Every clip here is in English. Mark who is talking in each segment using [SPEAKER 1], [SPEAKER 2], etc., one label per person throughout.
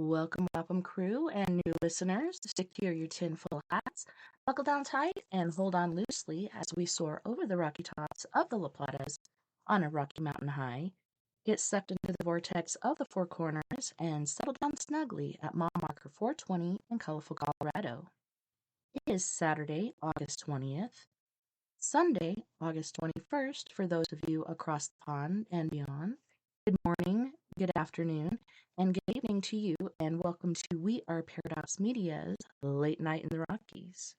[SPEAKER 1] Welcome, crew and new listeners. Secure your tinfoil hats, buckle down tight, and hold on loosely as we soar over the rocky tops of the La Platas on a rocky mountain high. Get sucked into the vortex of the Four Corners and settle down snugly at mile marker 420 in colorful Colorado. It is Saturday, August 20th, Sunday, August 21st for those of you across the pond and beyond. Good morning, good afternoon, and good evening to you, and welcome to We Are Paradox Media's Late Night in the Rockies.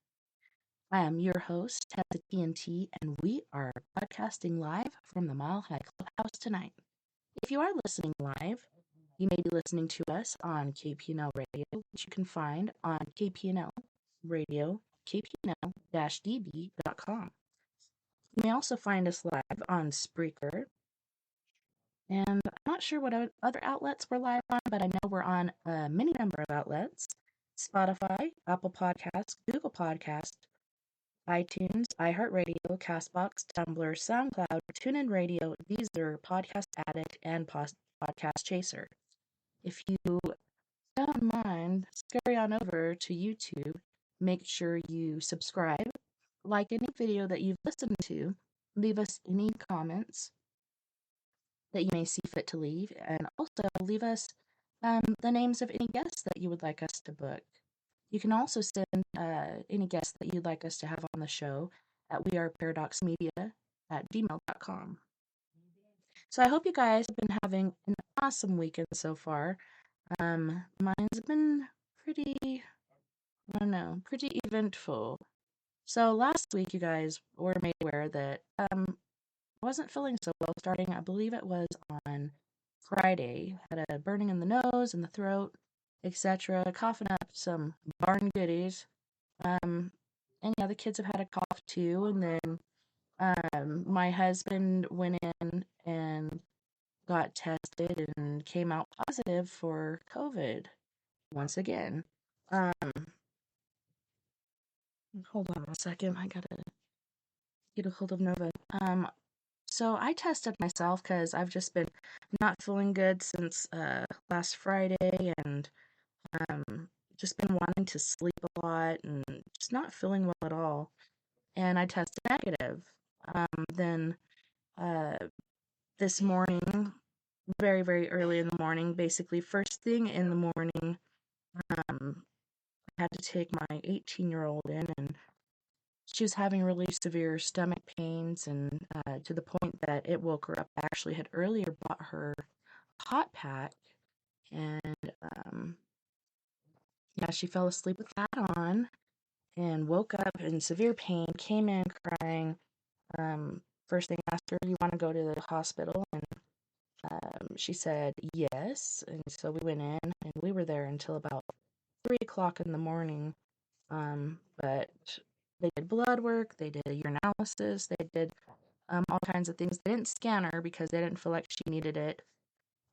[SPEAKER 1] I am your host, TessaTNT, and we are podcasting live from the Mile High Clubhouse tonight. If you are listening live, you may be listening to us on KPNL Radio, which you can find on KPNL Radio, kpnl-db.com. You may also find us live on Spreaker, and I'm not sure what other outlets we're live on, but I know we're on a many number of outlets: Spotify, Apple Podcasts, Google Podcasts, iTunes, iHeartRadio, Castbox, Tumblr, SoundCloud, TuneIn Radio, Deezer, Podcast Addict, and Podcast Chaser. If you don't mind, scurry on over to YouTube. Make sure you subscribe, like any video that you've listened to, leave us any comments that you may see fit to leave, and also leave us the names of any guests that you would like us to book. You can also send any guests that you'd like us to have on the show at weareparadoxmedia@gmail.com. So I hope you guys have been having an awesome weekend so far. Mine's been pretty eventful. So last week, you guys were made aware that I wasn't feeling so well starting, I believe it was on Friday. Had a burning in the nose and the throat, etc., coughing up some barn goodies. And yeah, the kids have had a cough too. And then my husband went in and got tested and came out positive for COVID once again. Hold on a second. I gotta get a hold of Nova. So I tested myself because I've just been not feeling good since last Friday, and just been wanting to sleep a lot and just not feeling well at all. And I tested negative. Then this morning, very, very early in the morning, basically first thing in the morning, I had to take my 18-year-old in, and she was having really severe stomach pains, and to the point that it woke her up. I actually had earlier bought her a hot pack, and yeah, she fell asleep with that on and woke up in severe pain, came in crying. First thing I asked her, "You want to go to the hospital?" And she said yes, and so we went in, and we were there until about 3 o'clock in the morning. But they did blood work, they did a urinalysis, they did all kinds of things. They didn't scan her because they didn't feel like she needed it.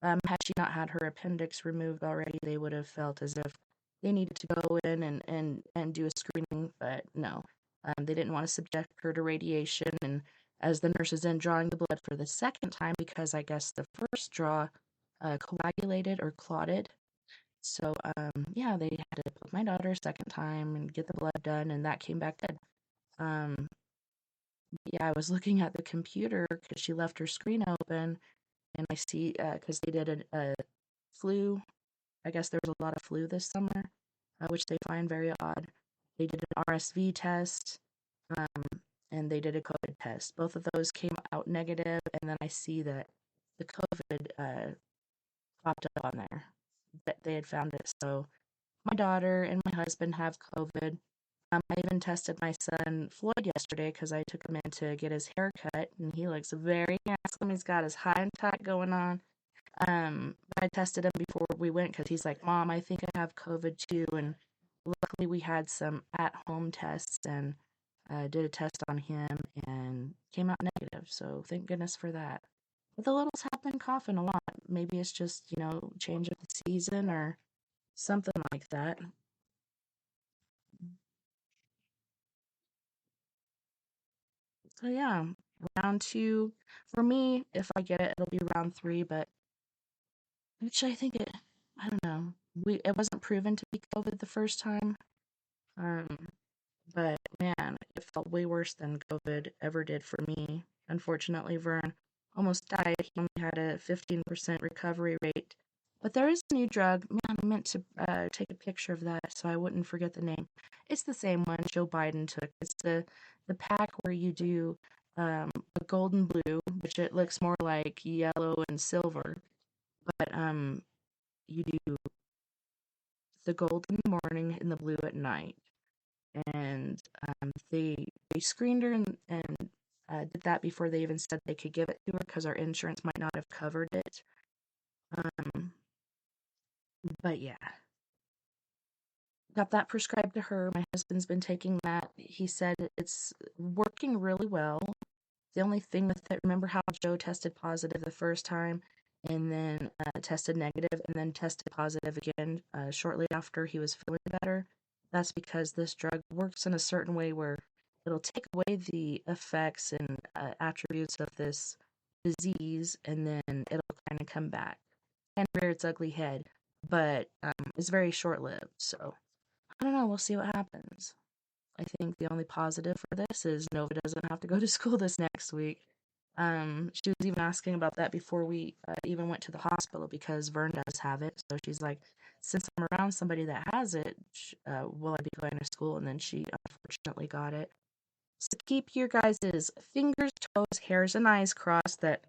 [SPEAKER 1] Had she not had her appendix removed already, they would have felt as if they needed to go in and do a screening, but no. They didn't want to subject her to radiation, and as the nurse is then drawing the blood for the second time, because I guess the first draw coagulated or clotted. So, yeah, they had to put my daughter a second time and get the blood done, and that came back good. Yeah, I was looking at the computer because she left her screen open, and I see, because they did a flu. I guess there was a lot of flu this summer, which they find very odd. They did an RSV test, and they did a COVID test. Both of those came out negative, and then I see that the COVID popped up on there, that they had found it. So my daughter and my husband have COVID. I even tested my son Floyd yesterday because I took him in to get his hair cut, and he looks very handsome. He's got his high and tight going on. But I tested him before we went because he's like, "Mom, I think I have COVID too." And luckily we had some at-home tests, and did a test on him and came out negative. So thank goodness for that. But the littles have been coughing a lot. Maybe it's just, change of the season or something like that. So yeah, round two for me. If I get it, it'll be round three. But actually, I don't know. It wasn't proven to be COVID the first time. Um, but man, it felt way worse than COVID ever did for me. Unfortunately, Vern almost died. He only had a 15% recovery rate. But there is a new drug. Man, I meant to take a picture of that so I wouldn't forget the name. It's the same one Joe Biden took. It's the pack where you do a golden blue, which it looks more like yellow and silver. But you do the gold in the morning and the blue at night. And they screened her and did that before they even said they could give it to her because our insurance might not have covered it. Um, but yeah, got that prescribed to her. My husband's been taking that. He said it's working really well. The only thing with it, remember how Joe tested positive the first time and then tested negative and then tested positive again shortly after he was feeling better? That's because this drug works in a certain way where it'll take away the effects and attributes of this disease and then it'll kind of come back and rear its ugly head. But it's very short lived. So I don't know. We'll see what happens. I think the only positive for this is Nova doesn't have to go to school this next week. She was even asking about that before we even went to the hospital because Vern does have it. So she's like, since I'm around somebody that has it, will I be going to school? And then she unfortunately got it. So keep your guys' fingers, toes, hairs, and eyes crossed that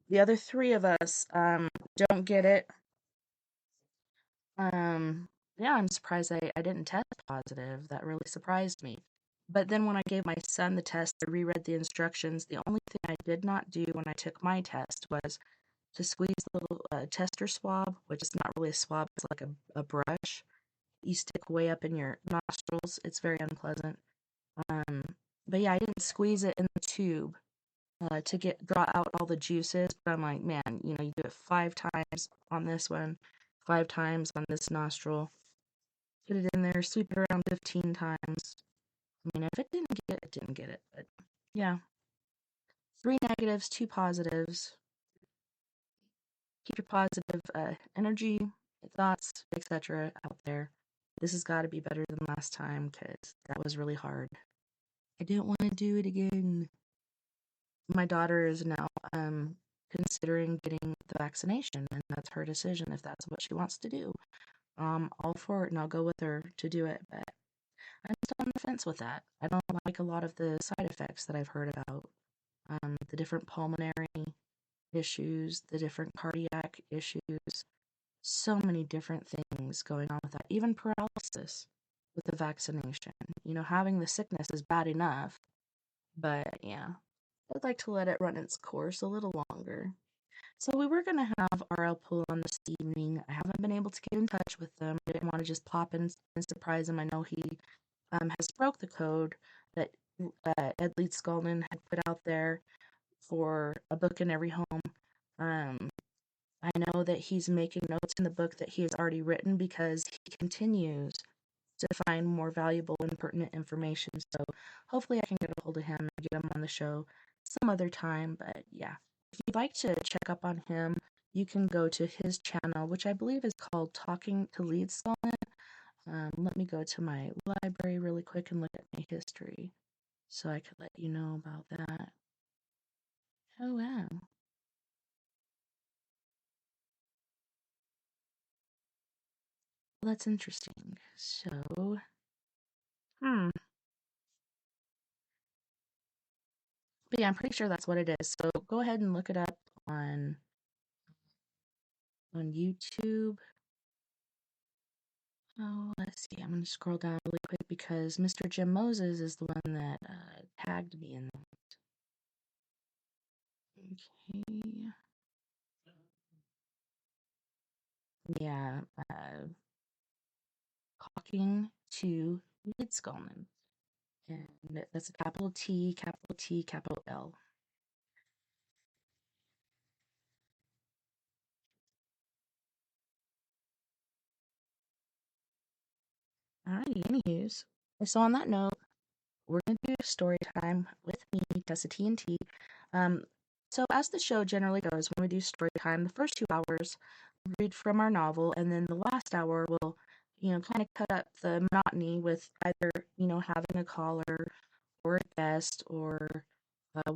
[SPEAKER 1] the other three of us don't get it. Yeah, I'm surprised I didn't test positive. That really surprised me. But then when I gave my son the test, I reread the instructions. The only thing I did not do when I took my test was to squeeze the little tester swab, which is not really a swab, it's like a brush. You stick way up in your nostrils. It's very unpleasant. Um, but yeah, I didn't squeeze it in the tube to get draw out all the juices. But I'm like, man, you do it 5 times on this one, 5 times on this nostril. Put it in there, sweep it around 15 times. I mean, if it didn't get it, it didn't get it. But yeah, 3 negatives, 2 positives. Keep your positive energy, thoughts, etc. out there. This has got to be better than last time because that was really hard. I didn't want to do it again. My daughter is now considering getting the vaccination, and that's her decision if that's what she wants to do. All for it, and I'll go with her to do it. But I'm still on the fence with that. I don't like a lot of the side effects that I've heard about. The different pulmonary issues, the different cardiac issues, so many different things going on with that. Even paralysis with the vaccination. Having the sickness is bad enough, but yeah, I'd like to let it run its course a little longer. So we were going to have RL Pool on this evening. I haven't been able to get in touch with them. I didn't want to just pop in and surprise him. I know he has broke the code that Ed Leeds Scullin had put out there for a book in every home. I know that he's making notes in the book that he has already written because he continues to find more valuable and pertinent information. So hopefully I can get a hold of him and get him on the show some other time. But yeah, if you'd like to check up on him, you can go to his channel, which I believe is called Talking to Leeds Scullin. Let me go to my library really quick and look at my history so I could let you know about that. Oh, wow. Well, that's interesting. So, hmm. But yeah, I'm pretty sure that's what it is. So go ahead and look it up on YouTube. Oh, let's see. I'm gonna scroll down really quick because Mr. Jim Moses is the one that tagged me in that. Okay. Yeah, talking to Leeds Scullin. And that's a capital T, capital T, capital L. Alrighty, anyways. So on that note, we're going to do a story time with me, TessaTNT. Um, so as the show generally goes, when we do story time, the first 2 hours, read from our novel, and then the last hour we'll, kind of cut up the monotony with either, having a caller or a guest or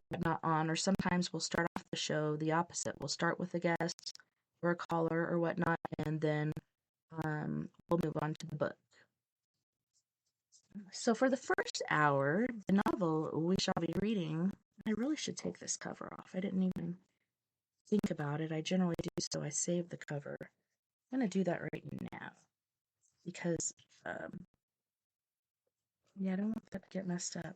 [SPEAKER 1] whatnot on, or sometimes we'll start off the show the opposite. We'll start with a guest or a caller or whatnot, and then we'll move on to the book. So for the first hour, the novel we shall be reading, I really should take this cover off. I didn't even think about it. I generally do, so I save the cover. I'm going to do that right now because, I don't want that to get messed up.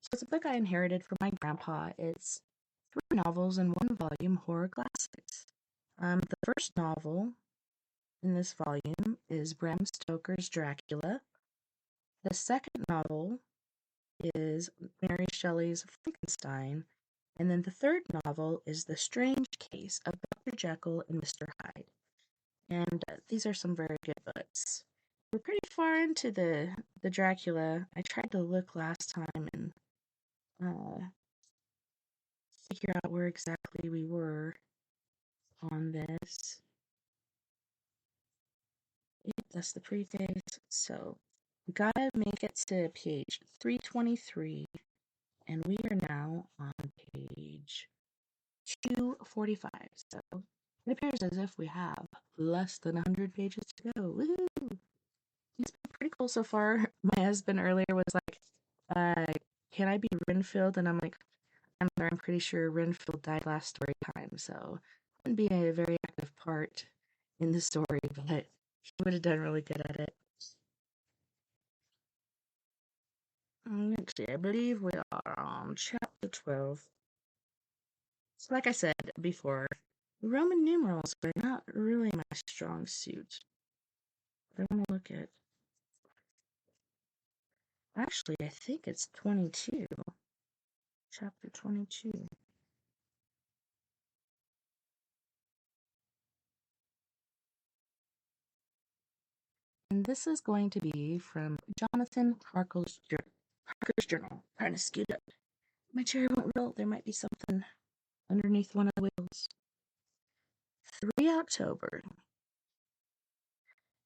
[SPEAKER 1] So it's a book I inherited from my grandpa. It's 3 novels in 1 volume, horror classics. The first novel in this volume is Bram Stoker's Dracula. The second novel is Mary Shelley's Frankenstein. And then the third novel is The Strange Case of Dr. Jekyll and Mr. Hyde. And these are some very good books. We're pretty far into the Dracula. I tried to look last time and figure out where exactly we were on this. That's the preface. So we gotta make it to page 323, and we are now on page 245. So it appears as if we have less than 100 pages to go. Woohoo! It's been pretty cool so far. My husband earlier was like, can I be Renfield? And I'm like, I'm pretty sure Renfield died last story time, so it wouldn't be a very active part in the story, but he would have done really good at it. Let's see, I believe we are on chapter 12. So like I said before, Roman numerals are not really my strong suit. But I want to look at... Actually, I think it's 22. Chapter 22. And this is going to be from Jonathan Harker's journal. I'm trying to scoot up. My chair won't roll. There might be something underneath one of the wheels. 3 October.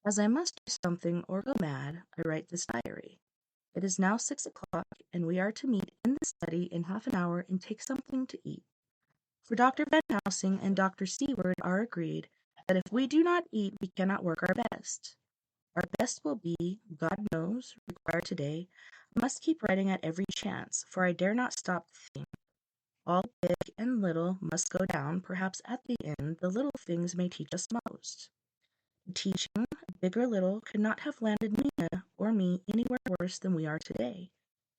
[SPEAKER 1] As I must do something or go mad, I write this diary. It is now 6 o'clock, and we are to meet in the study in half an hour and take something to eat. For Dr. Van Helsing and Dr. Seward are agreed that if we do not eat, we cannot work our best. Our best will be, God knows, required today. I must keep writing at every chance, for I dare not stop to think. All big and little must go down. Perhaps at the end, the little things may teach us most. The teaching, big or little, could not have landed Mina or me anywhere worse than we are today.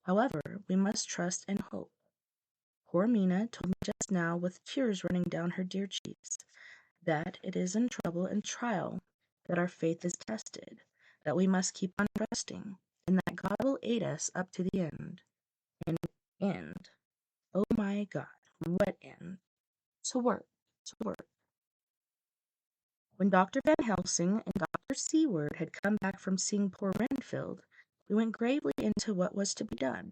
[SPEAKER 1] However, we must trust and hope. Poor Mina told me just now, with tears running down her dear cheeks, that it is in trouble and trial that our faith is tested, that we must keep on trusting, and that God will aid us up to the end. And end. Oh my God, what end? To work, to work. When Dr. Van Helsing and Dr. Seward had come back from seeing poor Renfield, we went gravely into what was to be done.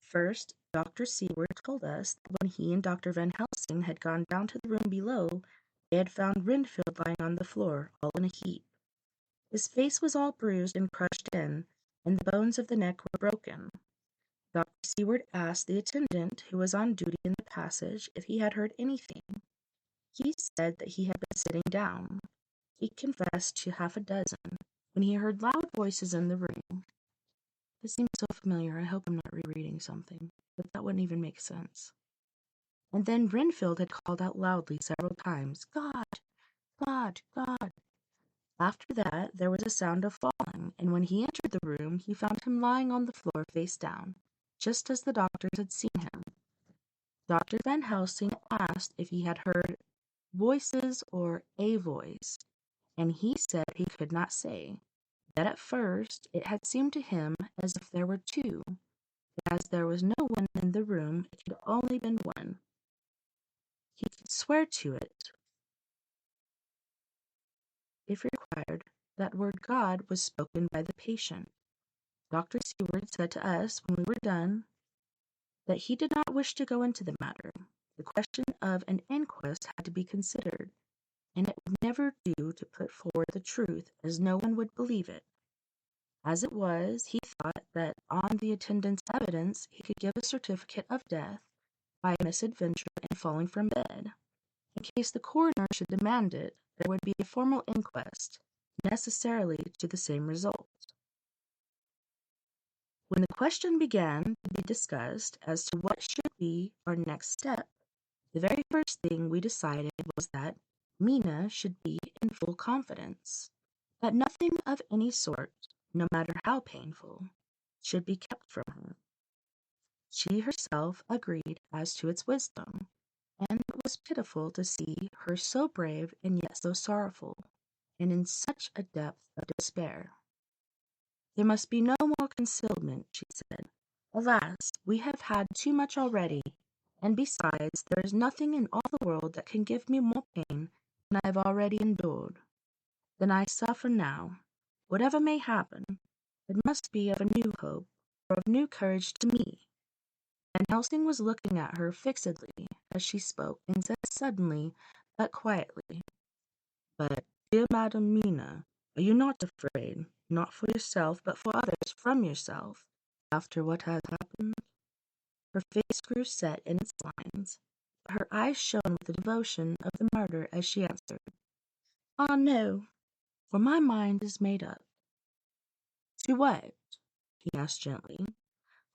[SPEAKER 1] First, Dr. Seward told us that when he and Dr. Van Helsing had gone down to the room below, they had found Renfield lying on the floor, all in a heap. His face was all bruised and crushed in, and the bones of the neck were broken. Dr. Seward asked the attendant who was on duty in the passage if he had heard anything. He said that he had been sitting down. He confessed to half a dozen when he heard loud voices in the room. This seems so familiar. I hope I'm not rereading something, but that wouldn't even make sense. And then Renfield had called out loudly several times, God, God, God. After that, there was a sound of falling, and when he entered the room, he found him lying on the floor face down, just as the doctors had seen him. Dr. Van Helsing asked if he had heard voices or a voice, and he said he could not say, that at first it had seemed to him as if there were 2, but as there was no one in the room, it could only been one. He could swear to it, if required. That word God was spoken by the patient. Dr. Seward said to us when we were done that he did not wish to go into the matter. The question of an inquest had to be considered, and it would never do to put forward the truth, as no one would believe it. As it was, he thought that on the attendant's evidence he could give a certificate of death by a misadventure in falling from bed. In case the coroner should demand it, there would be a formal inquest, necessarily to the same result. When the question began to be discussed as to what should be our next step, the very first thing we decided was that Mina should be in full confidence, that nothing of any sort, no matter how painful, should be kept from her. She herself agreed as to its wisdom, and it was pitiful to see her so brave and yet so sorrowful, and in such a depth of despair. There must be no more concealment, she said. Alas, we have had too much already, and besides, there is nothing in all the world that can give me more pain than I have already endured, than I suffer now. Whatever may happen, it must be of a new hope, or of new courage to me. Van Helsing was looking at her fixedly as she spoke, and said suddenly, but quietly, "But, dear Madam Mina, are you not afraid, not for yourself, but for others from yourself, after what has happened?" Her face grew set in its lines, but her eyes shone with the devotion of the martyr as she answered, "Ah, no, for my mind is made up." "To what?" he asked gently,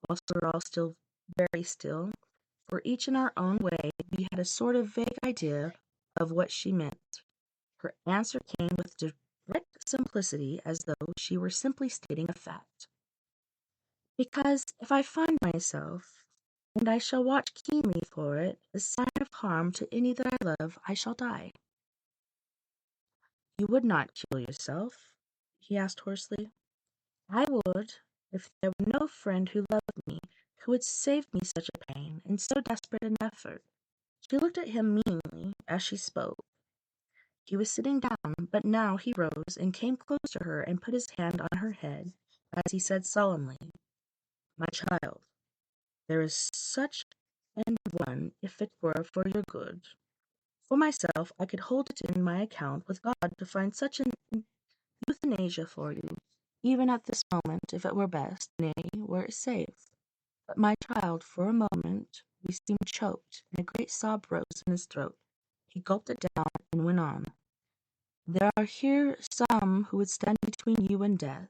[SPEAKER 1] whilst we were all still very still, for each in our own way we had a sort of vague idea of what she meant. Her answer came with direct simplicity, as though she were simply stating a fact. "Because if I find myself, and I shall watch keenly for it, a sign of harm to any that I love, I shall die." "You would not kill yourself?" he asked hoarsely. "I would, if there were no friend who loved me, who would save me such a pain, and so desperate an effort." She looked at him meaningly as she spoke. He was sitting down, but now he rose and came close to her and put his hand on her head, as he said solemnly, "My child, there is such an one if it were for your good. For myself, I could hold it in my account with God to find such an euthanasia for you, even at this moment, if it were best, nay, were it safe. But my child, for a moment, we seemed choked, and a great sob rose in his throat. He gulped it down and went on. There are here some who would stand between you and death.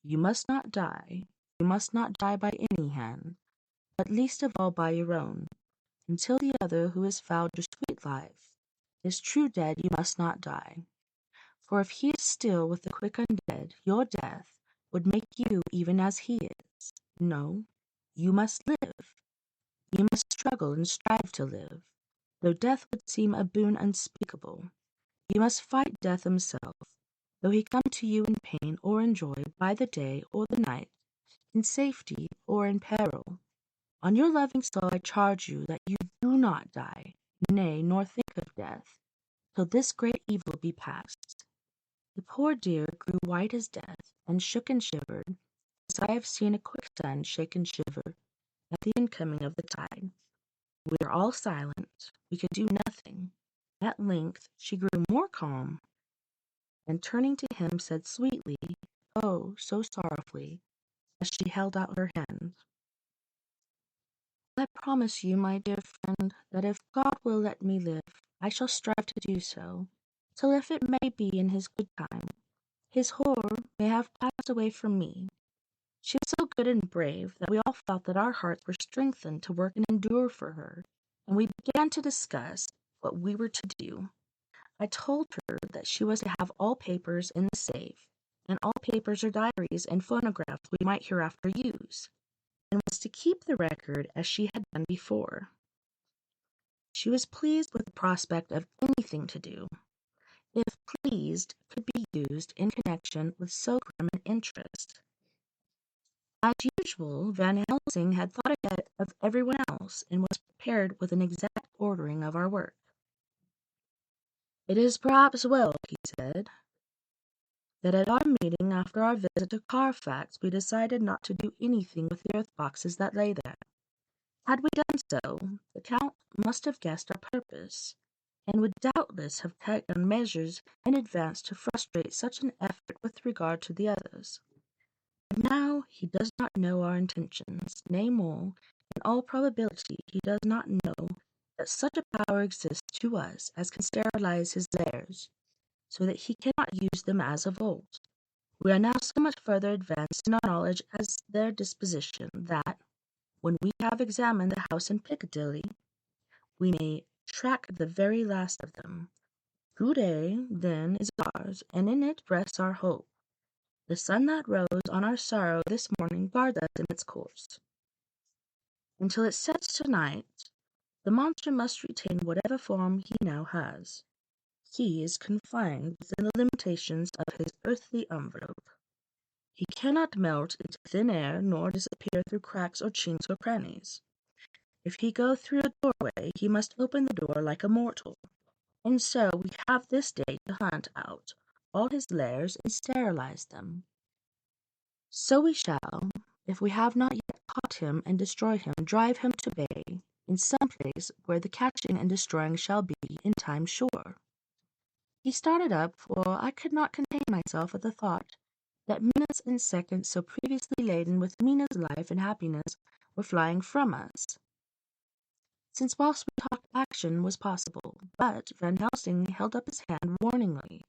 [SPEAKER 1] You must not die. You must not die by any hand, but least of all by your own, until the other who is vowed your sweet life is true dead. You must not die. For if he is still with the quick undead, your death would make you even as he is. No, you must live. You must struggle and strive to live, though death would seem a boon unspeakable. You must fight death himself, though he come to you in pain or in joy, by the day or the night, in safety or in peril. On your loving soul I charge you that you do not die, nay, nor think of death, till this great evil be past." The poor dear grew white as death, and shook and shivered, as I have seen a quicksand shake and shiver at the incoming of the tide. We were all silent. We could do nothing. At length she grew more calm, and turning to him said sweetly, oh, so sorrowfully, as she held out her hand, "I promise you, my dear friend, that if God will let me live, I shall strive to do so, till if it may be in his good time, his horror may have passed away from me." She was so good and brave that we all felt that our hearts were strengthened to work and endure for her, and we began to discuss what we were to do. I told her that she was to have all papers in the safe, and all papers or diaries and phonographs we might hereafter use, and was to keep the record as she had done before. She was pleased with the prospect of anything to do, if pleased could be used in connection with so grim an interest. As usual, Van Helsing had thought ahead of everyone else, and was prepared with an exact ordering of our work. "It is perhaps well," he said, "that at our meeting after our visit to Carfax we decided not to do anything with the earth boxes that lay there. Had we done done so, the Count must have guessed our purpose, and would doubtless have taken measures in advance to frustrate such an effort with regard to the others. But now he does not know our intentions, nay more, in all probability he does not know that such a power exists to us as can sterilize his lairs, so that he cannot use them as of old. We are now so much further advanced in our knowledge as their disposition, that, when we have examined the house in Piccadilly, we may track the very last of them. Today, then, is ours, and in it rests our hope. The sun that rose on our sorrow this morning guards us in its course. Until it sets tonight, the monster must retain whatever form he now has. He is confined within the limitations of his earthly envelope. He cannot melt into thin air, nor disappear through cracks or chinks or crannies. If he go through a doorway, he must open the door like a mortal. And so we have this day to hunt out all his lairs and sterilize them. So we shall, if we have not yet caught him and destroy him, drive him to bay, in some place where the catching and destroying shall be in time sure. He started up, for I could not contain myself at the thought that minutes and seconds so previously laden with Mina's life and happiness were flying from us, since whilst we talked action was possible. But Van Helsing held up his hand warningly.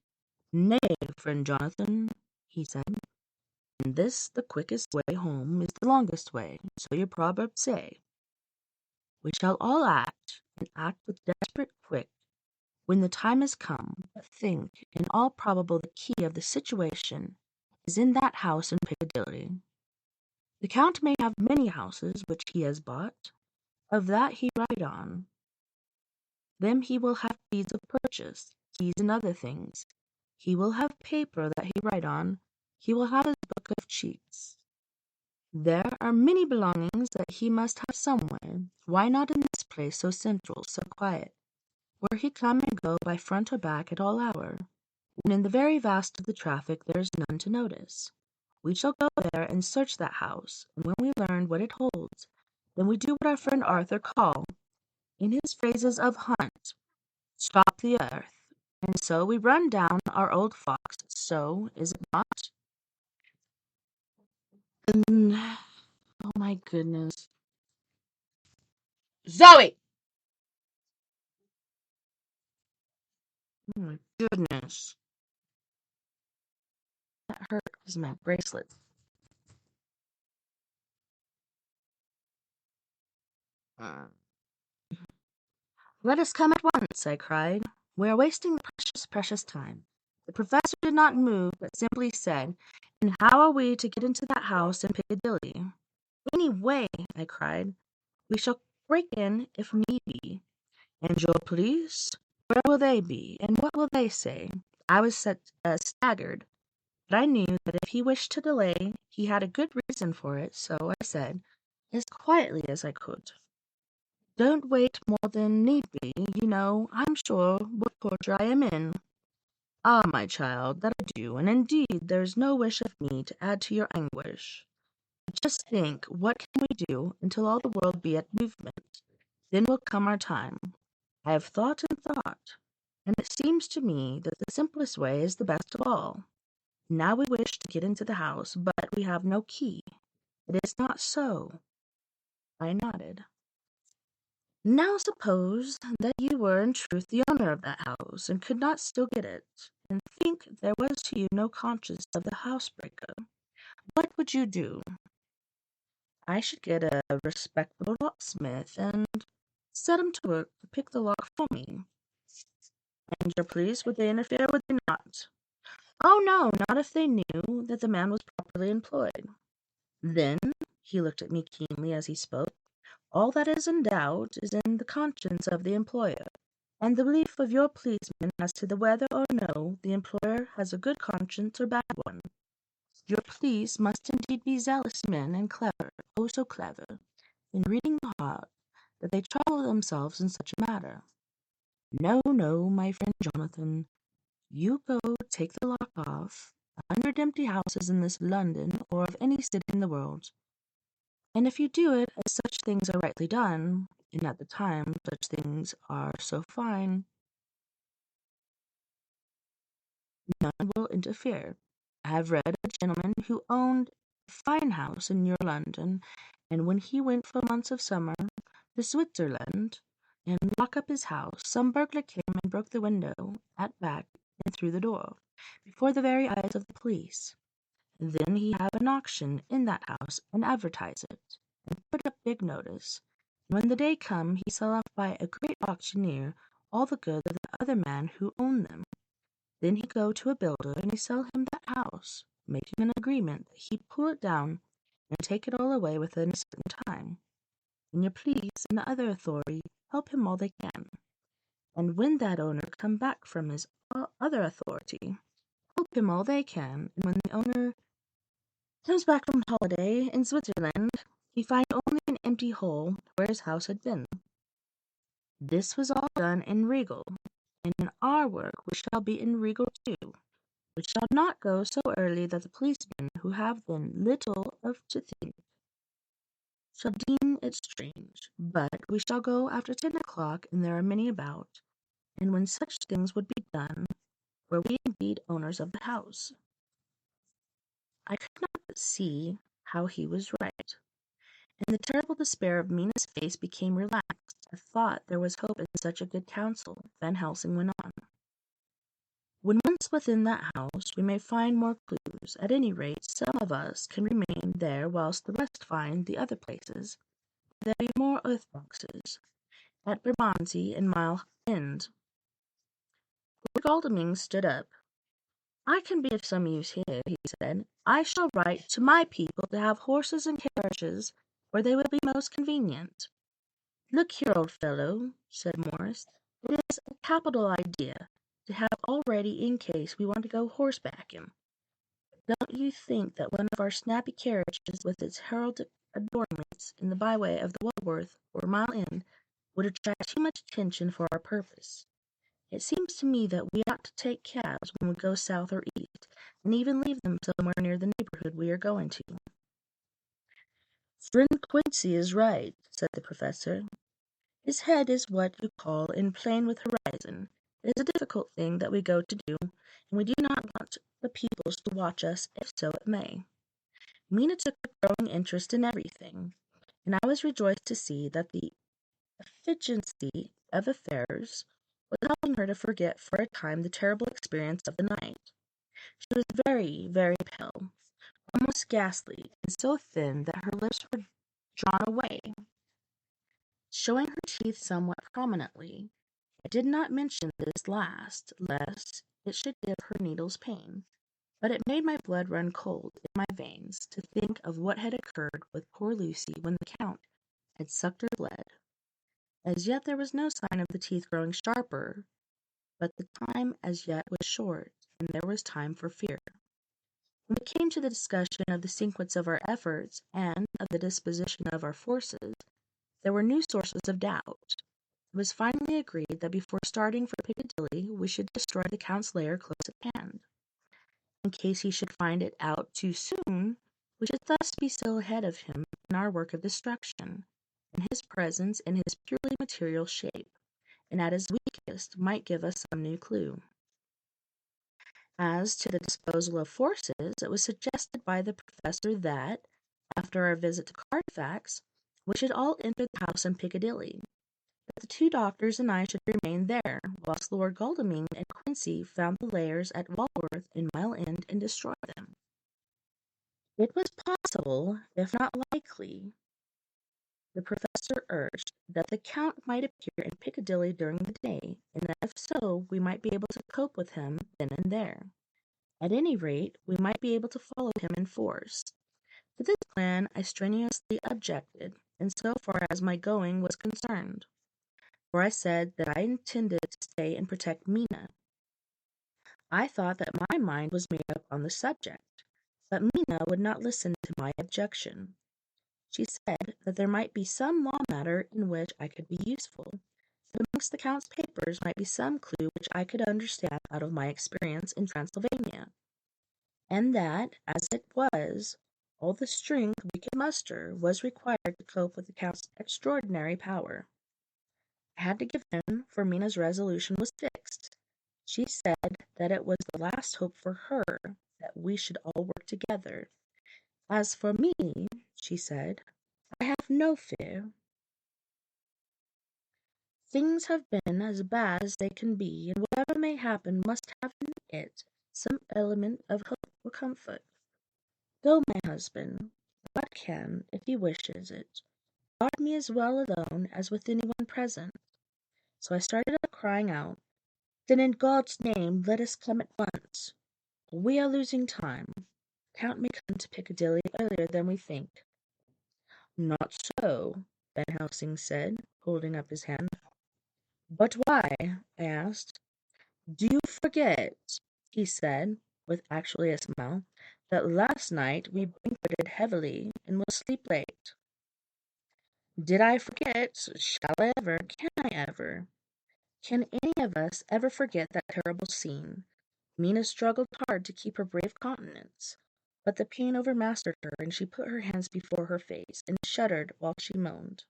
[SPEAKER 1] "Nay, friend Jonathan," he said, "in this the quickest way home is the longest way, so your proverbs say. We shall all act, and act with desperate quick, when the time is come, but think, in all probable the key of the situation is in that house in Piccadilly. The Count may have many houses which he has bought, of that he write on. Them he will have deeds of purchase, keys and other things. He will have paper that he write on, he will have his book of cheats. There are many belongings that he must have somewhere. Why not in this place so central, so quiet, where he come and go by front or back at all hour, when in the very vast of the traffic there is none to notice? We shall go there and search that house, and when we learn what it holds, then we do what our friend Arthur call, in his phrases of hunt, stalk the earth, and so we run down our old fox. So is it not?" And, oh my goodness. Zoe! Oh my goodness. That hurt because my bracelet. "Let us come at once," I cried. "We are wasting precious time." The professor did not move, but simply said, "And how are we to get into that house in Piccadilly?" "Any way," I cried. "We shall break in if need be." "And your police? Where will they be, and what will they say?" I was staggered, but I knew that if he wished to delay, he had a good reason for it, so I said, as quietly as I could, "Don't wait more than need be. You know, I'm sure, what torture I am in." "Ah, my child, that I do, and indeed there is no wish of me to add to your anguish. But just think, what can we do until all the world be at movement? Then will come our time. I have thought and thought, and it seems to me that the simplest way is the best of all. Now we wish to get into the house, but we have no key. It is not so?" I nodded. "Now suppose that you were in truth the owner of that house, and could not still get it, and think there was to you no conscience of the housebreaker. What would you do?" "I should get a respectable locksmith, and set him to work to pick the lock for me." "And your police, would they interfere, would they not?" "Oh no, not if they knew that the man was properly employed." "Then," he looked at me keenly as he spoke, "all that is in doubt is in the conscience of the employer, and the belief of your policeman as to the whether or no the employer has a good conscience or bad one. Your police must indeed be zealous men, and clever, oh so clever, in reading the heart, that they trouble themselves in such a matter. No, no, my friend Jonathan, you go take the lock off 100 empty houses in this London, or of any city in the world, and if you do it as such things are rightly done, and at the time such things are so fine, none will interfere. I have read of a gentleman who owned a fine house in near London, and when he went for months of summer to Switzerland and lock up his house, some burglar came and broke the window at back and through the door, before the very eyes of the police. Then he have an auction in that house and advertise it, and put up big notice. And when the day come, he sell off by a great auctioneer all the goods of the other man who owned them. Then he go to a builder and he sell him that house, making an agreement that he pull it down and take it all away within a certain time. And your police and the other authority help him all they can. And when that owner come back from his other authority, help him all they can. And when the owner comes back from holiday in Switzerland, he find only an empty hole where his house had been. This was all done in regal, and in our work we shall be in regal too. We shall not go so early that the policemen, who have then little of to think, shall deem it strange, but we shall go after 10 o'clock, and there are many about, and when such things would be done, were we indeed owners of the house. I could not but see how he was right, and the terrible despair of Mina's face became relaxed. I thought there was hope in such a good counsel. Van Helsing went on. When once within that house, we may find more clues. At any rate, some of us can remain there whilst the rest find the other places. There be more earth boxes at Bermondsey and Mile End. Lord Godalming stood up. I can be of some use here, he said. I shall write to my people to have horses and carriages where they will be most convenient. Look here, old fellow, said Morris, it is a capital idea to have all ready in case we want to go horsebacking. Don't you think that one of our snappy carriages with its heraldic adornments in the byway of the Walworth or Mile End would attract too much attention for our purpose? It seems to me that we ought to take cabs when we go south or east, and even leave them somewhere near the neighborhood we are going to. Friend Quincy is right, said the professor. His head is what you call in plane with horizon. It is a difficult thing that we go to do, and we do not want the peoples to watch us, if so it may. Mina took a growing interest in everything, and I was rejoiced to see that the efficiency of affairs was helping her to forget for a time the terrible experience of the night. She was very, very pale, almost ghastly, and so thin that her lips were drawn away, showing her teeth somewhat prominently. I did not mention this last, lest it should give her needles pain, but it made my blood run cold in my veins to think of what had occurred with poor Lucy when the Count had sucked her blood. As yet there was no sign of the teeth growing sharper, but the time as yet was short, and there was time for fear. When it came to the discussion of the sequence of our efforts and of the disposition of our forces, there were new sources of doubt. It was finally agreed that before starting for Piccadilly we should destroy the Count's lair close at hand. In case he should find it out too soon, we should thus be still ahead of him in our work of destruction, and his presence in his purely material shape, and at his weakest, might give us some new clue. As to the disposal of forces, it was suggested by the professor that, after our visit to Carfax, we should all enter the house in Piccadilly, that the two doctors and I should remain there, whilst Lord Godalming and Quincy found the lairs at Walworth and Mile End and destroyed them. It was possible, if not likely, the professor urged, that the Count might appear in Piccadilly during the day, and that if so, we might be able to cope with him then and there. At any rate, we might be able to follow him in force. To this plan I strenuously objected, in so far as my going was concerned, for I said that I intended to stay and protect Mina. I thought that my mind was made up on the subject, but Mina would not listen to my objection. She said that there might be some law matter in which I could be useful, that amongst the Count's papers might be some clue which I could understand out of my experience in Transylvania, and that, as it was, all the strength we could muster was required to cope with the Count's extraordinary power. I had to give in, for Mina's resolution was fixed. She said that it was the last hope for her that we should all work together. As for me, she said, I have no fear. Things have been as bad as they can be, and whatever may happen must have in it some element of hope or comfort. Go, my husband. God can, if he wishes it, guard me as well alone as with anyone present. So I started up crying out, Then in God's name let us come at once. We are losing time. Count may come to Piccadilly earlier than we think. Not so, Van Helsing said, holding up his hand. But why? I asked. Do you forget, he said, with actually a smile, that last night we banqueted heavily and will sleep late? Did I forget? Shall I ever? Can I ever? Can any of us ever forget that terrible scene? Mina struggled hard to keep her brave countenance, but the pain overmastered her, and she put her hands before her face and shuddered while she moaned.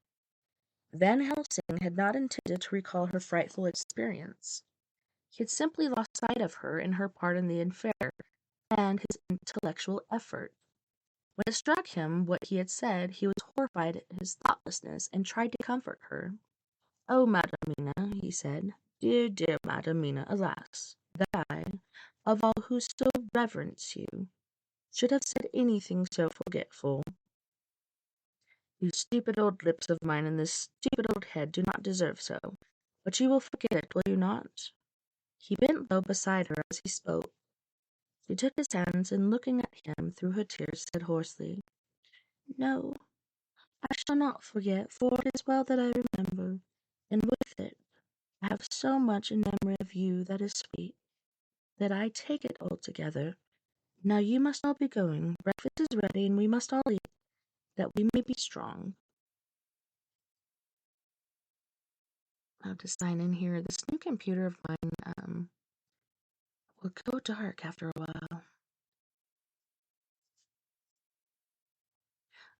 [SPEAKER 1] Van Helsing had not intended to recall her frightful experience. He had simply lost sight of her and her part in the affair, and his intellectual effort. When it struck him what he had said, he was horrified at his thoughtlessness and tried to comfort her. "Oh, Madamina," he said, "dear, dear Madamina, alas, that I, of all who so reverence you, should have said anything so forgetful. These stupid old lips of mine and this stupid old head do not deserve so, but you will forget it, will you not?" He bent low beside her as he spoke. She took his hands, and looking at him through her tears, said hoarsely, "No, I shall not forget, for it is well that I remember, and with it I have so much in memory of you that is sweet, that I take it altogether. Now you must all be going. Breakfast is ready, and we must all eat, that we may be strong." I'll have to sign in here. This new computer of mine will go dark after a while.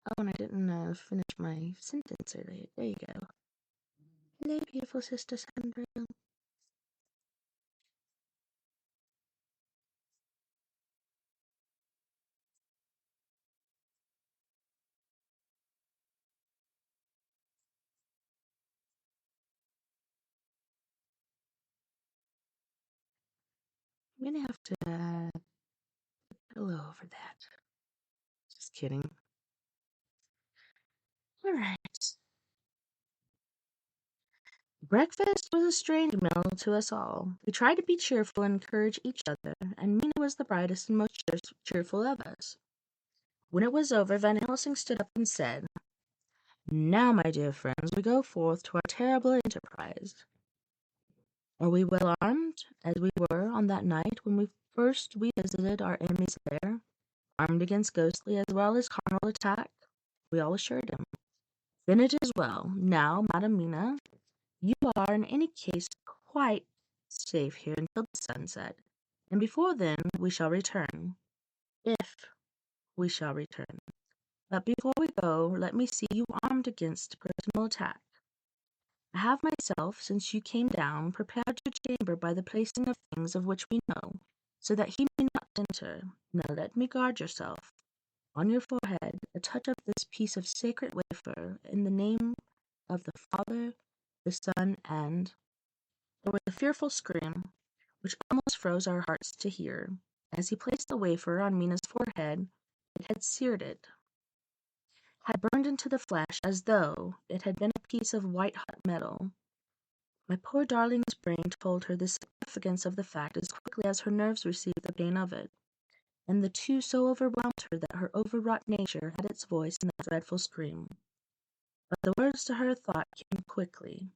[SPEAKER 1] Oh, and I didn't finish my sentence earlier. There you go. Hello, beautiful sister Sandra. I'm gonna have to pillow over that. Just kidding. Alright. Breakfast was a strange meal to us all. We tried to be cheerful and encourage each other, and Mina was the brightest and most cheerful of us. When it was over, Van Helsing stood up and said, "Now, my dear friends, we go forth to our terrible enterprise. Are we well armed, as we were on that night when we visited our enemy's lair, armed against ghostly as well as carnal attack?" We all assured him. "Then it is well. Now, Madam Mina, you are in any case quite safe here until the sunset, and before then we shall return, if we shall return. But before we go, let me see you armed against personal attack. I have myself, since you came down, prepared your chamber by the placing of things of which we know, so that he may not enter. Now let me guard yourself. On your forehead a touch of this piece of sacred wafer, in the name of the Father, the Son, and—" There was a fearful scream, which almost froze our hearts to hear. As he placed the wafer on Mina's forehead, it had seared it, had burned into the flesh as though it had been a piece of white-hot metal. My poor darling's brain told her the significance of the fact as quickly as her nerves received the pain of it, and the two so overwhelmed her that her overwrought nature had its voice in that dreadful scream. But the words to her thought came quickly.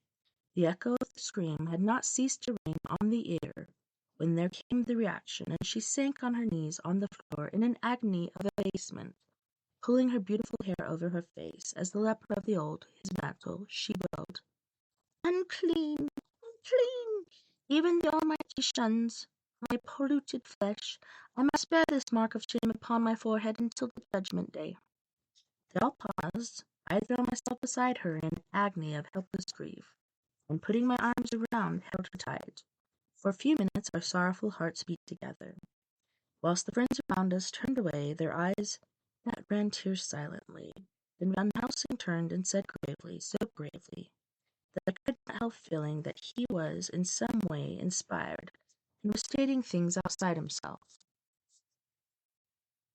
[SPEAKER 1] The echo of the scream had not ceased to ring on the ear when there came the reaction, and she sank on her knees on the floor in an agony of abasement, pulling her beautiful hair over her face. As the leper of the old, his mantle, she wailed, "Unclean, unclean! Even the Almighty shuns my polluted flesh. I must bear this mark of shame upon my forehead until the judgment day." They all paused. I threw myself beside her in an agony of helpless grief. and putting my arms around, held her tight. For a few minutes our sorrowful hearts beat together, whilst the friends around us turned away, their eyes that ran tears silently. Then Van Helsing turned and said gravely, so gravely, that I could not help feeling that he was in some way inspired, and was stating things outside himself.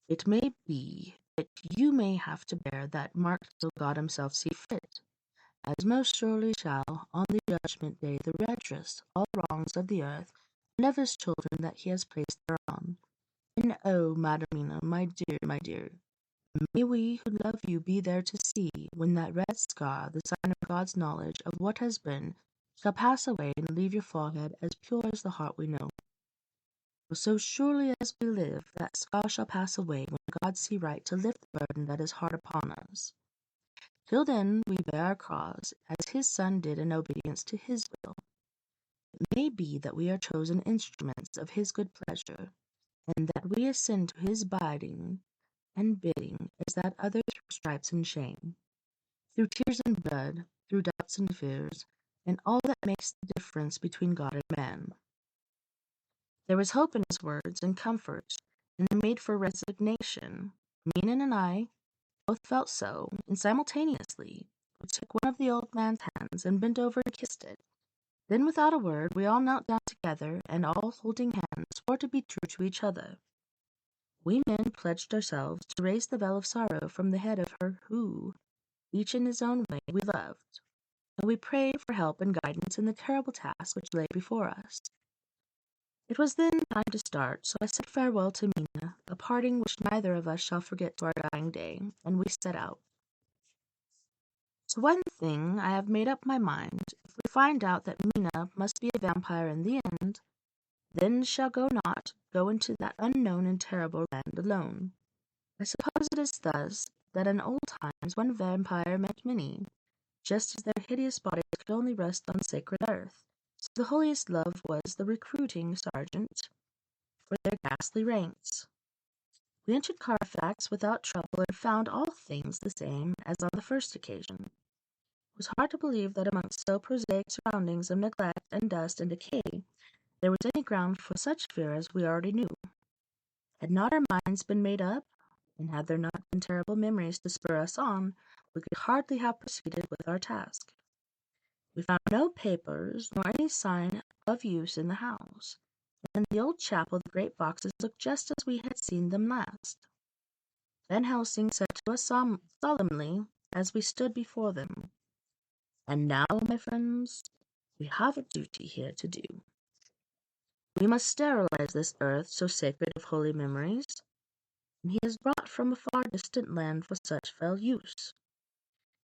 [SPEAKER 1] It may be that you may have to bear that mark till God himself see fit, as most surely shall, on the judgment day, the redress all wrongs of the earth, and of his children that he has placed thereon. And oh, Madamina, my dear, may we who love you be there to see, when that red scar, the sign of God's knowledge of what has been, shall pass away and leave your forehead as pure as the heart we know. For so surely as we live, that scar shall pass away when God see right to lift the burden that is hard upon us. Till then we bear our cross, as his Son did in obedience to his will. It may be that we are chosen instruments of his good pleasure, and that we ascend to his bidding and bidding as that other through stripes and shame, through tears and blood, through doubts and fears, and all that makes the difference between God and man. There was hope in his words and comfort, and they made for resignation. Mina and I both felt so, and simultaneously we took one of the old man's hands and bent over and kissed it. Then without a word we all knelt down together, and all holding hands swore to be true to each other. We men pledged ourselves to raise the veil of sorrow from the head of her who, each in his own way, we loved, and we prayed for help and guidance in the terrible task which lay before us. It was then time to start, so I said farewell to Mina, a parting which neither of us shall forget to our dying day, and we set out. To one thing I have made up my mind. If we find out that Mina must be a vampire in the end, then shall not go into that unknown and terrible land alone. I suppose it is thus that in old times one vampire meant many, just as their hideous bodies could only rest on sacred earth. So the holiest love was the recruiting sergeant for their ghastly ranks. We entered Carfax without trouble and found all things the same as on the first occasion. It was hard to believe that amongst so prosaic surroundings of neglect and dust and decay there was any ground for such fear as we already knew. Had not our minds been made up, and had there not been terrible memories to spur us on, we could hardly have proceeded with our task. We found no papers nor any sign of use in the house, and in the old chapel the great boxes looked just as we had seen them last. Van Helsing said to us solemnly as we stood before them, "And now, my friends, we have a duty here to do. We must sterilize this earth so sacred of holy memories, and he is brought from a far distant land for such fell use.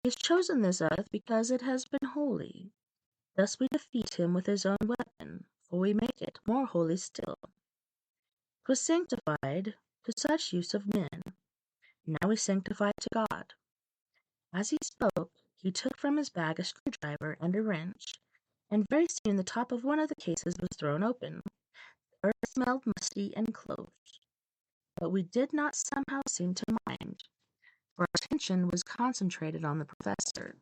[SPEAKER 1] He has chosen this earth because it has been holy. Thus we defeat him with his own weapon, for we make it more holy still. 'Twas sanctified to such use of men, now we sanctify it to God." As he spoke, he took from his bag a screwdriver and a wrench, and very soon the top of one of the cases was thrown open. The earth smelled musty and close, but we did not somehow seem to mind, for our attention was concentrated on the professor.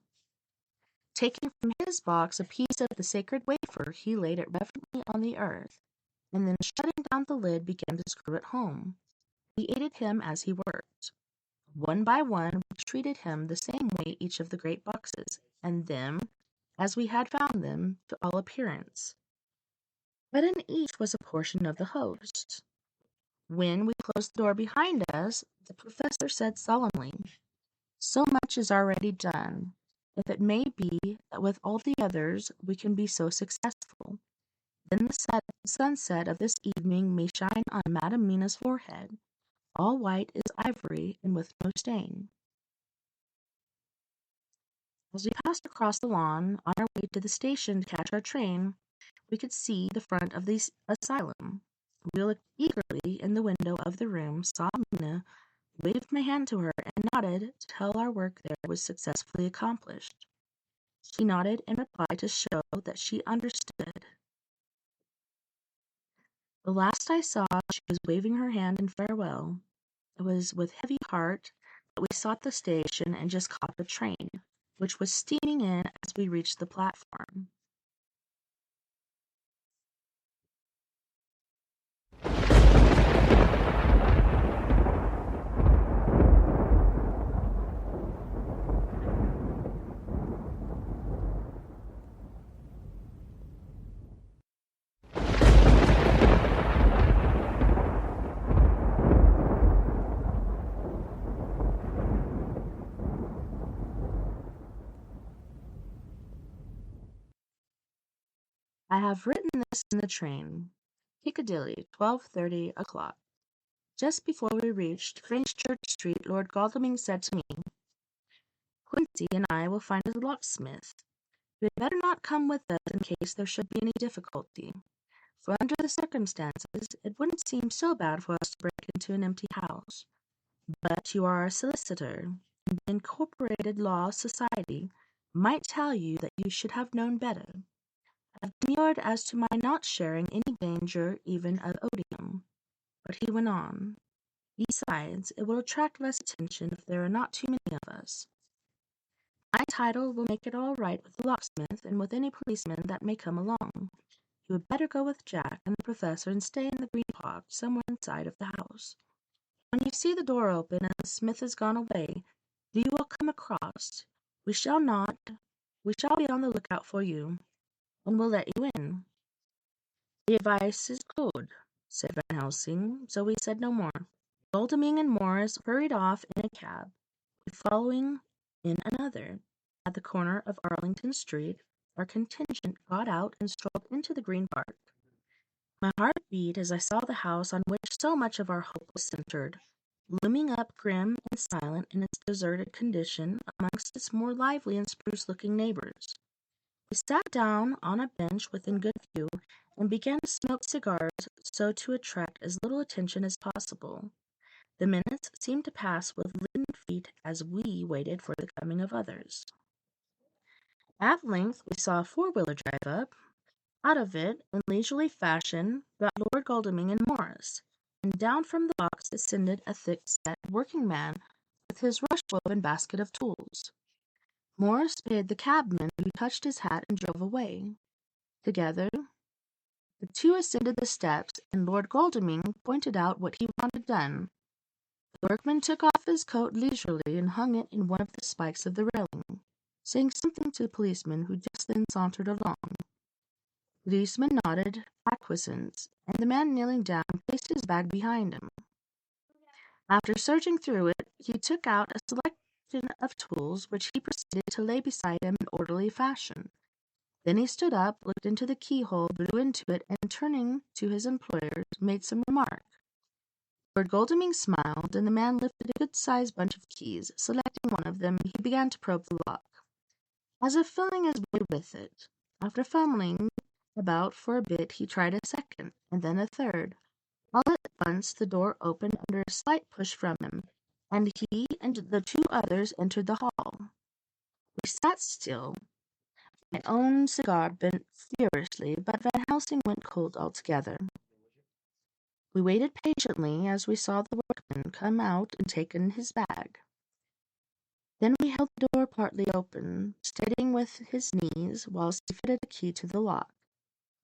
[SPEAKER 1] Taking from his box a piece of the sacred wafer, he laid it reverently on the earth, and then shutting down the lid began to screw it home. We aided him as he worked. One by one we treated him the same way each of the great boxes, and them, as we had found them, to all appearance. But in each was a portion of the host. When we closed the door behind us, the professor said solemnly, "So much is already done. If it may be that with all the others we can be so successful, then the sunset of this evening may shine on Madam Mina's forehead, all white as ivory and with no stain." As we passed across the lawn on our way to the station to catch our train, we could see the front of the asylum. We looked eagerly in the window of the room, saw Mina, waved my hand to her, and nodded to tell our work there was successfully accomplished. She nodded in reply to show that she understood. The last I saw, she was waving her hand in farewell. It was with heavy heart that we sought the station and just caught the train, which was steaming in as we reached the platform. I have written this in the train. Piccadilly, 12:30 o'clock. Just before we reached Gracechurch Street, Lord Godalming said to me, Quincy and I will find a locksmith. You had better not come with us in case there should be any difficulty, for under the circumstances it wouldn't seem so bad for us to break into an empty house. But you are a solicitor, and the Incorporated Law Society might tell you that you should have known better. I've demurred as to my not sharing any danger even of odium. But he went on. Besides, it will attract less attention if there are not too many of us. My title will make it all right with the locksmith and with any policeman that may come along. You had better go with Jack and the professor and stay in the Green Park, somewhere inside of the house. When you see the door open and the smith has gone away, do you all come across. We shall be on the lookout for you, and we'll let you in. The advice is good, said Van Helsing, so we said no more. Godalming and Morris hurried off in a cab, we following in another. At the corner of Arlington Street, our contingent got out and strolled into the Green Park. My heart beat as I saw the house on which so much of our hope was centered, looming up grim and silent in its deserted condition amongst its more lively and spruce-looking neighbors. We sat down on a bench within good view and began to smoke cigars so to attract as little attention as possible. The minutes seemed to pass with leaden feet as we waited for the coming of others. At length we saw a four-wheeler drive up. Out of it, in leisurely fashion, got Lord Godalming and Morris, and down from the box descended a thick-set working-man with his rush-woven basket of tools. Morris paid the cabman, who touched his hat and drove away. Together, the two ascended the steps, and Lord Godalming pointed out what he wanted done. The workman took off his coat leisurely and hung it in one of the spikes of the railing, saying something to the policeman who just then sauntered along. The policeman nodded acquiescence, and the man kneeling down placed his bag behind him. After searching through it, he took out a selection of tools which he proceeded to lay beside him in orderly fashion. Then he stood up, looked into the keyhole, blew into it, and turning to his employers, made some remark. Lord Godalming smiled, and the man lifted a good-sized bunch of keys. Selecting one of them, he began to probe the lock, as if feeling his way with it. After fumbling about for a bit, he tried a second, and then a third. All at once the door opened under a slight push from him, and he and the two others entered the hall. We sat still. My own cigar burnt furiously, but Van Helsing went cold altogether. We waited patiently as we saw the workman come out and take in his bag. Then we held the door partly open, steadying with his knees whilst he fitted a key to the lock.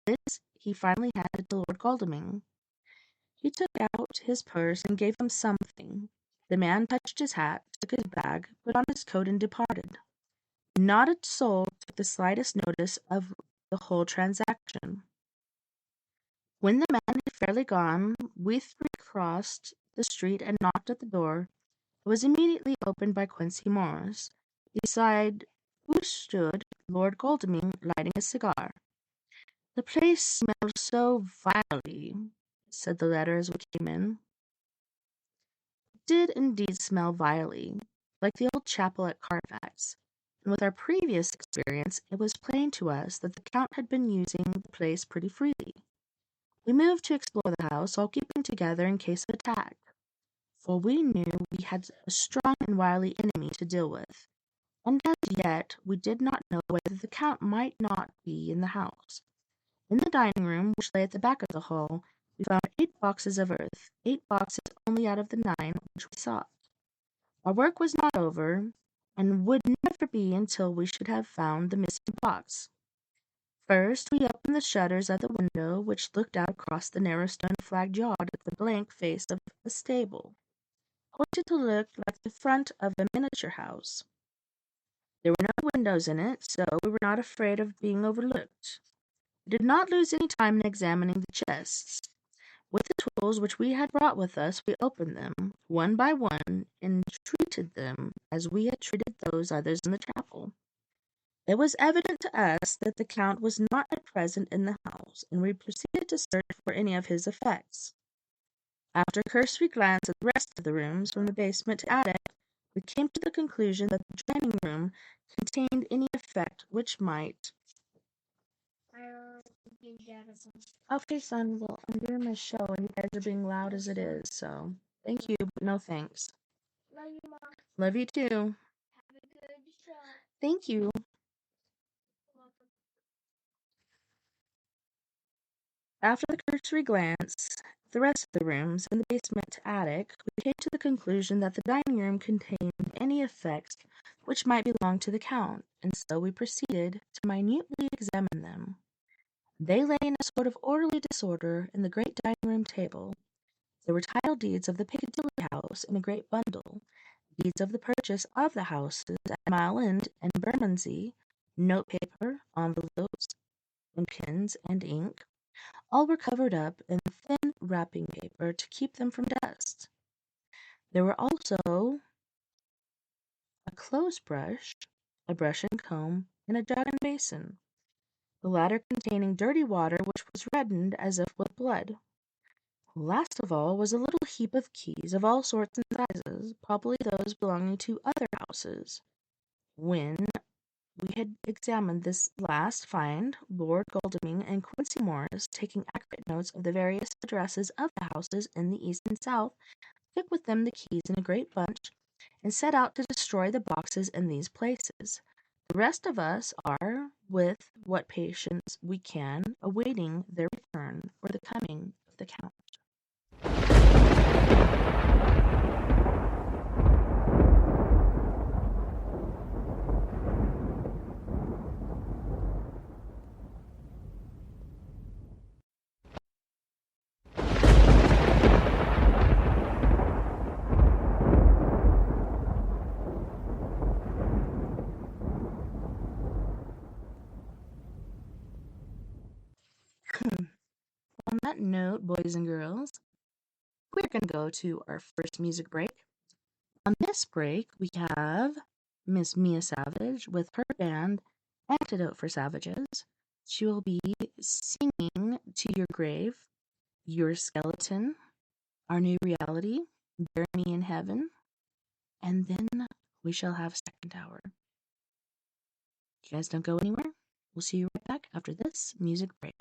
[SPEAKER 1] This he finally handed to Lord Godalming. He took out his purse and gave him something. The man touched his hat, took his bag, put on his coat, and departed. Not a soul took the slightest notice of the whole transaction. When the man had fairly gone, we three crossed the street and knocked at the door. It was immediately opened by Quincy Morris, beside who stood Lord Godalming lighting a cigar. The place smelled so vilely, said the latter as we came in. It did indeed smell vilely, like the old chapel at Carfax, and with our previous experience it was plain to us that the Count had been using the place pretty freely. We moved to explore the house, all keeping together in case of attack, for we knew we had a strong and wily enemy to deal with, and as yet we did not know whether the Count might not be in the house. In the dining room, which lay at the back of the hall, we found 8 boxes of earth, 8 boxes only out of the 9 which we sought. Our work was not over, and would never be until we should have found the missing box. First, we opened the shutters of the window which looked out across the narrow stone-flagged yard at the blank face of a stable, pointed to look like the front of a miniature house. There were no windows in it, so we were not afraid of being overlooked. We did not lose any time in examining the chests. With the tools which we had brought with us, we opened them, one by one, and treated them as we had treated those others in the chapel. It was evident to us that the Count was not at present in the house, and we proceeded to search for any of his effects. After a cursory glance at the rest of the rooms, from the basement to attic, we came to the conclusion that the dining room contained any effect which might... Okay, son, well, I'm doing my show, and you guys are being loud as it is, so thank you, but no thanks.
[SPEAKER 2] Love you, Mom.
[SPEAKER 1] Love you too.
[SPEAKER 2] Have a good show.
[SPEAKER 1] Thank you. After the cursory glance at the rest of the rooms, in the basement to attic, we came to the conclusion that the dining room contained any effects which might belong to the Count, and so we proceeded to minutely examine them. They lay in a sort of orderly disorder in the great dining room table. There were title deeds of the Piccadilly house in a great bundle, deeds of the purchase of the houses at Mile End and Bermondsey, note-paper, envelopes, and pins and ink. All were covered up in thin wrapping paper to keep them from dust. There were also a clothes brush, a brush and comb, and a jug and basin, the latter containing dirty water which was reddened as if with blood. Last of all was a little heap of keys of all sorts and sizes, probably those belonging to other houses. When we had examined this last find, Lord Godalming and Quincey Morris, taking accurate notes of the various addresses of the houses in the east and south, took with them the keys in a great bunch, and set out to destroy the boxes in these places. The rest of us are, with what patience we can, awaiting their return or the coming of the Count. On that note, boys and girls, we're going to go to our first music break. On this break, we have Miss Mea Savage with her band Antidote For Savages. She will be singing To Your Grave, Your Skeleton, Our New Reality, Bury Me in Heaven, and then we shall have Second Hour. You guys don't go anywhere. We'll see you right back after this music break.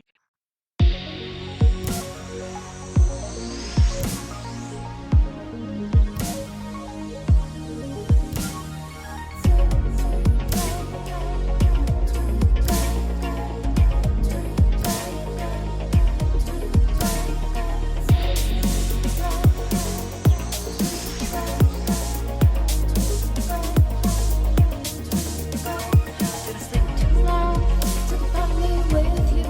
[SPEAKER 3] With you.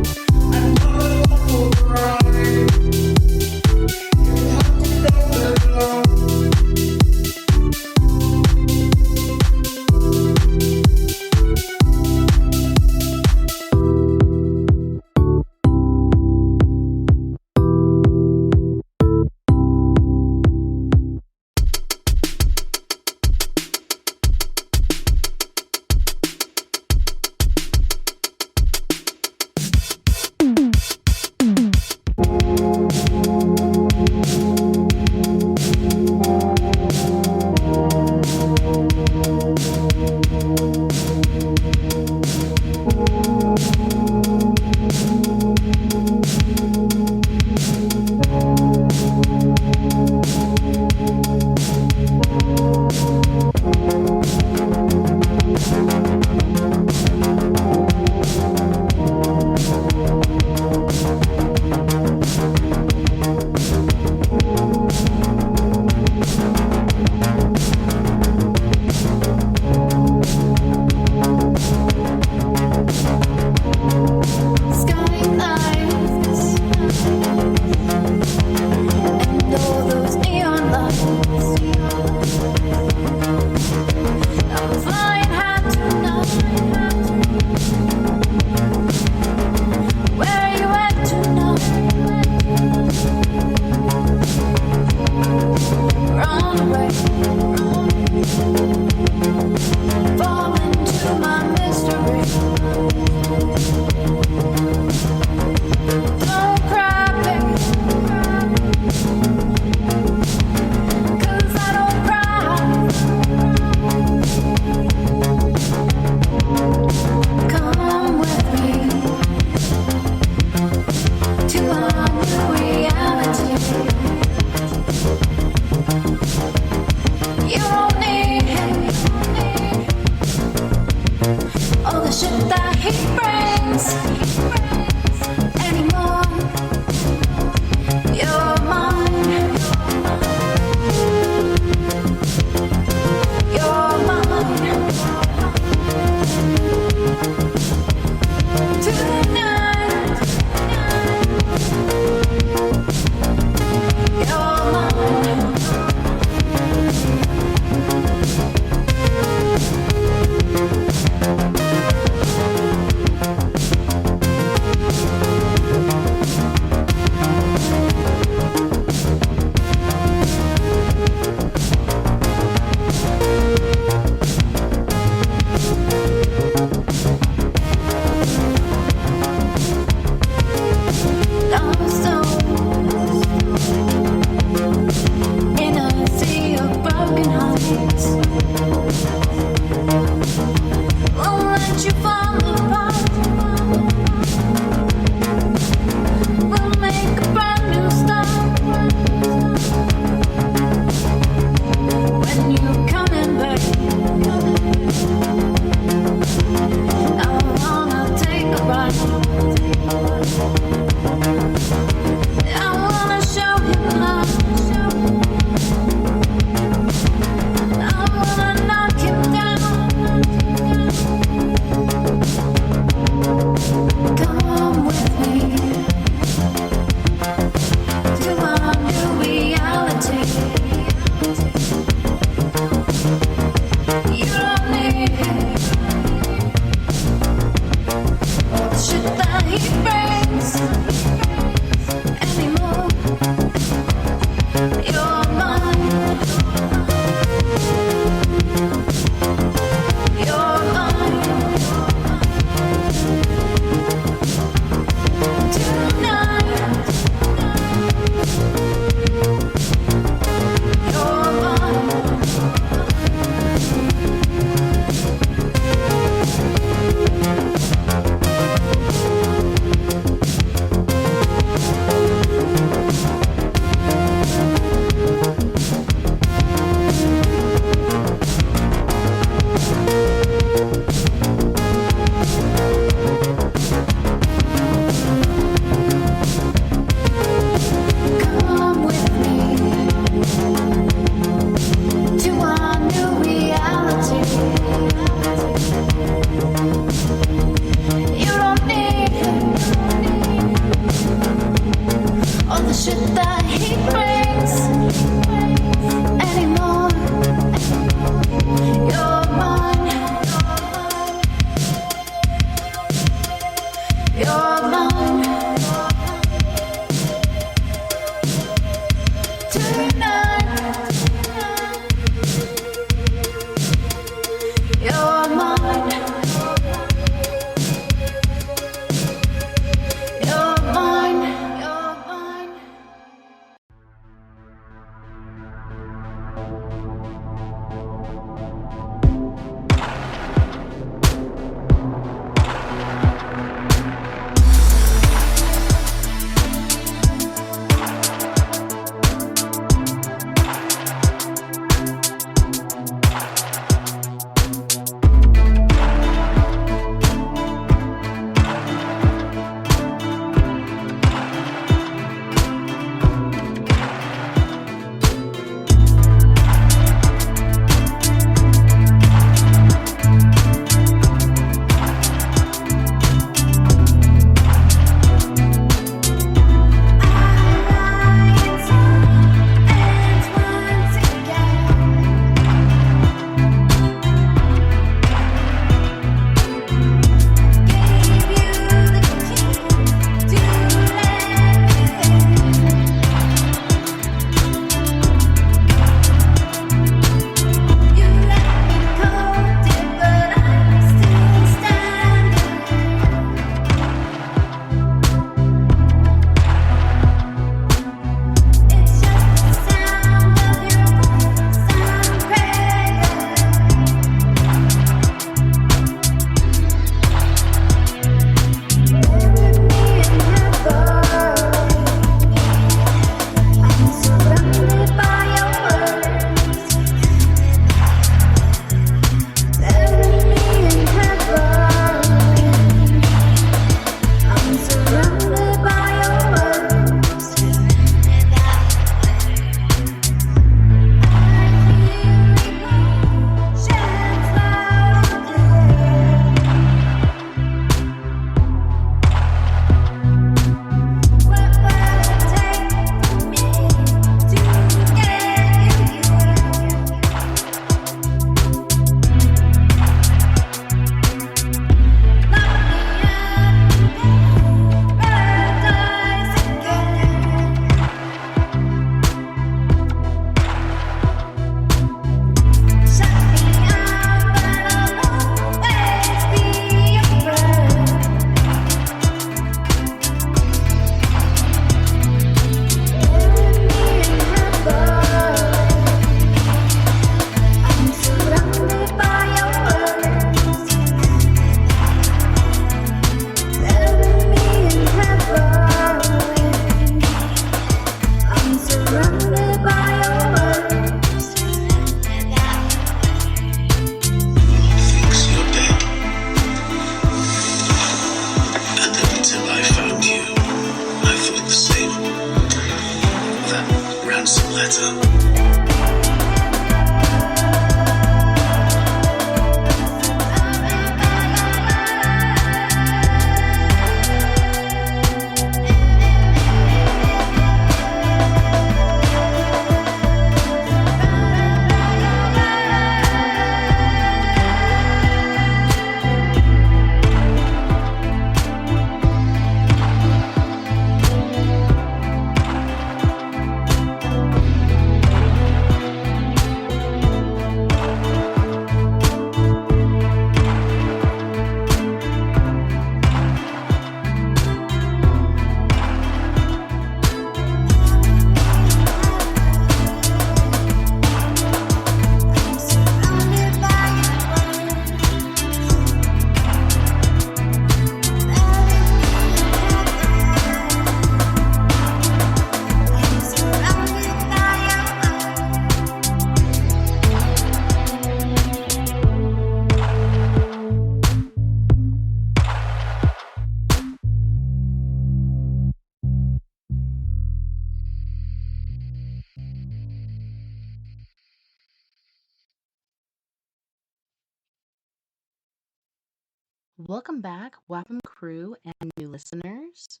[SPEAKER 1] Welcome back, Wapham crew and new listeners.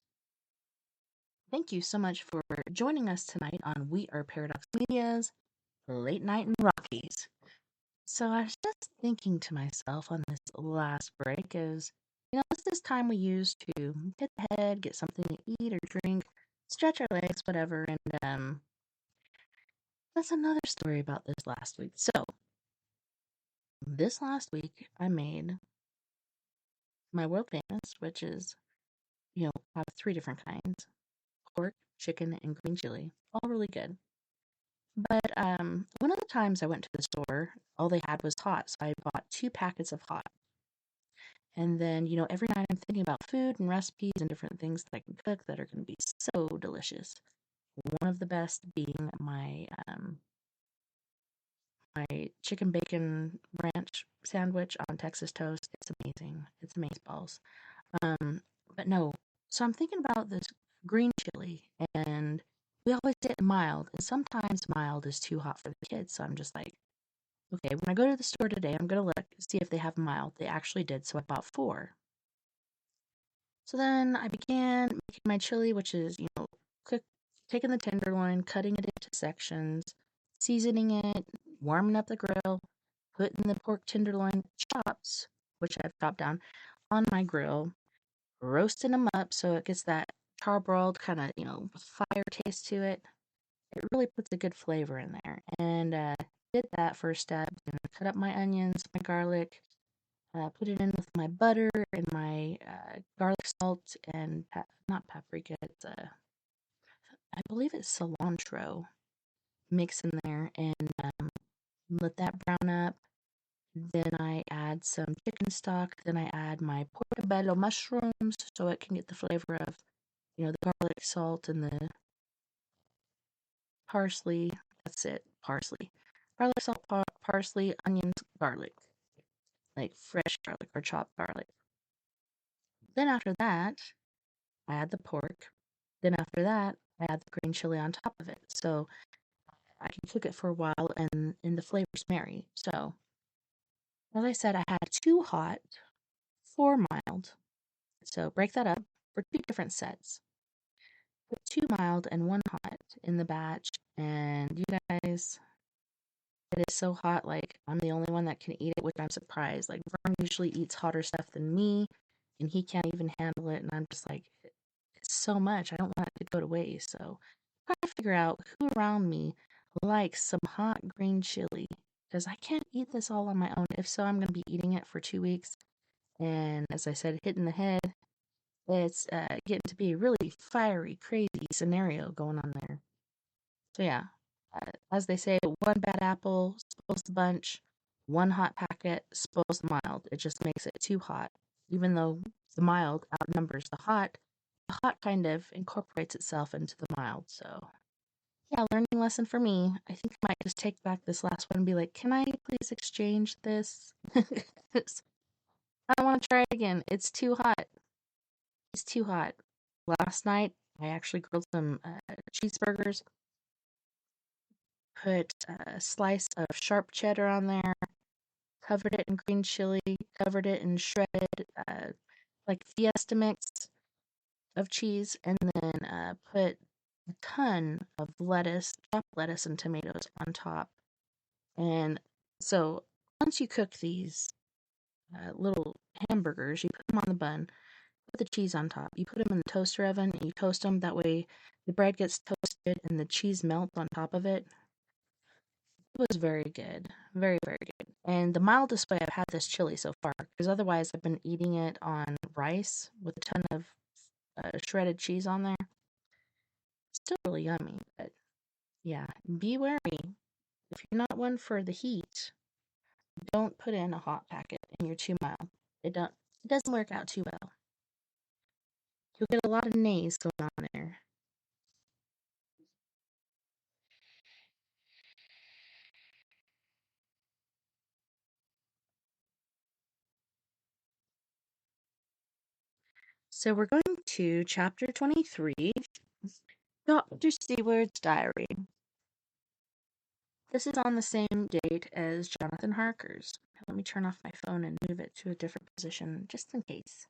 [SPEAKER 1] Thank you so much for joining us tonight on We Are Paradox Media's Late Night in Rockies. So I was just thinking to myself on this last break is, it's this time we use to hit the head, get something to eat or drink, stretch our legs, whatever, and that's another story about this last week. So this last week I made my world famous, which is, I have 3 different kinds: pork, chicken, and green chili. All really good. But one of the times I went to the store, all they had was hot, so I bought 2 packets of hot. And then, every night I'm thinking about food and recipes and different things that I can cook that are going to be so delicious. One of the best being my chicken bacon ranch sandwich on Texas toast. It's amazing. It's amazeballs. But no, so I'm thinking about this green chili, and we always say mild, and sometimes mild is too hot for the kids. So I'm just like, okay, when I go to the store today, I'm gonna look see if they have mild. They actually did, so I bought 4. So then I began making my chili, which is, cook, taking the tenderloin, cutting it into sections, seasoning it, warming up the grill, putting the pork tenderloin chops, which I've chopped down, on my grill, roasting them up so it gets that charbroiled kind of, fire taste to it. It really puts a good flavor in there. And did that first step, and cut up my onions, my garlic, put it in with my butter and my garlic salt and not paprika. It's I believe it's cilantro. Mix in there and let that brown up. Then I add some chicken stock. Then I add my portobello mushrooms so it can get the flavor of, the garlic, salt, and the parsley. That's it, parsley. Garlic, salt, parsley, onions, garlic. Like fresh garlic or chopped garlic. Then after that, I add the pork. Then after that, I add the green chili on top of it. So I can cook it for a while and the flavors marry. So, as I said, I had 2 hot, 4 mild. So break that up for 2 different sets. Put 2 mild and 1 hot in the batch. And you guys, it is so hot, like I'm the only one that can eat it, which I'm surprised. Like Vern usually eats hotter stuff than me, and he can't even handle it. And I'm just like, it's so much. I don't want it to go to waste. So I'm trying to figure out who around me likes some hot green chili, because I can't eat this all on my own. If so, I'm going to be eating it for 2 weeks. And as I said, hitting the head, it's getting to be a really fiery, crazy scenario going on there. So yeah, as they say, one bad apple spoils the bunch, one hot packet spoils the mild. It just makes it too hot. Even though the mild outnumbers the hot kind of incorporates itself into the mild. So yeah, learning lesson for me. I think I might just take back this last one and be like, can I please exchange this? I want to try it again. It's too hot. It's too hot. Last night, I actually grilled some cheeseburgers. put a slice of sharp cheddar on there, covered it in green chili, covered it in shredded, like Fiesta mix of cheese, and then put a ton of lettuce, chopped lettuce and tomatoes on top. And so once you cook these little hamburgers, you put them on the bun, put the cheese on top. You put them in the toaster oven and you toast them. That way the bread gets toasted and the cheese melts on top of it. It was very good. Very, very good. And the mildest way I've had this chili so far, because otherwise I've been eating it on rice with a ton of shredded cheese on there. Still really yummy, but yeah, be wary. If you're not one for the heat, don't put in a hot packet and you're too mild. It doesn't work out too well. You'll get a lot of nays going on there. So we're going to chapter 23, Dr. Seward's Diary. This is on the same date as Jonathan Harker's. Let me turn off my phone and move it to a different position, just in case.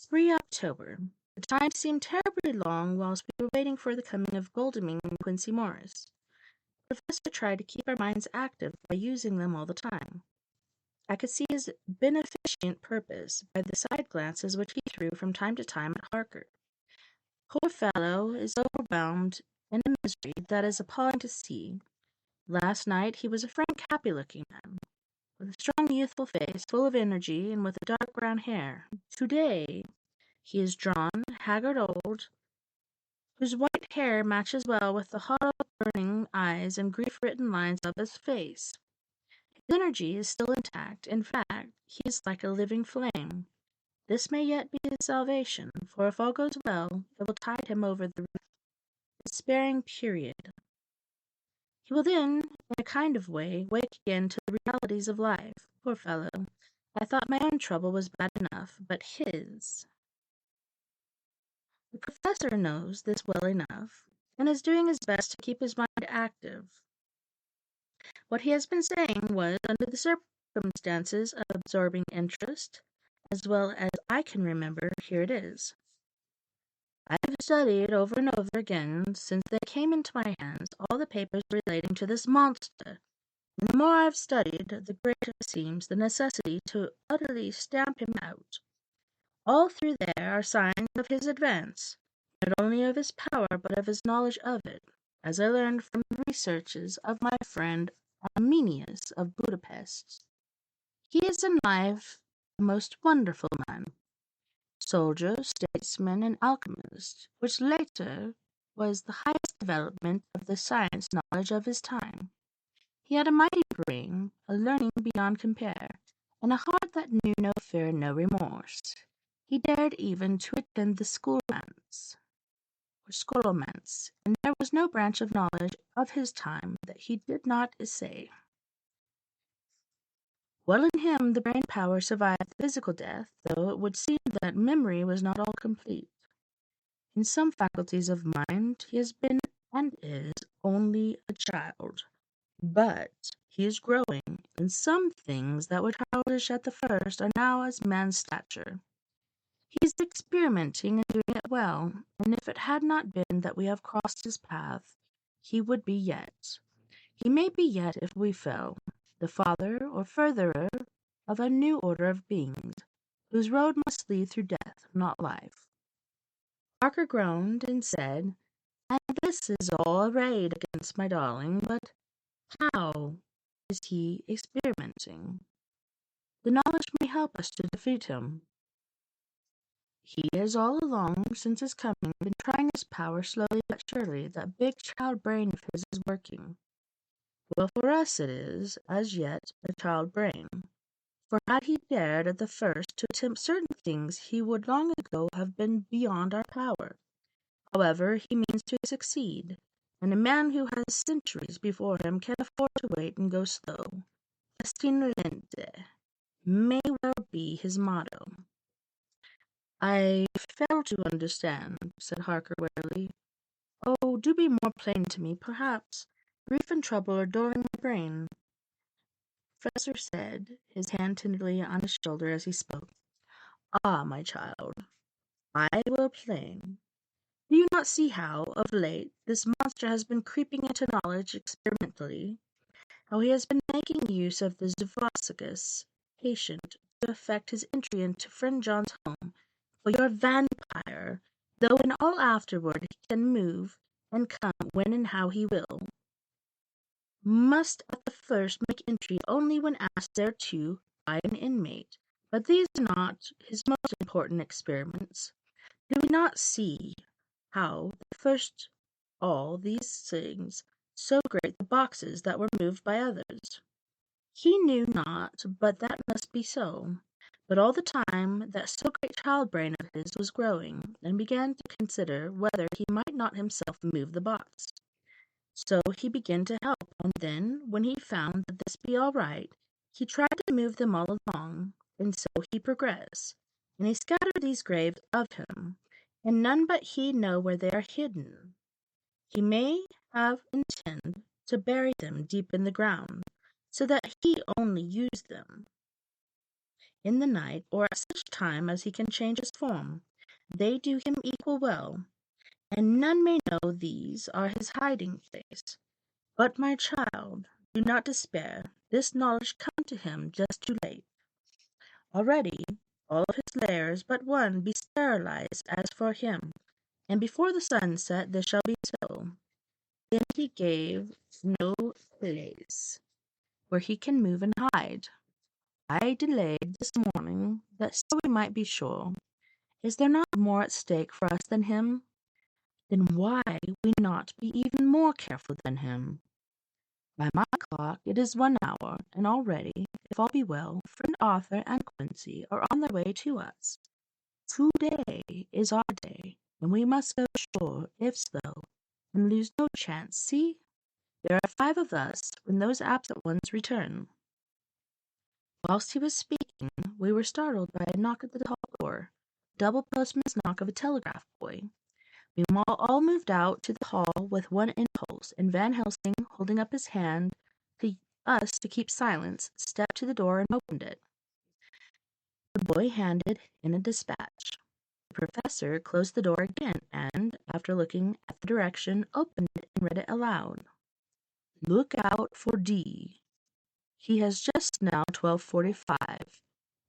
[SPEAKER 1] 3 October. The time seemed terribly long whilst we were waiting for the coming of Goldeming and Quincy Morris. The professor tried to keep our minds active by using them all the time. I could see his beneficent purpose by the side glances which he threw from time to time at Harker. Poor fellow is overwhelmed in a misery that is appalling to see. Last night he was a frank, happy-looking man, with a strong youthful face, full of energy, and with dark brown hair. Today he is drawn, haggard old, whose white hair matches well with the hollow, burning eyes and grief-written lines of his face. His energy is still intact. In fact, he is like a living flame. This may yet be his salvation, for if all goes well, it will tide him over the despairing period. He will then, in a kind of way, wake again to the realities of life. Poor fellow! I thought my own trouble was bad enough, but his... The professor knows this well enough, and is doing his best to keep his mind active. What he has been saying was, under the circumstances, of absorbing interest, as well as I can remember, here it is. I have studied over and over again, since they came into my hands, all the papers relating to this monster, and the more I have studied, the greater seems the necessity to utterly stamp him out. All through there are signs of his advance, not only of his power, but of his knowledge of it, as I learned from the researches of my friend Arminius of Budapest. He is in life a most wonderful man, soldier, statesman, and alchemist, which later was the highest development of the science knowledge of his time. He had a mighty brain, a learning beyond compare, and a heart that knew no fear, no remorse. He dared even to attend the scholomance, and there was no branch of knowledge of his time that he did not essay. Well, in him the brain power survived physical death, though it would seem that memory was not all complete. In some faculties of mind he has been and is only a child, but he is growing, and some things that were childish at the first are now as man's stature. He is experimenting and doing it well, and if it had not been that we have crossed his path, he would be yet. He may be yet, if we fail, the father or furtherer of a new order of beings, whose road must lead through death, not life. Parker groaned and said, "And this is all arrayed against my darling, but how is he experimenting? The knowledge may help us to defeat him. He has all along, since his coming, been trying his power slowly but surely. That big child brain of his is working. Well, for us it is, as yet, a child brain. For had he dared at the first to attempt certain things, he would long ago have been beyond our power. However, he means to succeed, and a man who has centuries before him can afford to wait and go slow. Festina lente may well be his motto." "I fail to understand," said Harker wearily. Oh, do be more plain to me, perhaps. Grief and trouble are dulling my brain. The professor said, his hand tenderly on his shoulder as he spoke. Ah, my child, I will plain. Do you not see how, of late, this monster has been creeping into knowledge experimentally? How he has been making use of the Zoophagous patient to effect his entry into friend John's home? For your vampire, though in all afterward he can move and come when and how he will, must at the first make entry only when asked thereto by an inmate. But these are not his most important experiments. Do we not see how the first all these things so great the boxes that were moved by others? He knew not but that must be so. But all the time that so great child-brain of his was growing, and began to consider whether he might not himself move the box. So he began to help, and then, when he found that this be all right, he tried to move them all along, and so he progressed. And he scattered these graves of him, and none but he know where they are hidden. He may have intend to bury them deep in the ground, so that he only use them in the night, or at such time as he can change his form. They do him equal well, and none may know these are his hiding place. But, my child, do not despair. This knowledge come to him just too late. Already all of his lairs but one be sterilized as for him, and before the sun set this shall be so. Then he gave no place where he can move and hide. I delayed this morning, that so we might be sure. Is there not more at stake for us than him? Then why we not be even more careful than him? By my clock it is 1 hour, and already, if all be well, friend Arthur and Quincy are on their way to us. Today is our day, and we must go sure, if so, and lose no chance. See, there are 5 of us when those absent ones return. Whilst he was speaking, we were startled by a knock at the hall door, double postman's knock of a telegraph boy. We all moved out to the hall with one impulse, and Van Helsing, holding up his hand to us to keep silence, stepped to the door and opened it. The boy handed in a dispatch. The professor closed the door again, and, after looking at the direction, opened it and read it aloud. Look out for D. He has just now 12:45.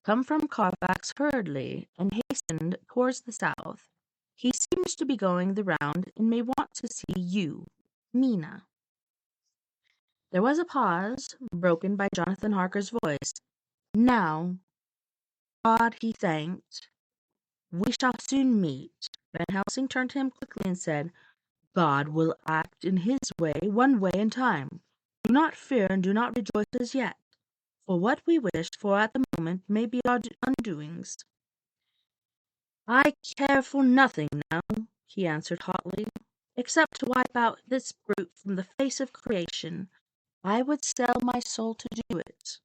[SPEAKER 1] Come from Carfax hurriedly, and hastened towards the south. He seems to be going the round, and may want to see you, Mina. There was a pause, broken by Jonathan Harker's voice. Now, God he thanked. We shall soon meet. Van Helsing turned to him quickly and said, God will act in his way, one way in time. Do not fear and do not rejoice as yet, for what we wished for at the moment may be our undoings. I care for nothing now, he answered hotly, except to wipe out this brute from the face of creation. I would sell my soul to do it.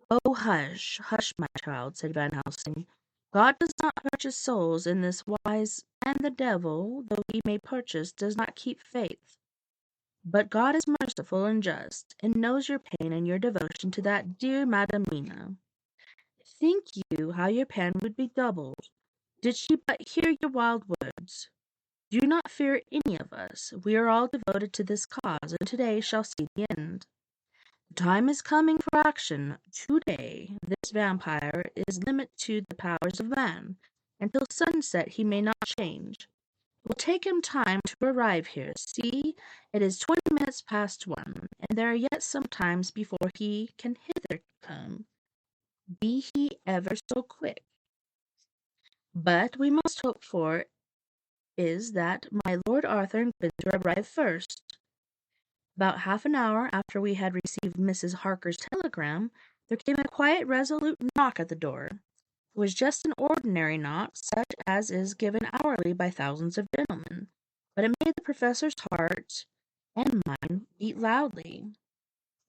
[SPEAKER 1] Oh, hush, hush, my child, said Van Helsing. God does not purchase souls in this wise, and the devil, though he may purchase, does not keep faith. But God is merciful and just, and knows your pain and your devotion to that dear Madam Mina. Think you how your pain would be doubled, did she but hear your wild words? Do not fear any of us. We are all devoted to this cause, and today shall see the end. The time is coming for action. Today this vampire is limit to the powers of man. Until sunset he may not change. It will take him time to arrive here. See, it is 20 minutes past 1, and there are yet some times before he can hither come. Be he ever so quick. But we must hope for is that my Lord Arthur and Quincy arrive first. About half an hour after we had received Mrs. Harker's telegram, there came a quiet, resolute knock at the door. It was just an ordinary knock, such as is given hourly by thousands of gentlemen, but it made the professor's heart and mine beat loudly.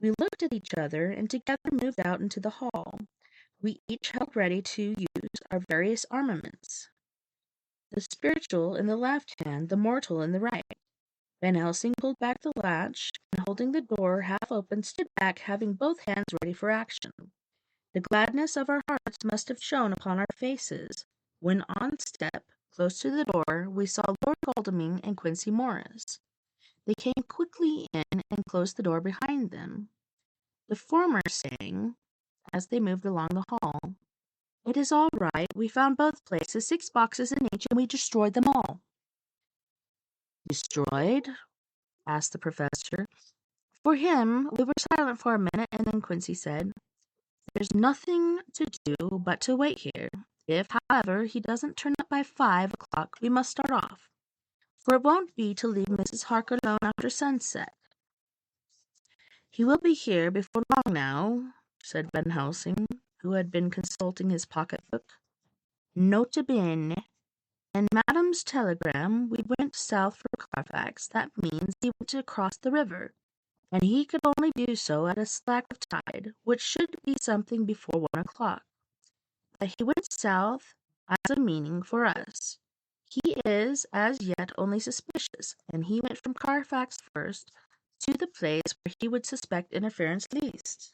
[SPEAKER 1] We looked at each other, and together moved out into the hall. We each held ready to use our various armaments. the spiritual in the left hand, the mortal in the right. Van Helsing pulled back the latch, and holding the door half open, stood back, having both hands ready for action. The gladness of our hearts must have shone upon our faces, when on step, close to the door, we saw Lord Godalming and Quincey Morris. They came quickly in and closed the door behind them, the former saying, as they moved along the hall, "It is all right. We found both places, 6 boxes in each, and we destroyed them all." "Destroyed?" asked the professor. For him, we were silent for a minute, and then Quincey said, "There's nothing to do but to wait here. If, however, he doesn't turn up by 5 o'clock, we must start off, for it won't be to leave Mrs. Harker alone after sunset." "He will be here before long now," said Van Helsing, who had been consulting his pocket-book. "Nota bene. In Madam's telegram, we went south for Carfax. That means he went across the river, and he could only do so at a slack of tide, which should be something before 1 o'clock. But he went south as a meaning for us. He is, as yet, only suspicious, and he went from Carfax first to the place where he would suspect interference least."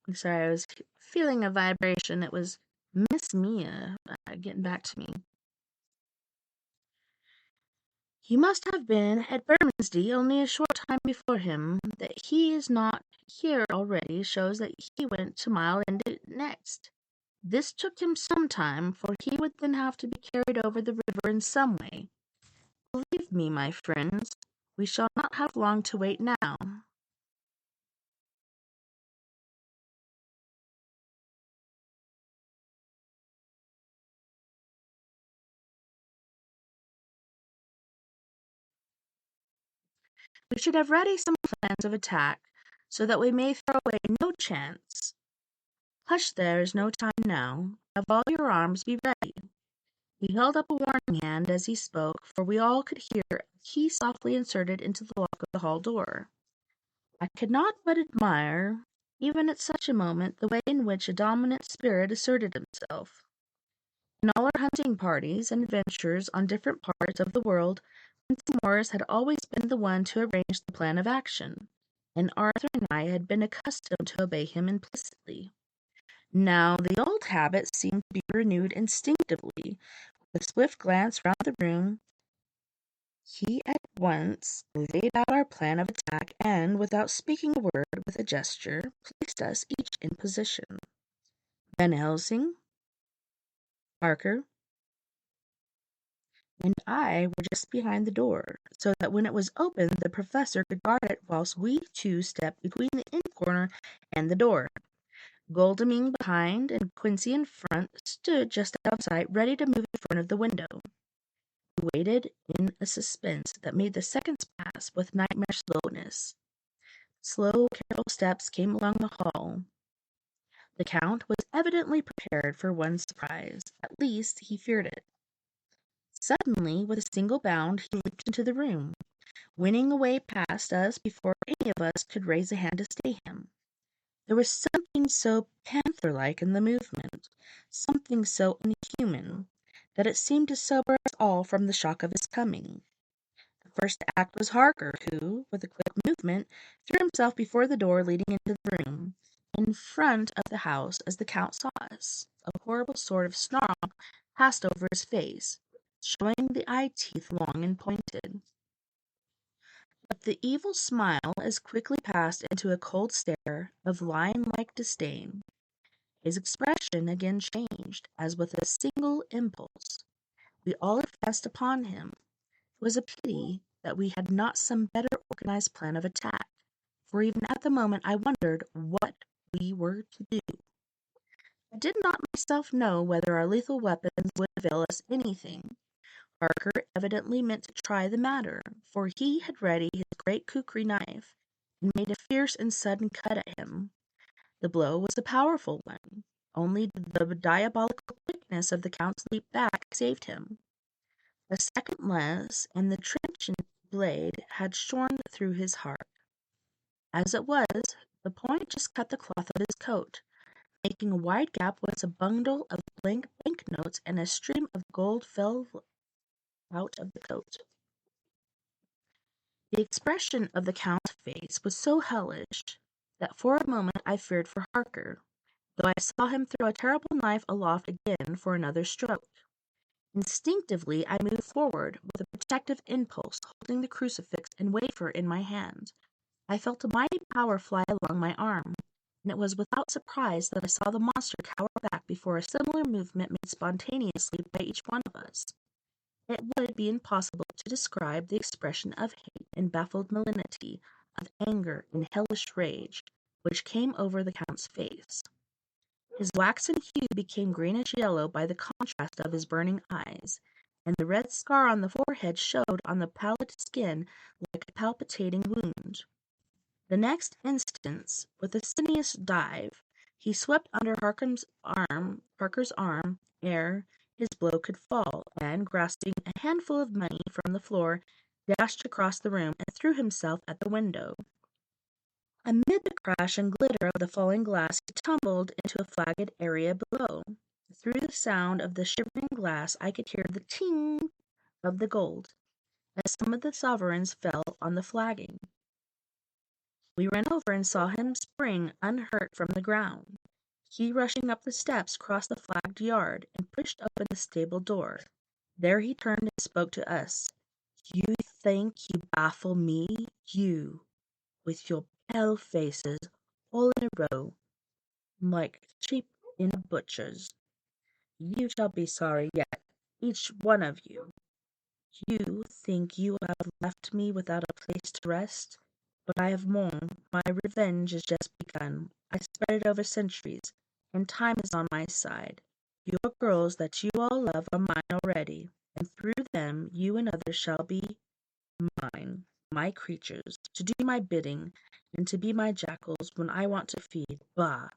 [SPEAKER 1] I'm sorry, I was feeling a vibration. It was Miss Mea getting back to me. "You must have been at Bermondsey only a short time before him. That he is not here already shows that he went to Mile End next. This took him some time, for he would then have to be carried over the river in some way. Believe me, my friends, we shall not have long to wait now." "We should have ready some plans of attack, so that we may throw away no chance. Hush, there is no time now. Have all your arms be ready." He held up a warning hand as he spoke, for we all could hear a key softly inserted into the lock of the hall door. I could not but admire, even at such a moment, the way in which a dominant spirit asserted himself. In all our hunting parties and adventures on different parts of the world, Quincy Morris had always been the one to arrange the plan of action, and Arthur and I had been accustomed to obey him implicitly. Now the old habit seemed to be renewed instinctively. With a swift glance round the room, he at once laid out our plan of attack, and, without speaking a word, with a gesture, placed us each in position. Van Helsing, Harker, and I were just behind the door, so that when it was opened the professor could guard it whilst we two stepped between the end corner and the door. Godalming behind and Quincey in front stood just outside, ready to move in front of the window. We waited in a suspense that made the seconds pass with nightmare slowness. Slow, careful steps came along the hall. The Count was evidently prepared for one surprise. At least, he feared it. Suddenly, with a single bound, he leaped into the room, winning away past us before any of us could raise a hand to stay him. There was something so panther-like in the movement, something so unhuman, that it seemed to sober us all from the shock of his coming. The first to act was Harker, who, with a quick movement, threw himself before the door leading into the room, in front of the house, as the Count saw us. A horrible sort of snarl passed over his face, showing the eye-teeth long and pointed. But the evil smile as quickly passed into a cold stare of lion-like disdain. His expression again changed, as with a single impulse. We all advanced upon him. It was a pity that we had not some better organized plan of attack, for even at the moment I wondered what we were to do. I did not myself know whether our lethal weapons would avail us anything. Harker evidently meant to try the matter, for he had ready his great kukri knife, and made a fierce and sudden cut at him. The blow was a powerful one. Only the diabolical quickness of the Count's leap back saved him. A second less, and the trenchant blade had shorn through his heart. As it was, the point just cut the cloth of his coat. making a wide gap whence a bundle of blank banknotes and a stream of gold fell out of the coat. The expression of the Count's face was so hellish that for a moment I feared for Harker, though I saw him throw a terrible knife aloft again for another stroke. Instinctively I moved forward, with a protective impulse, holding the crucifix and wafer in my hand. I felt a mighty power fly along my arm, and it was without surprise that I saw the monster cower back before a similar movement made spontaneously by each one of us. It would be impossible to describe the expression of hate and baffled malignity, of anger and hellish rage, which came over the Count's face. His waxen hue became greenish-yellow by the contrast of his burning eyes, and the red scar on the forehead showed on the pallid skin like a palpitating wound. The next instant, with a sinuous dive, he swept under Parker's arm ere his blow could fall, and, grasping a handful of money from the floor, dashed across the room and threw himself at the window. Amid the crash and glitter of the falling glass, he tumbled into a flagged area below. Through the sound of the shivering glass I could hear the ting of the gold, as some of the sovereigns fell on the flagging. We ran over and saw him spring unhurt from the ground. He, rushing up the steps, crossed the flagged yard and pushed open the stable door. There he turned and spoke to us. "You think you baffle me? You, with your pale faces all in a row, like sheep in a butcher's. You shall be sorry yet, each one of you. You think you have left me without a place to rest, but I have more. My revenge is just begun. I spread it over centuries, and time is on my side. Your girls that you all love are mine already, and through them you and others shall be mine, my creatures, to do my bidding, and to be my jackals when I want to feed. Bah!"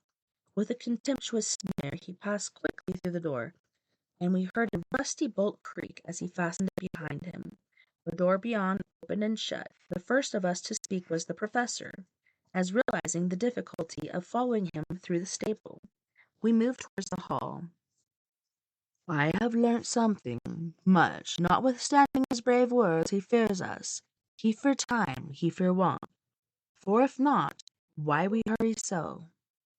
[SPEAKER 1] With a contemptuous sneer he passed quickly through the door, and we heard a rusty bolt creak as he fastened it behind him. The door beyond opened and shut. The first of us to speak was the professor, as realizing the difficulty of following him through the stable. We moved towards the hall. "I have learnt something, much. Notwithstanding his brave words, he fears us. He fear time, he fear want. For if not, why we hurry so?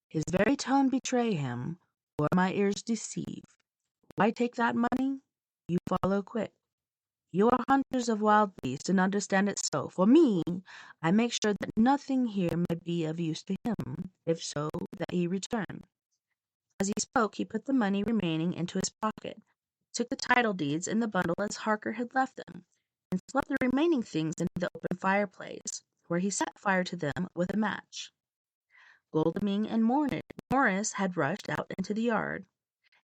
[SPEAKER 1] His very tone betray him, or my ears deceive. Why take that money? You follow quick. You are hunters of wild beasts and understand it so. For me, I make sure that nothing here may be of use to him, if so, that he return." As he spoke, he put the money remaining into his pocket, took the title deeds and the bundle as Harker had left them, and swept the remaining things into the open fireplace, where he set fire to them with a match. Goldaming and Morris had rushed out into the yard,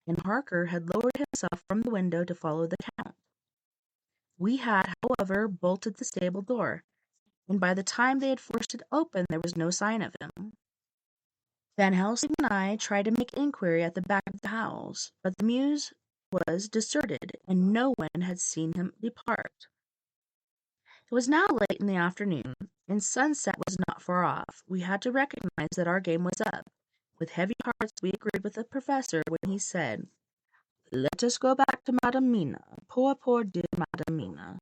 [SPEAKER 1] and Harker had lowered himself from the window to follow the Count. We had, however, bolted the stable door, and by the time they had forced it open there was no sign of him. Van Helsing and I tried to make inquiry at the back of the house, but the mews was deserted, and no one had seen him depart. It was now late in the afternoon, and sunset was not far off. We had to recognize that our game was up. With heavy hearts we agreed with the professor when he said, "Let us go back to Madam Mina. Poor, poor dear Madam Mina.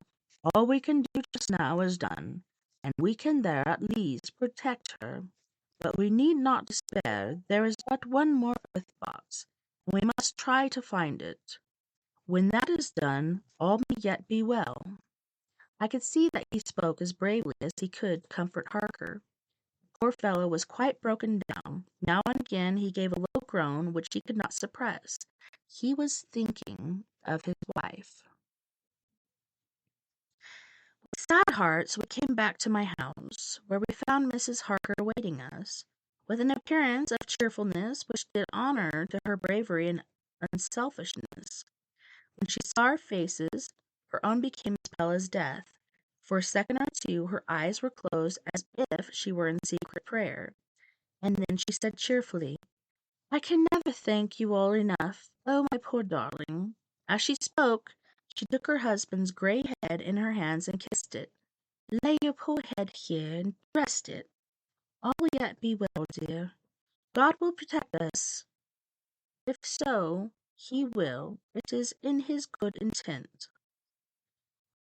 [SPEAKER 1] All we can do just now is done, and we can there at least protect her. But we need not despair. There is but one more earth box, and we must try to find it. When that is done, all may yet be well." I could see that he spoke as bravely as he could comfort Harker. The poor fellow was quite broken down. Now and again he gave a low groan which he could not suppress. He was thinking of his wife. With sad hearts we came back to my house, where we found Mrs. Harker awaiting us, with an appearance of cheerfulness which did honour to her bravery and unselfishness. When she saw our faces, her own became as pale as death. For a second or two her eyes were closed as if she were in secret prayer, and then she said cheerfully, "I can never thank you all enough. Oh, my poor darling." As she spoke, she took her husband's grey head in her hands and kissed it. "Lay your poor head here and rest it. All will yet be well, dear. God will protect us. If so, he will. It is in his good intent.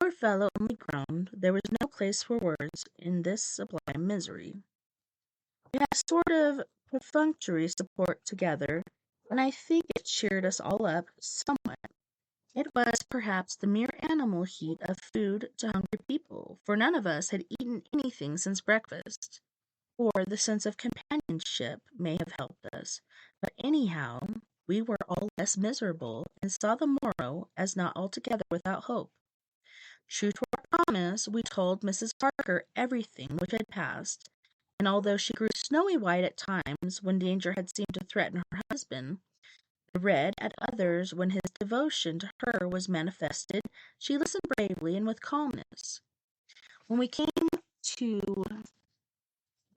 [SPEAKER 1] Poor fellow only groaned. There was no place for words in this sublime misery. We had a sort of perfunctory support together, and I think it cheered us all up somewhat. It was perhaps the mere animal heat of food to hungry people, for none of us had eaten anything since breakfast, or the sense of companionship may have helped us, but anyhow we were all less miserable, and saw the morrow as not altogether without hope. True to our promise, we told Mrs. Parker everything which had passed, and although she grew snowy white at times when danger had seemed to threaten her husband, red at others when his devotion to her was manifested, she listened bravely and with calmness. When we came to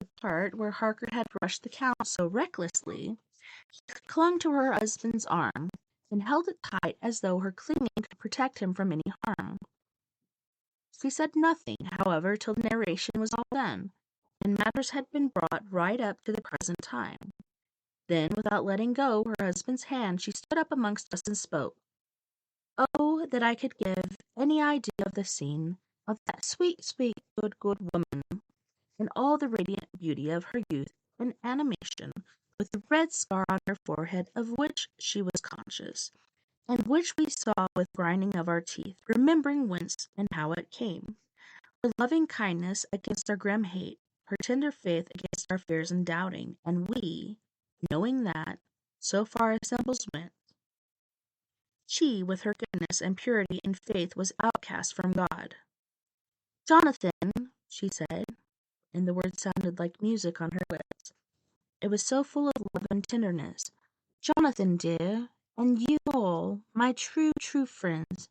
[SPEAKER 1] the part where Harker had rushed the Count so recklessly, he clung to her husband's arm and held it tight as though her clinging could protect him from any harm. She said nothing, however, till the narration was all done, and matters had been brought right up to the present time. Then, without letting go her husband's hand, she stood up amongst us and spoke. Oh, that I could give any idea of the scene, of that sweet, sweet, good, good woman, in all the radiant beauty of her youth and animation, with the red scar on her forehead of which she was conscious, and which we saw with grinding of our teeth, remembering whence and how it came. Her loving kindness against our grim hate, her tender faith against our fears and doubting, and we, knowing that, so far as symbols went, she, with her goodness and purity and faith, was outcast from God. Jonathan, she said, and the words sounded like music on her lips. It was so full of love and tenderness. Jonathan, dear, and you all, my true, true friends,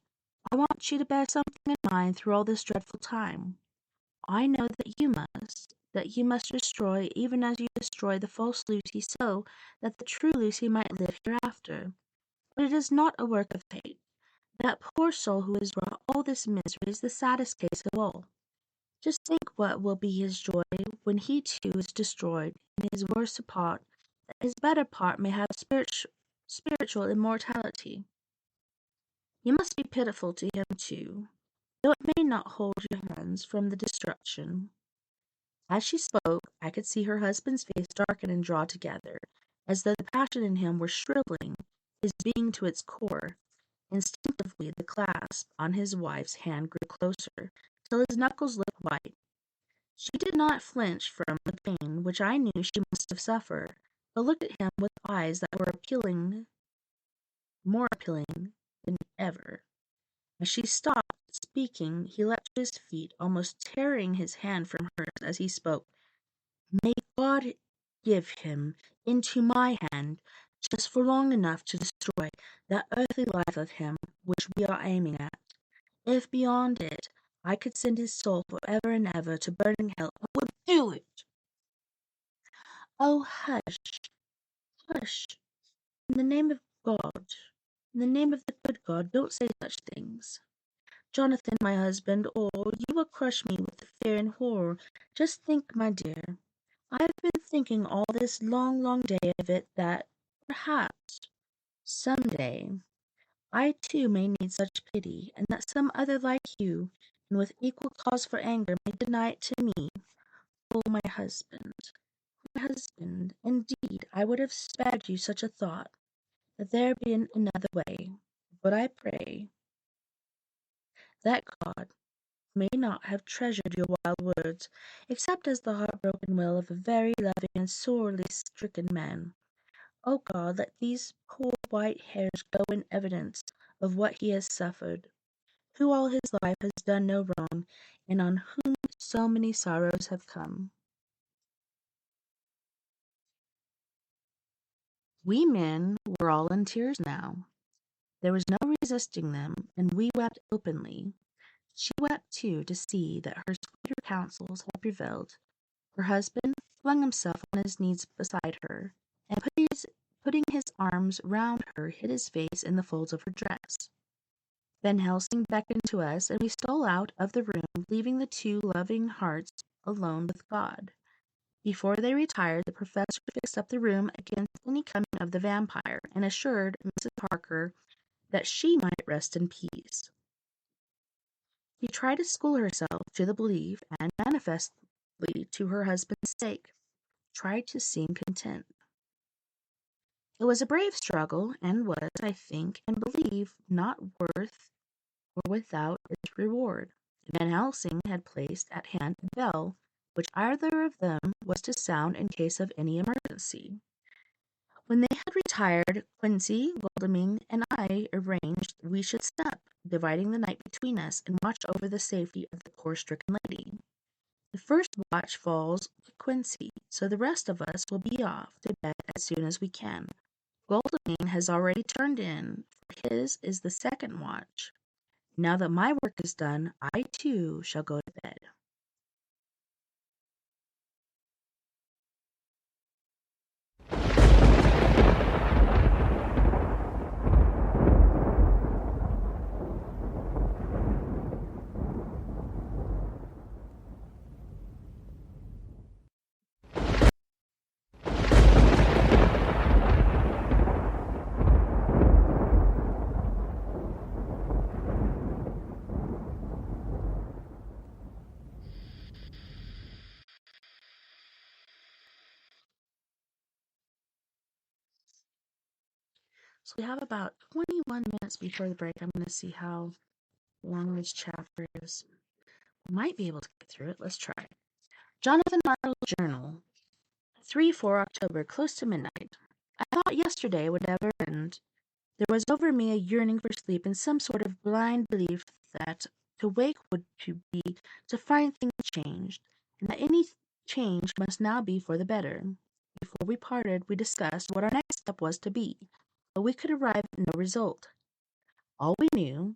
[SPEAKER 1] I want you to bear something in mind through all this dreadful time. I know that you must destroy even as you destroy the false Lucy so that the true Lucy might live hereafter. But it is not a work of fate. That poor soul who has wrought all this misery is the saddest case of all. Just think what will be his joy when he too is destroyed, and his worst part, that his better part may have spiritual immortality. You must be pitiful to him too, though it may not hold your hands from the destruction. As she spoke, I could see her husband's face darken and draw together, as though the passion in him were shriveling his being to its core. Instinctively the clasp on his wife's hand grew closer, till his knuckles looked white. She did not flinch from the pain which I knew she must have suffered, but looked at him with eyes that were more appealing than ever. As she stopped speaking, he leapt to his feet, almost tearing his hand from hers as he spoke. May God give him into my hand just for long enough to destroy that earthly life of him which we are aiming at. If beyond it I could send his soul for ever and ever to burning hell, I would do it. Oh, hush, hush. In the name of God, in the name of the good God, don't say such things. Jonathan, my husband, or you will crush me with fear and horror. Just think, my dear. I have been thinking all this long, long day of it, that perhaps some day I too may need such pity, and that some other like you, and with equal cause for anger, may deny it to me. Oh, my husband, indeed, I would have spared you such a thought, that there be another way. But I pray that God may not have treasured your wild words, except as the heartbroken will of a very loving and sorely stricken man. O God, let these poor white hairs go in evidence of what he has suffered, who all his life has done no wrong, and on whom so many sorrows have come. We men were all in tears now. There was no resisting them, and we wept openly. She wept too, to see that her sweeter counsels had prevailed. Her husband flung himself on his knees beside her, and putting his arms round her, hid his face in the folds of her dress. Van Helsing beckoned to us, and we stole out of the room, leaving the two loving hearts alone with God. Before they retired, the professor fixed up the room against any coming of the vampire and assured Mrs. Parker that she might rest in peace. She tried to school herself to the belief, and manifestly to her husband's sake, tried to seem content. It was a brave struggle, and was, I think and believe, not worth or without its reward. Van Helsing had placed at hand a bell, which either of them was to sound in case of any emergency. When they had retired, Quincy, Godalming, and I arranged we should step, dividing the night between us, and watch over the safety of the poor stricken lady. The first watch falls to Quincy, so the rest of us will be off to bed as soon as we can. Godalming has already turned in, for his is the second watch. Now that my work is done, I too shall go to bed. So we have about 21 minutes before the break. I'm going to see how long this chapter is. We might be able to get through it. Let's try. Jonathan Martle's journal. 3-4 October, close to midnight. I thought yesterday would never end. There was over me a yearning for sleep and some sort of blind belief that to wake would to be to find things changed, and that any change must now be for the better. Before we parted, we discussed what our next step was to be, but we could arrive at no result. All we knew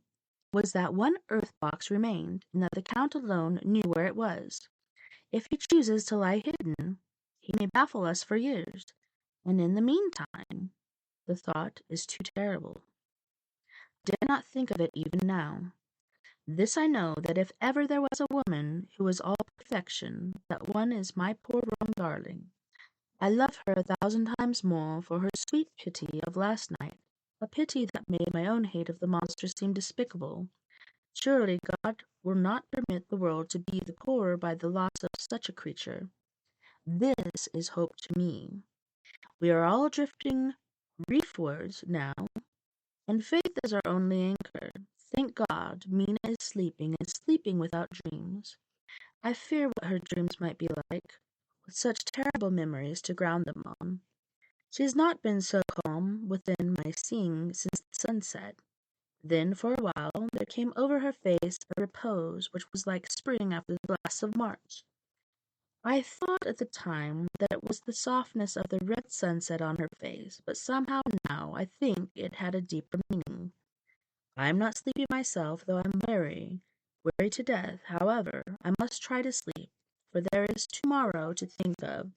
[SPEAKER 1] was that one earth box remained, and that the Count alone knew where it was. If he chooses to lie hidden, he may baffle us for years, and in the meantime, the thought is too terrible. Dare not think of it even now. This I know, that if ever there was a woman who was all perfection, that one is my poor wrong darling. I love her 1,000 times more for her sweet pity of last night, a pity that made my own hate of the monster seem despicable. Surely God will not permit the world to be the poorer by the loss of such a creature. This is hope to me. We are all drifting reefwards now, and faith is our only anchor. Thank God, Mina is sleeping, and sleeping without dreams. I fear what her dreams might be like, with such terrible memories to ground them on. She has not been so calm within my seeing since the sunset. Then, for a while, there came over her face a repose which was like spring after the blasts of March. I thought at the time that it was the softness of the red sunset on her face, but somehow now I think it had a deeper meaning. I am not sleepy myself, though I am weary to death. However, I must try to sleep, for there is tomorrow to think of,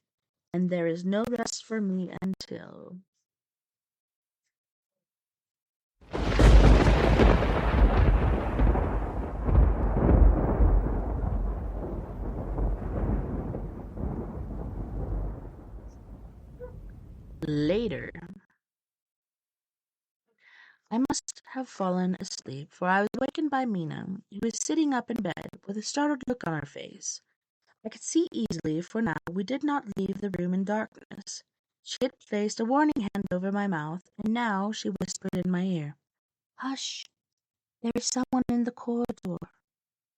[SPEAKER 1] and there is no rest for me until... later. I must have fallen asleep, for I was wakened by Mina, who was sitting up in bed with a startled look on her face. I could see easily, for now we did not leave the room in darkness. She had placed a warning hand over my mouth, and now she whispered in my ear, "Hush! There is someone in the corridor."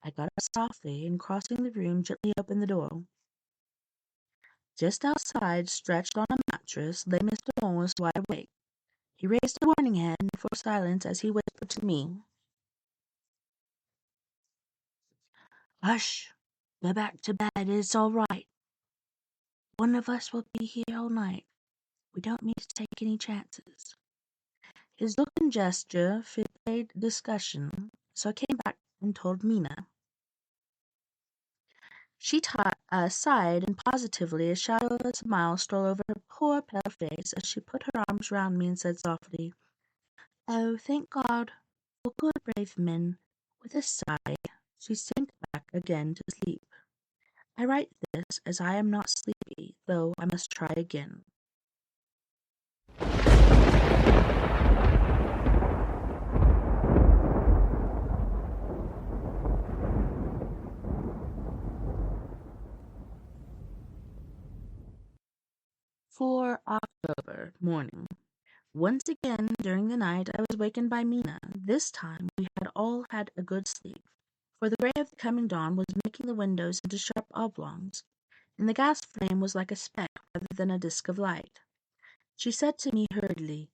[SPEAKER 1] I got up softly, and crossing the room, gently opened the door. Just outside, stretched on a mattress, lay Mr. Morris wide awake. He raised a warning hand for silence as he whispered to me, "Hush! Go back to bed. It's all right. One of us will be here all night. We don't mean to take any chances." His look and gesture forbade discussion, so I came back and told Mina. She sighed, and positively a shadow of a smile stole over her poor pale face as she put her arms round me and said softly, "Oh, thank God for good brave men." With a sigh, she sank back again to sleep. I write this as I am not sleepy, though I must try again. For October morning. Once again during the night I was wakened by Mina. This time we had all had a good sleep, for the ray of the coming dawn was making the windows into sharp oblongs, and the gas flame was like a speck rather than a disk of light. She said to me hurriedly,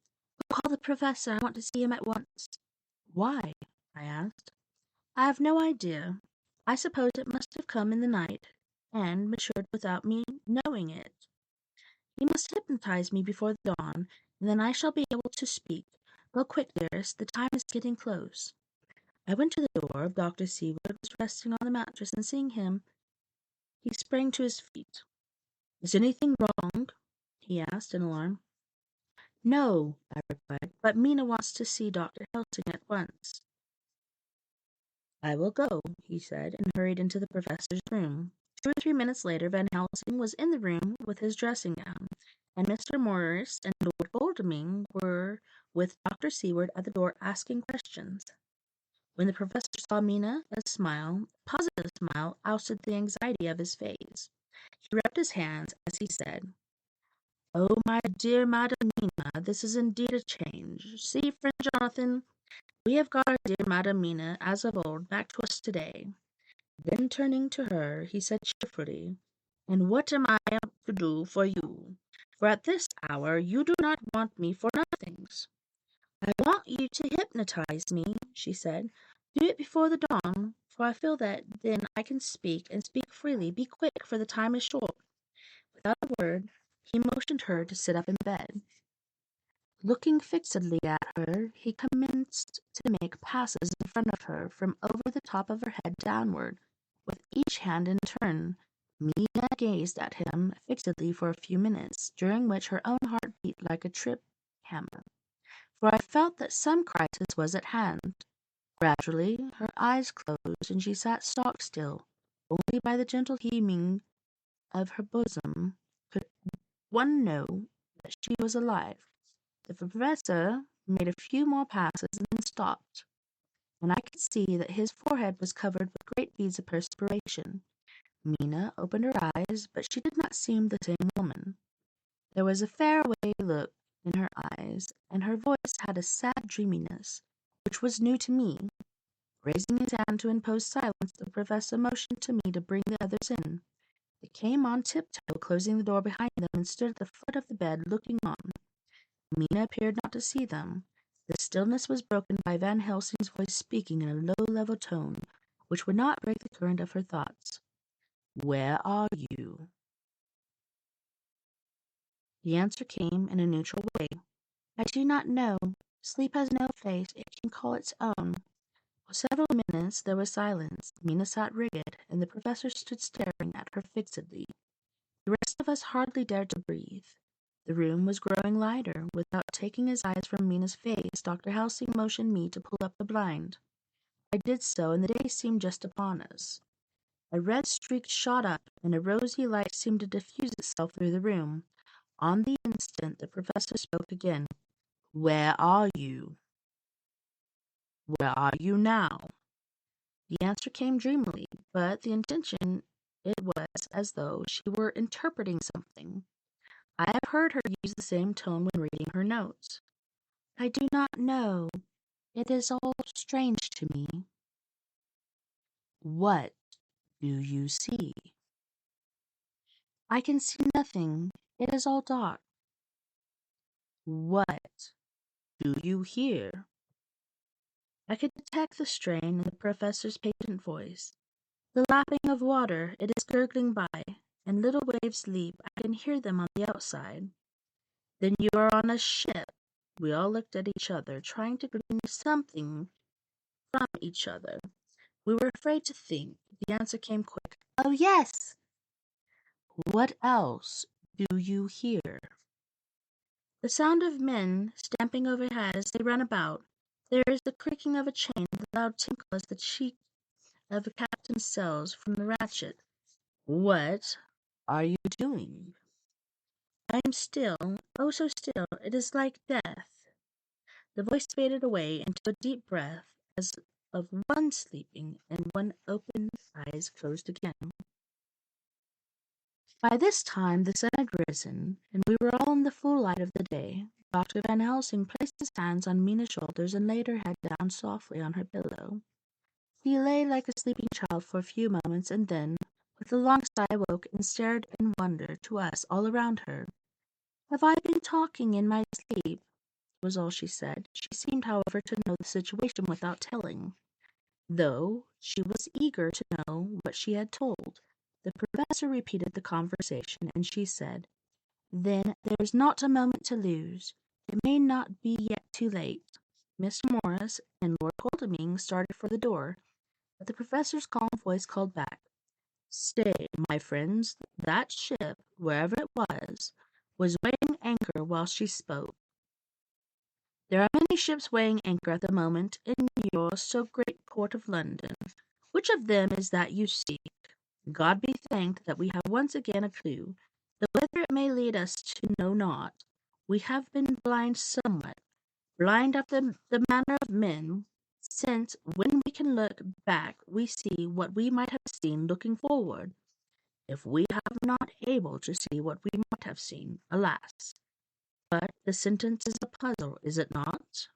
[SPEAKER 1] "Go call the professor. I want to see him at once." "Why?" I asked. "I have no idea. I suppose it must have come in the night, and matured without me knowing it. He must hypnotize me before the dawn, and then I shall be able to speak. Go quick, dearest, the time is getting close." I went to the door. Dr. Seward was resting on the mattress, and seeing him, he sprang to his feet. "Is anything wrong?" he asked in alarm. "No," I replied, "but Mina wants to see Dr. Helsing at once." "I will go," he said, and hurried into the professor's room. 2 or 3 minutes later Van Helsing was in the room with his dressing gown, and Mr. Morris and Lord Godalming were with Dr. Seward at the door asking questions. When the professor saw Mina, a smile, a positive smile, ousted the anxiety of his face. He rubbed his hands as he said, "Oh, my dear Madam Mina, this is indeed a change. See, friend Jonathan, we have got our dear Madam Mina, as of old, back to us today." Then turning to her, he said cheerfully, "And what am I to do for you? For at this hour you do not want me for nothings." "I want you to hypnotize me," she said. "Do it before the dawn, for I feel that then I can speak, and speak freely. Be quick, for the time is short." Without a word, he motioned her to sit up in bed. Looking fixedly at her, he commenced to make passes in front of her from over the top of her head downward, with each hand in turn. Mina gazed at him fixedly for a few minutes, during which her own heart beat like a trip hammer, for I felt that some crisis was at hand. Gradually her eyes closed, and she sat stock still. Only by the gentle heaving of her bosom could one know that she was alive. The professor made a few more passes and then stopped, and I could see that his forehead was covered with great beads of perspiration. Mina opened her eyes, but she did not seem the same woman. There was a faraway look in her eyes, and her voice had a sad dreaminess, which was new to me. Raising his hand to impose silence, the professor motioned to me to bring the others in. They came on tiptoe, closing the door behind them, and stood at the foot of the bed looking on. Mina appeared not to see them. The stillness was broken by Van Helsing's voice speaking in a low, level tone, which would not break the current of her thoughts. "Where are you?" The answer came in a neutral way. "I do not know. Sleep has no face it can call its own." For several minutes there was silence. Mina sat rigid, and the professor stood staring at her fixedly. The rest of us hardly dared to breathe. The room was growing lighter. Without taking his eyes from Mina's face, Dr. Helsing motioned me to pull up the blind. I did so, and the day seemed just upon us. A red streak shot up, and a rosy light seemed to diffuse itself through the room. On the instant the professor spoke again. "Where are you?" "Where are you now?" The answer came dreamily, but the intention it was as though she were interpreting something. I have heard her use the same tone when reading her notes. "I do not know. It is all strange to me." "What do you see?" "I can see nothing. It is all dark." "What do you hear?" I could detect the strain in the professor's patient voice. "The lapping of water. It is gurgling by, and little waves leap. I can hear them on the outside." "Then you are on a ship." We all looked at each other, trying to glean something from each other. We were afraid to think. The answer came quick. "Oh, yes." "What else do you hear?" "The sound of men stamping overhead as they run about. There is the creaking of a chain, the loud tinkle as the cheek of a captain's sails from the ratchet. What are you doing?
[SPEAKER 3] I am still, oh so still, it is like death. The voice faded away into a deep breath as of one sleeping and one open, eyes closed again.
[SPEAKER 1] By this time the sun had risen, and we were all in the full light of the day. Dr. Van Helsing placed his hands on Mina's shoulders and laid her head down softly on her pillow. He lay like a sleeping child for a few moments, and then, with a long sigh, awoke and stared in wonder to us all around her. "Have I been talking in my sleep?" was all she said. She seemed, however, to know the situation without telling, though she was eager to know what she had told. The professor repeated the conversation, and she said, "Then there's not a moment to lose. It may not be yet too late." Mr. Morris and Lord Godalming started for the door, but the professor's calm voice called back, "Stay, my friends. That ship, wherever it was weighing anchor while she spoke. There are many ships weighing anchor at the moment in your so great port of London. Which of them is that you seek? God be thanked that we have once again a clue, though whither it may lead us to know not. We have been blind somewhat, blind after the manner of men, since when we can look back we see what we might have seen looking forward. If we have not able to see what we might have seen, alas! But the sentence is a puzzle, is it not?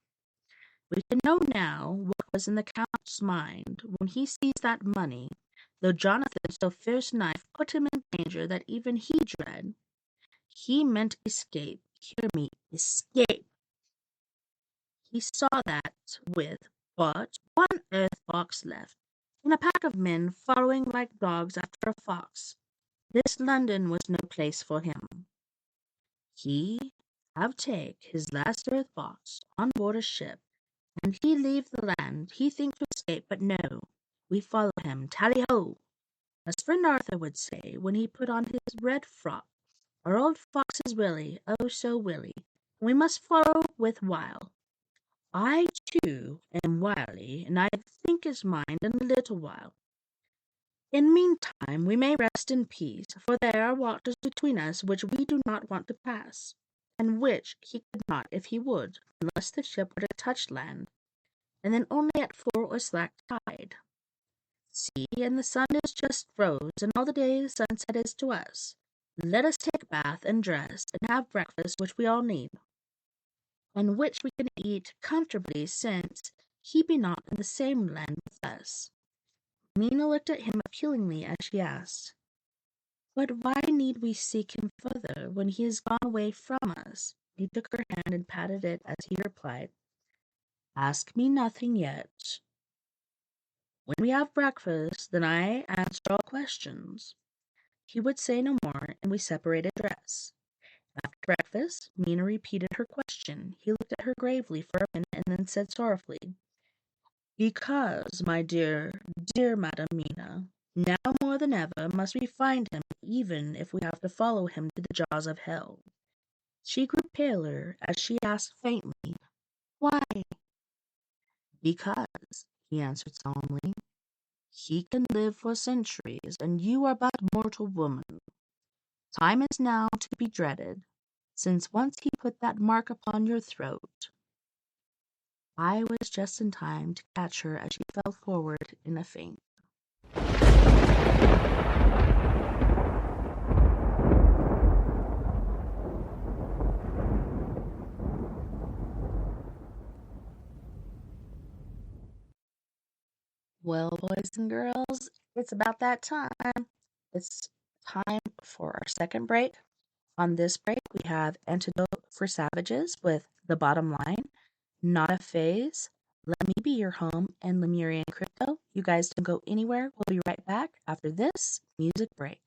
[SPEAKER 1] We can know now what was in the Count's mind when he seized that money, though Jonathan's so fierce knife put him in danger that even he dread. He meant escape. Hear me, escape. He saw that with but one earth box left, and a pack of men following like dogs after a fox, this London was no place for him. He have take his last earth box on board a ship, and he leave the land. He think to escape, but no, we follow him. Tally ho! As friend Arthur would say when he put on his red frock, our old fox is Willie, oh so Willie, and we must follow with wile. I too am wily, and I think his mind in a little while. In meantime we may rest in peace, for there are waters between us which we do not want to pass, and which he could not if he would, unless the ship were to touch land, and then only at full or slack tide. See, and the sun is just rose, and all the day sunset is to us. Let us take bath and dress, and have breakfast which we all need, and which we can eat comfortably, since he be not in the same land with us." Mina looked at him appealingly as she asked, "But why need we seek him further when he has gone away from us?" He took her hand and patted it as he replied, "Ask me nothing yet. When we have breakfast, then I answer all questions." He would say no more, and we separated dress. After breakfast, Mina repeated her question. He looked at her gravely for a minute and then said sorrowfully, "Because, my dear, dear Madam Mina, now more than ever must we find him, even if we have to follow him to the jaws of hell." She grew paler as she asked faintly, "Why?" "Because," he answered solemnly, "he can live for centuries, and you are but mortal woman. Time is now to be dreaded, since once he put that mark upon your throat." I was just in time to catch her as she fell forward in a faint. Well, boys and girls, it's about that time. It's time for our second break. On this break, we have Antidote for Savages with The Bottom Line, Not a Phase, Let Me Be Your Home, and Lemurian Crypto. You guys don't go anywhere. We'll be right back after this music break.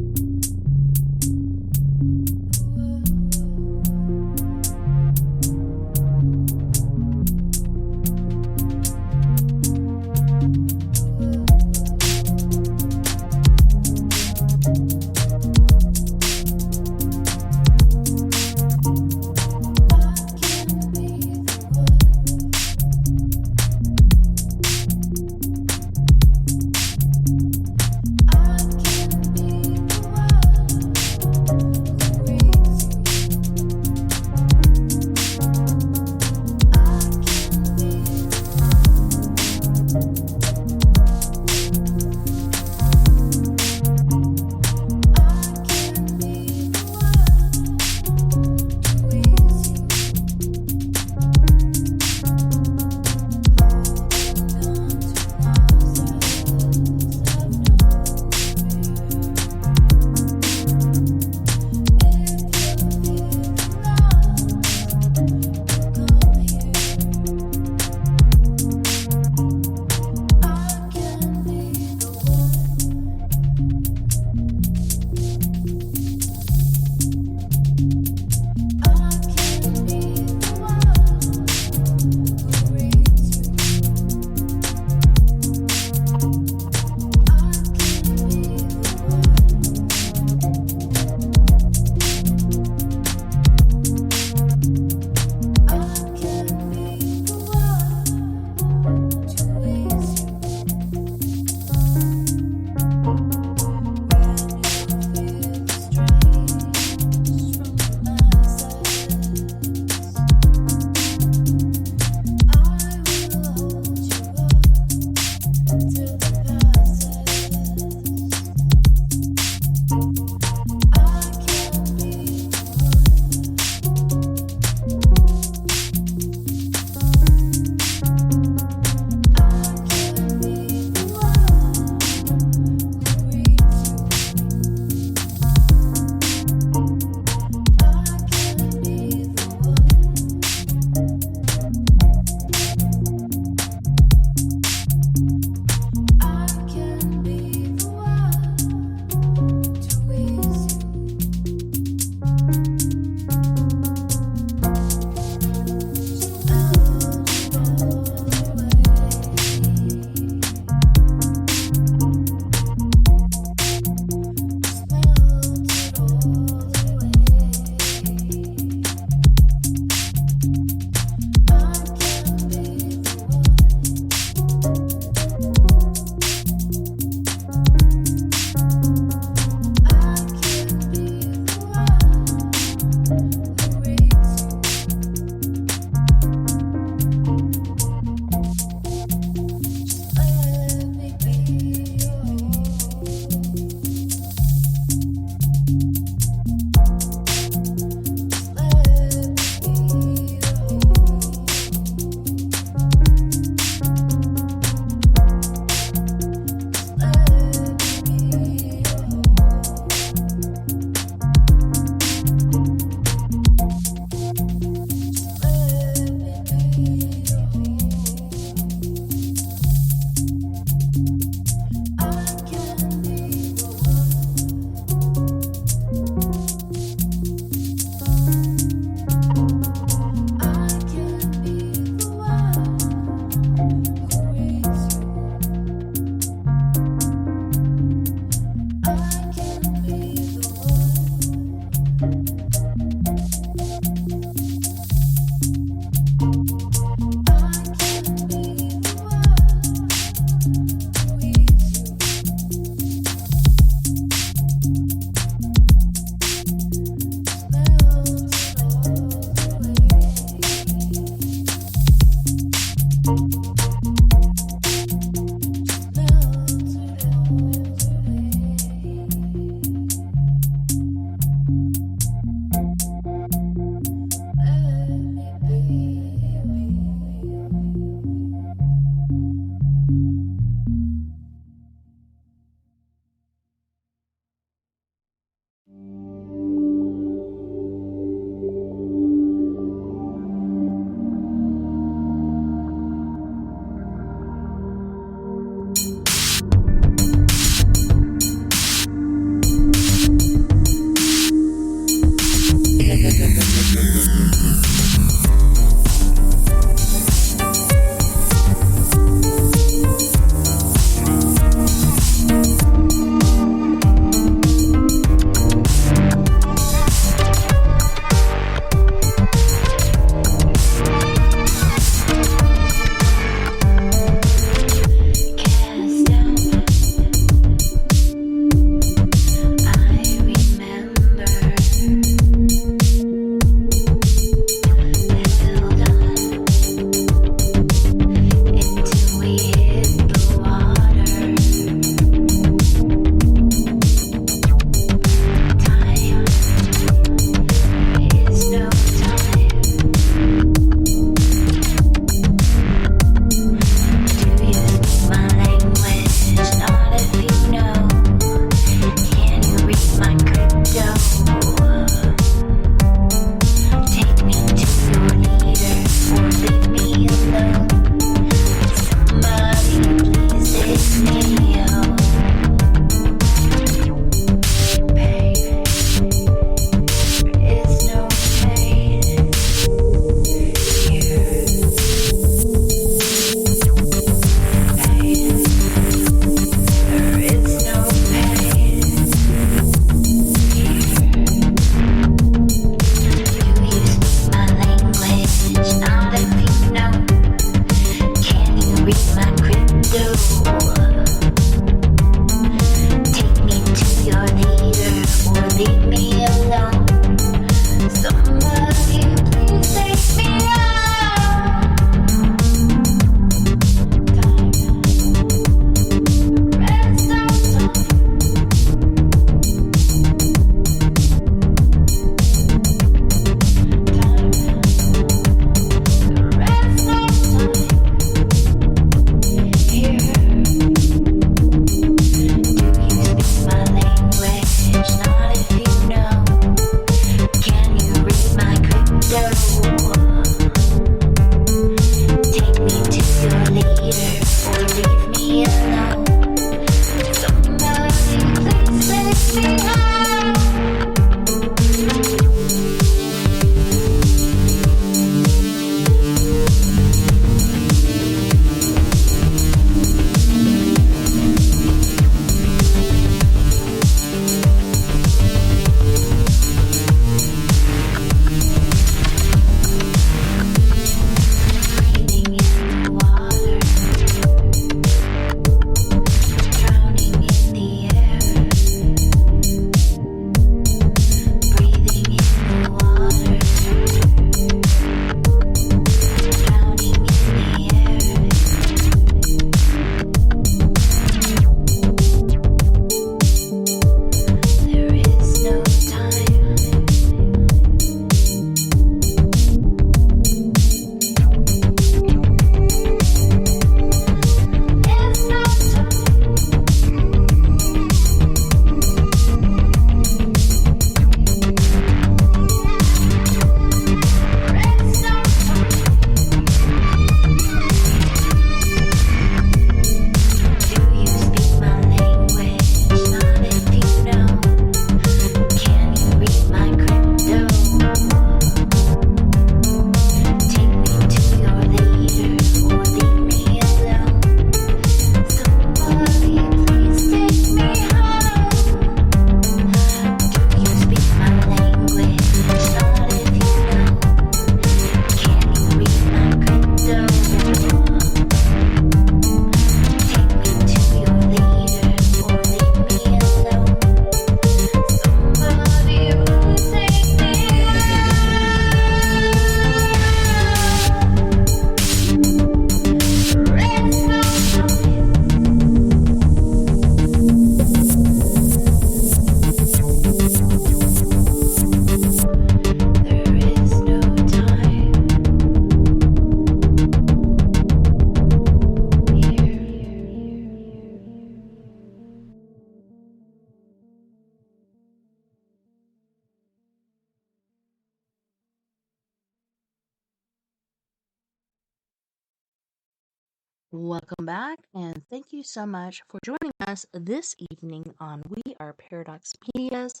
[SPEAKER 3] Welcome back, and thank you so much for joining us this evening on We Are Paradox Media's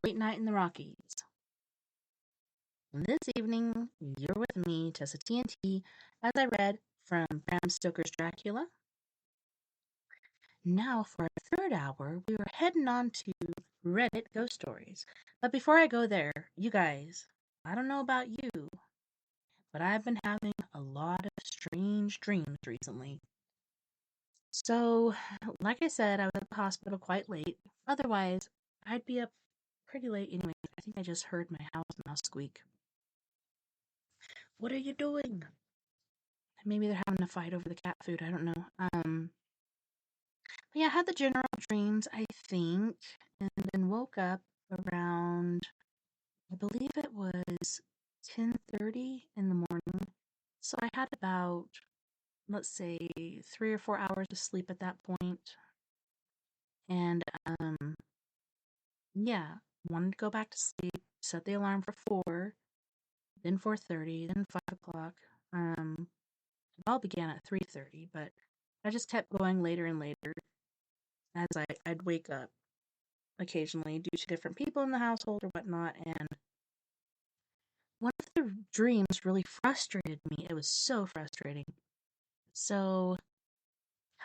[SPEAKER 3] Late Night in the Rockies. This evening, you're with me, TessaTNT, as I read from Bram Stoker's Dracula. Now, for our third hour, we were heading on to Reddit Ghost Stories. But before I go there, you guys, I don't know about you, but I've been having a lot of strange dreams recently. So, like I said, I was at the hospital quite late. Otherwise, I'd be up pretty late anyway. I think I just heard my house mouse squeak. What are you doing? Maybe they're having a fight over the cat food. I don't know. But yeah, I had the general dreams, I think, and then woke up around, I believe it was 10:30 in the morning. So I had about, let's say, 3 or 4 hours of sleep at that point. And yeah, wanted to go back to sleep, set the alarm for 4, then 4:30, then 5 o'clock. It all began at 3:30, but I just kept going later and later as I'd wake up occasionally due to different people in the household or whatnot, and one of the dreams really frustrated me. It was so frustrating. So,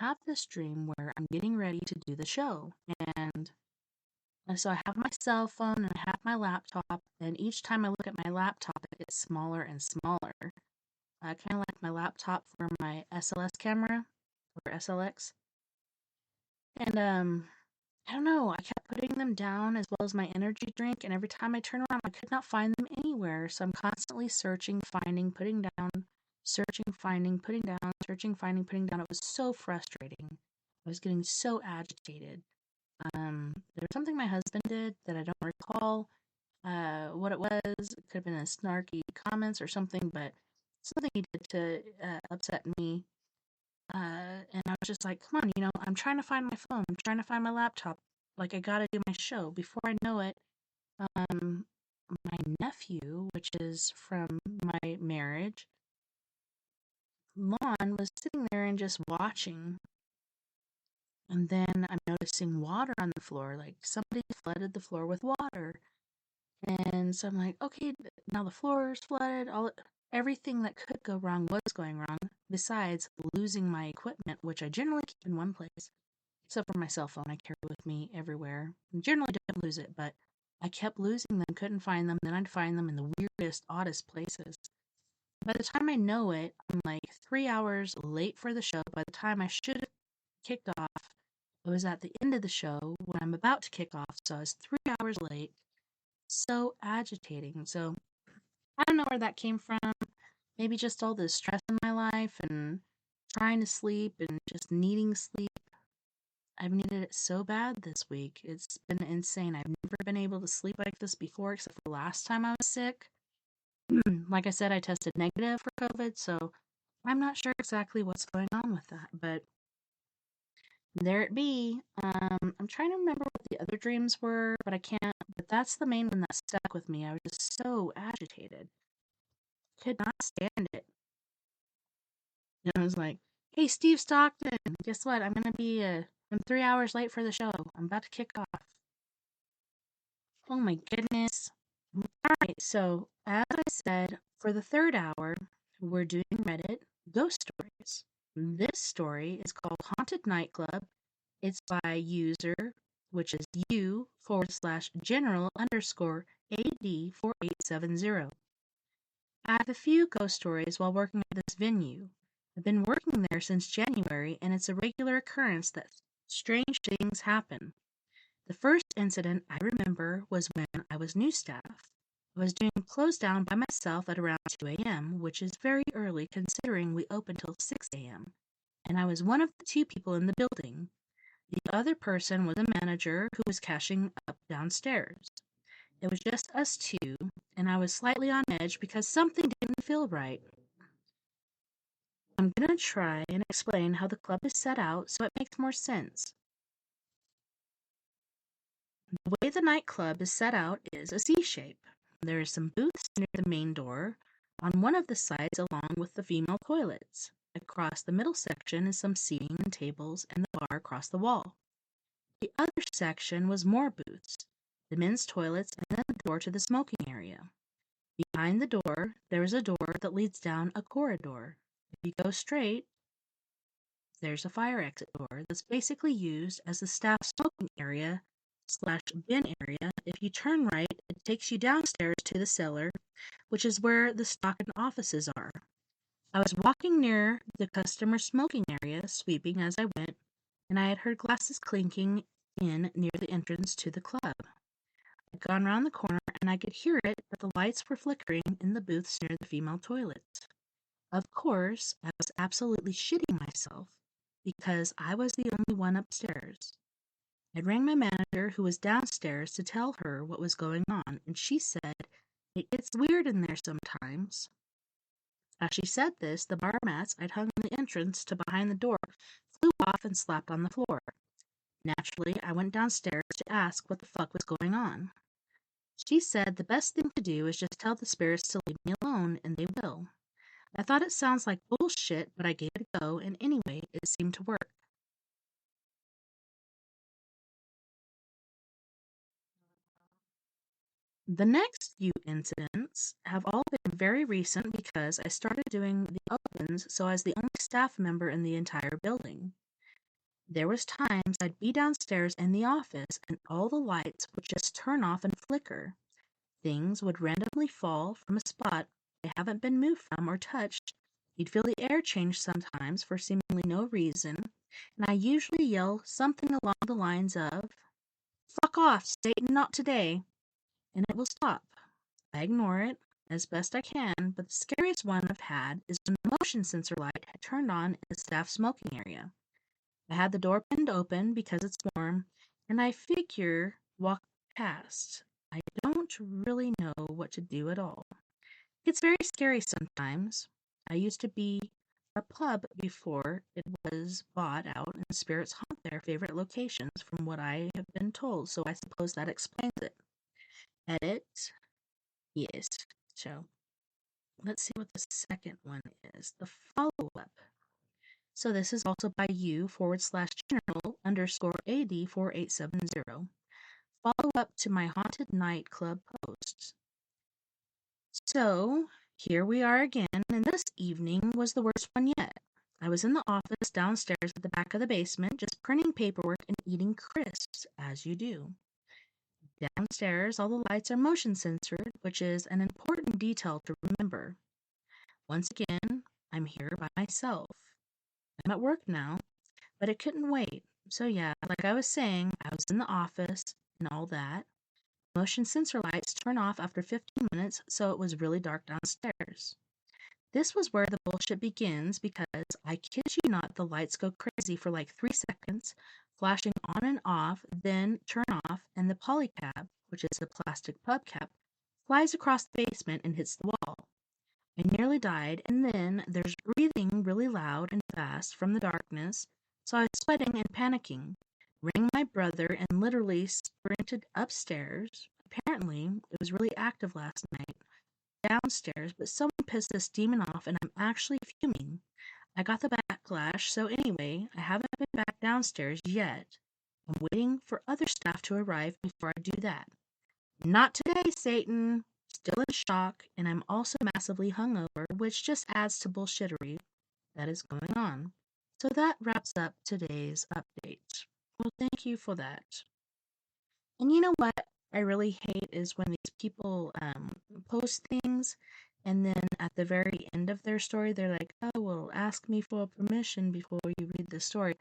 [SPEAKER 3] I have this dream where I'm getting ready to do the show, and so I have my cell phone and I have my laptop, and each time I look at my laptop, it gets smaller and smaller. Kind of like my laptop for my SLS camera, or SLX. And, I don't know, I kept putting them down as well as my energy drink, and every time I turn around, I could not find them anywhere. So I'm constantly searching, finding, putting down, searching, finding, putting down, searching, finding, putting down. It was so frustrating. I was getting so agitated. There was something my husband did that I don't recall what it was. It could have been a snarky comments or something, but something he did to upset me. And I was just like, come on, I'm trying to find my phone. I'm trying to find my laptop. Like, I gotta do my show. Before I know it, my nephew, which is from my marriage, Lon, was sitting there and just watching. And then I'm noticing water on the floor. Like, somebody flooded the floor with water. And so I'm like, okay, now the floor is flooded. Everything that could go wrong was going wrong, besides losing my equipment, which I generally keep in one place. Except for my cell phone, I carry with me everywhere. I generally don't lose it, but I kept losing them, couldn't find them. Then I'd find them in the weirdest, oddest places. By the time I know it, I'm like 3 hours late for the show. By the time I should have kicked off, I was at the end of the show when I'm about to kick off, so I was 3 hours late. So agitating. So I don't know where that came from. Maybe just all the stress in my life and trying to sleep and just needing sleep. I've needed it so bad this week. It's been insane. I've never been able to sleep like this before, except for the last time I was sick. Like I said, I tested negative for COVID, so I'm not sure exactly what's going on with that, but there it be. I'm trying to remember what the other dreams were, but I can't. But that's the main one that stuck with me. I was just so agitated. Could not stand it. And I was like, hey, Steve Stockton, guess what? I'm 3 hours late for the show. I'm about to kick off. Oh my goodness. Alright, so as I said, for the third hour, we're doing Reddit ghost stories. This story is called Haunted Nightclub. It's by user, which is u/general_AD4870. I have a few ghost stories while working at this venue. I've been working there since January, and it's a regular occurrence that strange things happen. The first incident I remember was when I was new staff. I was doing close down by myself at around 2 a.m., which is very early considering we open till 6 a.m., and I was one of the 2 people in the building. The other person was a manager who was cashing up downstairs. It was just us 2, and I was slightly on edge because something didn't feel right. I'm gonna try and explain how the club is set out so it makes more sense. The way the nightclub is set out is a C shape. There are some booths near the main door on one of the sides along with the female toilets. Across the middle section is some seating and tables and the bar across the wall. The other section was more booths, the men's toilets, and then the door to the smoking area. Behind the door, there is a door that leads down a corridor. If you go straight, there's a fire exit door that's basically used as the staff smoking area / bin area. If you turn right, it takes you downstairs to the cellar, which is where the stock and offices are. I was walking near the customer smoking area, sweeping as I went, and I had heard glasses clinking in near the entrance to the club. I'd gone round the corner, and I could hear it, but the lights were flickering in the booths near the female toilets. Of course, I was absolutely shitting myself, because I was the only one upstairs. I rang my manager, who was downstairs, to tell her what was going on, and she said, "It gets weird in there sometimes." As she said this, the bar mats I'd hung in the entrance to behind the door flew off and slapped on the floor. Naturally, I went downstairs to ask what the fuck was going on. She said the best thing to do is just tell the spirits to leave me alone, and they will. I thought it sounds like bullshit, but I gave it a go, and anyway, it seemed to work. The next few incidents have all been very recent because I started doing the opens so I was the only staff member in the entire building. There was times I'd be downstairs in the office and all the lights would just turn off and flicker. Things would randomly fall from a spot they haven't been moved from or touched. You'd feel the air change sometimes for seemingly no reason, and I usually yell something along the lines of, "Fuck off, Satan, not today," and it will stop. I ignore it as best I can, but the scariest one I've had is when the motion sensor light had turned on in the staff smoking area. I had the door pinned open because it's warm, and I figure walk past. I don't really know what to do at all. It's very scary sometimes. I used to be a pub before it was bought out, and spirits haunt their favorite locations from what I have been told, so I suppose that explains it. Edit. Yes. So, let's see what the second one is. The follow-up. So this is also by u/general_AD4870. Follow up to my haunted nightclub posts. So, here we are again, and this evening was the worst one yet. I was in the office downstairs at the back of the basement, just printing paperwork and eating crisps, as you do. Downstairs, all the lights are motion censored, which is an important detail to remember. Once again, I'm here by myself. I'm at work now, but it couldn't wait. So yeah, like I was saying, I was in the office and all that. Motion sensor lights turn off after 15 minutes, so it was really dark downstairs. This was where the bullshit begins because, I kid you not, the lights go crazy for like 3 seconds, flashing on and off, then turn off, and the polycab, which is a plastic pub cap, flies across the basement and hits the wall. I nearly died, and then there's breathing really loud and fast from the darkness, so I was sweating and panicking. Rang my brother and literally sprinted upstairs. Apparently, it was really active last night downstairs, but someone pissed this demon off and I'm actually fuming. I got the backlash, so anyway, I haven't been back downstairs yet. I'm waiting for other staff to arrive before I do that. Not today, Satan! Still in shock, and I'm also massively hungover, which just adds to bullshittery that is going on. So that wraps up today's update. Well, thank you for that. And you know what I really hate is when these people post things and then at the very end of their story, they're like, "Oh, well, ask me for permission before you read the story."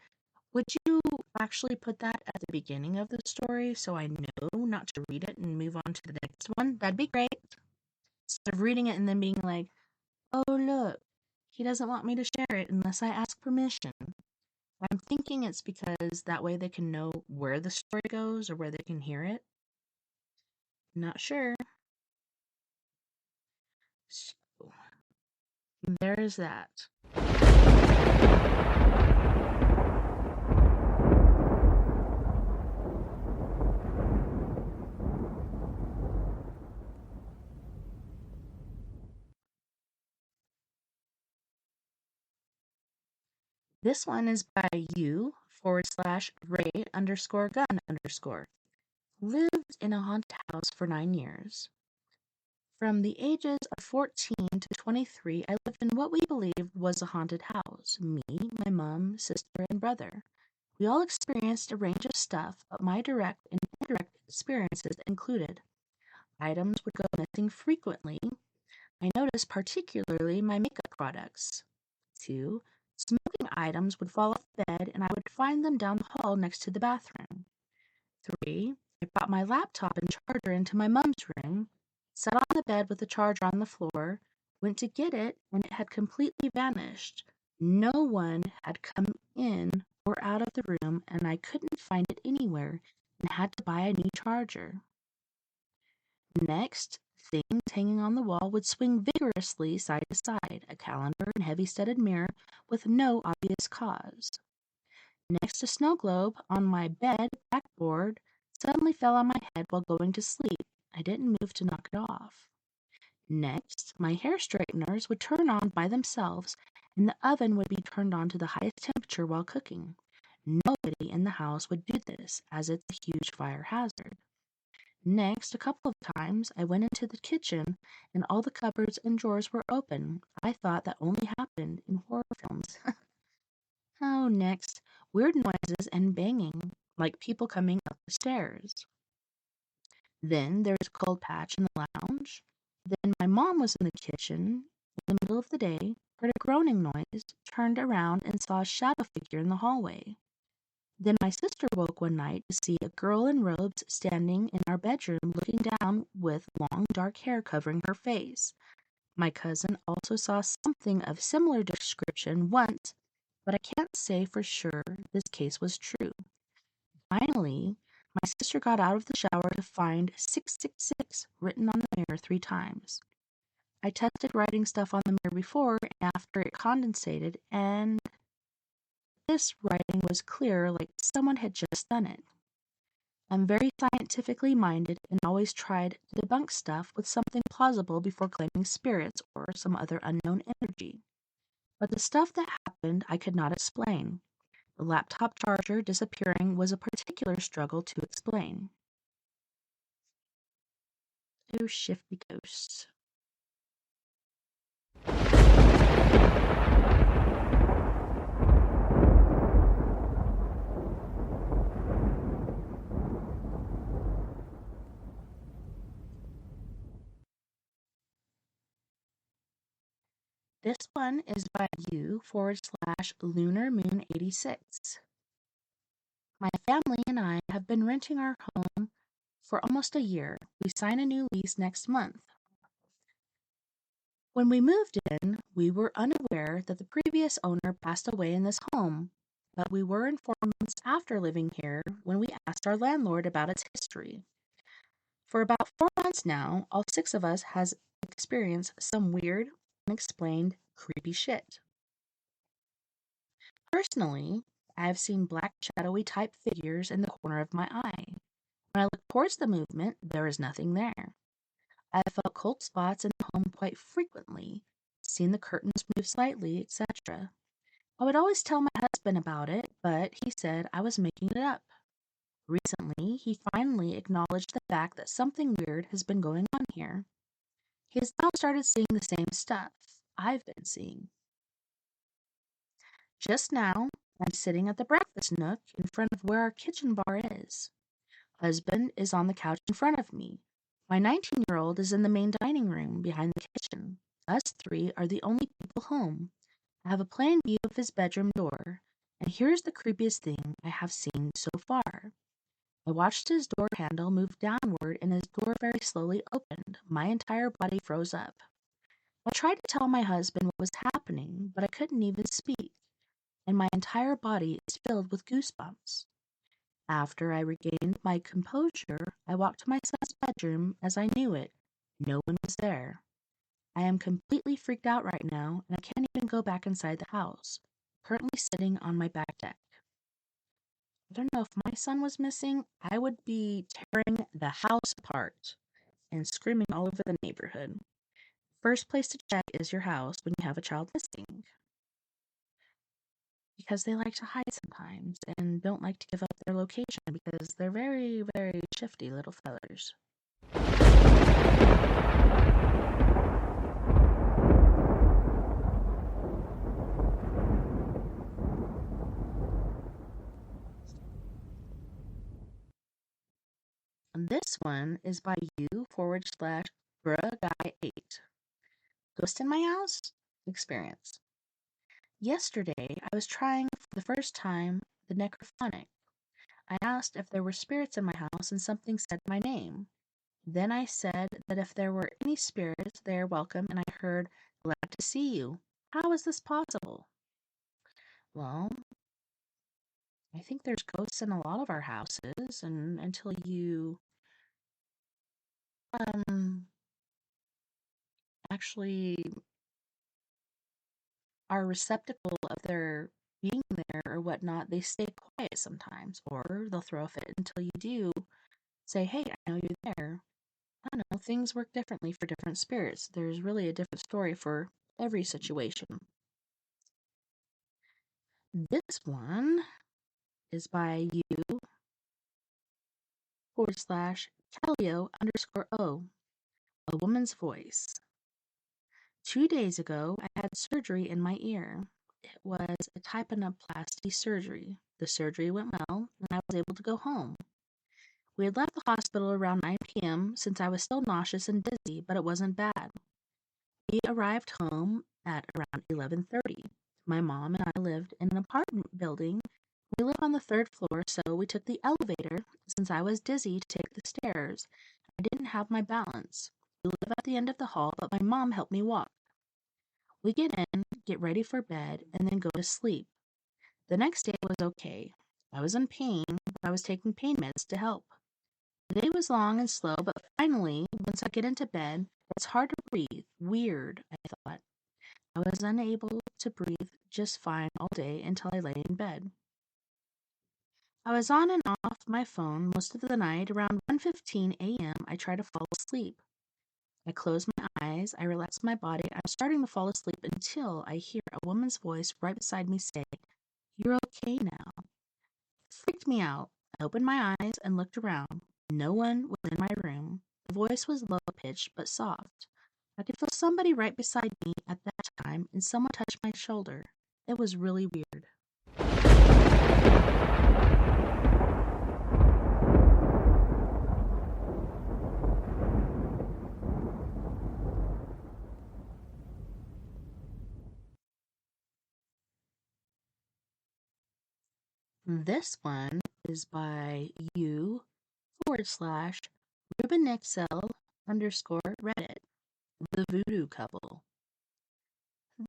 [SPEAKER 3] Would you actually put that at the beginning of the story so I know not to read it and move on to the next one? That'd be great. Instead of reading it and then being like, "Oh, look, he doesn't want me to share it unless I ask permission." I'm thinking it's because that way they can know where the story goes or where they can hear it. Not sure. So, there is that.
[SPEAKER 1] This one is by you /Ray_gun_. Lived in a haunted house for 9 years. From the ages of 14 to 23, I lived in what we believed was a haunted house. Me, my mom, sister, and brother. We all experienced a range of stuff, but my direct and indirect experiences included items would go missing frequently. I noticed particularly my makeup products. 2. Smoking items would fall off the bed and I would find them down the hall next to the bathroom. 3. I brought my laptop and charger into my mom's room, sat on the bed with the charger on the floor, went to get it, and it had completely vanished. No one had come in or out of the room, and I couldn't find it anywhere and had to buy a new charger. Next, things hanging on the wall would swing vigorously side to side, a calendar and heavy-studded mirror with no obvious cause. Next, a snow globe on my bed backboard suddenly fell on my head while going to sleep. I didn't move to knock it off. Next, my hair straighteners would turn on by themselves, and the oven would be turned on to the highest temperature while cooking. Nobody in the house would do this, as it's a huge fire hazard. Next, a couple of times, I went into the kitchen, and all the cupboards and drawers were open. I thought that only happened in horror films. Oh, next, weird noises and banging, like people coming up the stairs. Then there was a cold patch in the lounge. Then my mom was in the kitchen in the middle of the day, heard a groaning noise, turned around and saw a shadow figure in the hallway. Then my sister woke one night to see a girl in robes standing in our bedroom looking down with long dark hair covering her face. My cousin also saw something of similar description once, but I can't say for sure this case was true. Finally, my sister got out of the shower to find 666 written on the mirror 3 times. I tested writing stuff on the mirror before and after it condensated, and this writing was clear like someone had just done it. I'm very scientifically minded and always tried to debunk stuff with something plausible before claiming spirits or some other unknown energy. But the stuff that happened I could not explain. The laptop charger disappearing was a particular struggle to explain. Oh, shifty ghosts. This one is by you /LunarMoon86. My family and I have been renting our home for almost a year. We sign a new lease next month. When we moved in, we were unaware that the previous owner passed away in this home, but we were informed months after living here when we asked our landlord about its history. For about 4 months now, all 6 of us has experienced some weird, unexplained, creepy shit. Personally, I have seen black shadowy type figures in the corner of my eye. When I look towards the movement, there is nothing there. I have felt cold spots in the home quite frequently, seen the curtains move slightly, etc. I would always tell my husband about it, but he said I was making it up. Recently, he finally acknowledged the fact that something weird has been going on here. He has now started seeing the same stuff I've been seeing. Just now, I'm sitting at the breakfast nook in front of where our kitchen bar is. Husband is on the couch in front of me. My 19-year-old is in the main dining room behind the kitchen. Us 3 are the only people home. I have a plain view of his bedroom door, and here's the creepiest thing I have seen so far. I watched his door handle move downward and his door very slowly opened. My entire body froze up. I tried to tell my husband what was happening, but I couldn't even speak, and my entire body is filled with goosebumps. After I regained my composure, I walked to my son's bedroom as I knew it. No one was there. I am completely freaked out right now, and I can't even go back inside the house. Currently sitting on my back deck. I don't know if my son was missing, I would be tearing the house apart and screaming all over the neighborhood. First place to check is your house when you have a child missing. because they like to hide sometimes and don't like to give up their location because they're very, very shifty little fellers. This one is by you/bruhguy8. Ghost in my house? Experience. Yesterday, I was trying for the first time the necrophonic. I asked if there were spirits in my house and something said my name. Then I said that if there were any spirits, they are welcome, and I heard, glad to see you. How is this possible? Well, I think there's ghosts in a lot of our houses, and until you actually are receptacle of their being there or whatnot, they stay quiet sometimes, or they'll throw a fit until you do say, hey, I know you're there. I don't know, things work differently for different spirits. There's really a different story for every situation. This one is by you/Calio_O, a woman's voice. 2 days ago, I had surgery in my ear. It was a tympanoplasty surgery. The surgery went well, and I was able to go home. We had left the hospital around 9 p.m. since I was still nauseous and dizzy, but it wasn't bad. We arrived home at around 11:30. My mom and I lived in an apartment building. We live on the 3rd floor, so we took the elevator since I was dizzy to take the stairs. I didn't have my balance. We live at the end of the hall, but my mom helped me walk. We get in, get ready for bed, and then go to sleep. The next day was okay. I was in pain, but I was taking pain meds to help. The day was long and slow, but finally, once I get into bed, it's hard to breathe. Weird, I thought. I was unable to breathe just fine all day until I lay in bed. I was on and off my phone most of the night. Around 1:15 a.m., I tried to fall asleep. I closed my eyes, I relaxed my body, I was starting to fall asleep until I hear a woman's voice right beside me say, "You're okay now." It freaked me out. I opened my eyes and looked around. No one was in my room. The voice was low-pitched but soft. I could feel somebody right beside me at that time, and someone touched my shoulder. It was really weird. This one is by you/RubenXL_Reddit, the Voodoo Couple.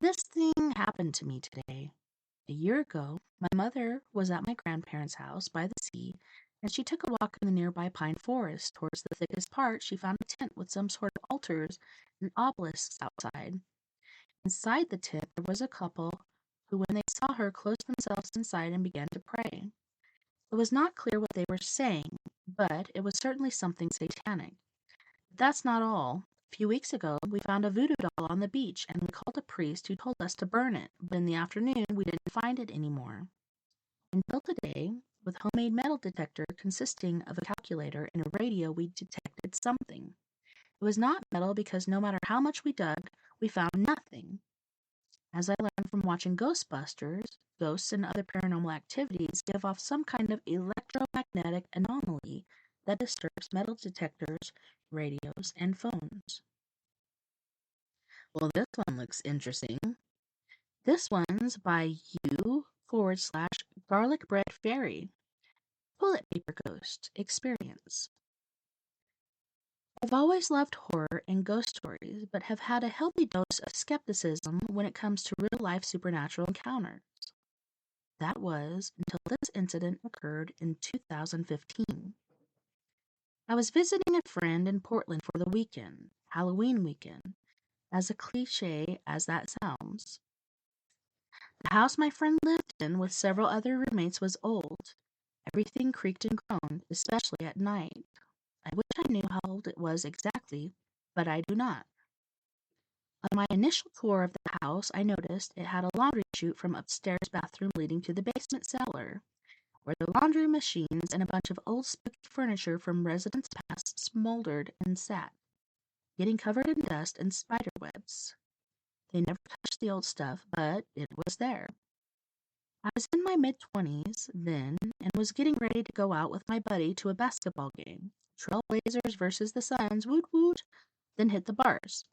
[SPEAKER 1] This thing happened to me today. A year ago, my mother was at my grandparents' house by the sea, and she took a walk in the nearby pine forest. Towards the thickest part, she found a tent with some sort of altars and obelisks outside. Inside the tent, there was a couple who, when they saw her, closed themselves inside and began to pray. It was not clear what they were saying, but it was certainly something satanic. But that's not all. A few weeks ago, we found a voodoo doll on the beach, and we called a priest who told us to burn it, but in the afternoon, we didn't find it anymore. Until today, with homemade metal detector consisting of a calculator and a radio, we detected something. It was not metal because no matter how much we dug, we found nothing. As I learned from watching Ghostbusters, ghosts and other paranormal activities give off some kind of electromagnetic anomaly that disturbs metal detectors, radios, and phones. Well, this one looks interesting. This one's by you/Garlic Bread Fairy. Toilet paper ghost experience. I've always loved horror and ghost stories, but have had a healthy dose of skepticism when it comes to real-life supernatural encounters. That was until this incident occurred in 2015. I was visiting a friend in Portland for the weekend, Halloween weekend, as a cliche as that sounds. The house my friend lived in with several other roommates was old. Everything creaked and groaned, especially at night. I wish I knew how old it was exactly, but I do not. On my initial tour of the house, I noticed it had a laundry
[SPEAKER 3] chute from upstairs bathroom leading to the basement cellar, where the laundry machines and a bunch of old spooky furniture from residents past smoldered and sat, getting covered in dust and spider webs. They never touched the old stuff, but it was there. I was in my mid-20s then and was getting ready to go out with my buddy to a basketball game. Trailblazers versus the Suns, woot woot, then hit the bars.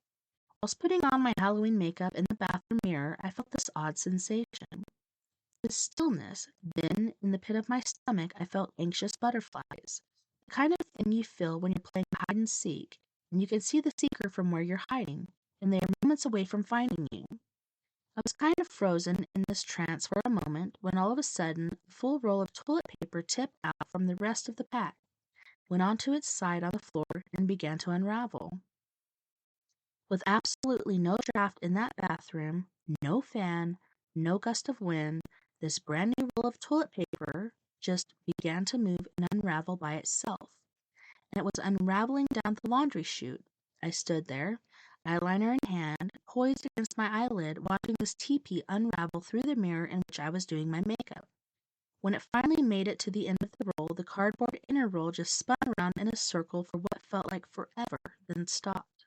[SPEAKER 3] Whilst putting on my Halloween makeup in the bathroom mirror, I felt this odd sensation. This stillness. Then, in the pit of my stomach, I felt anxious butterflies. The kind of thing you feel when you're playing hide and seek, and you can see the seeker from where you're hiding, and they are moments away from finding you. I was kind of frozen in this trance for a moment when all of a sudden a full roll of toilet paper tipped out from the rest of the pack, went onto its side on the floor, and began to unravel. With absolutely no draft in that bathroom, no fan, no gust of wind, this brand new roll of toilet paper just began to move and unravel by itself. And it was unraveling down the laundry chute. I stood there, eyeliner in hand, poised against my eyelid, watching this teepee unravel through the mirror in which I was doing my makeup. When it finally made it to the end of the roll, the cardboard inner roll just spun around in a circle for what felt like forever, then stopped.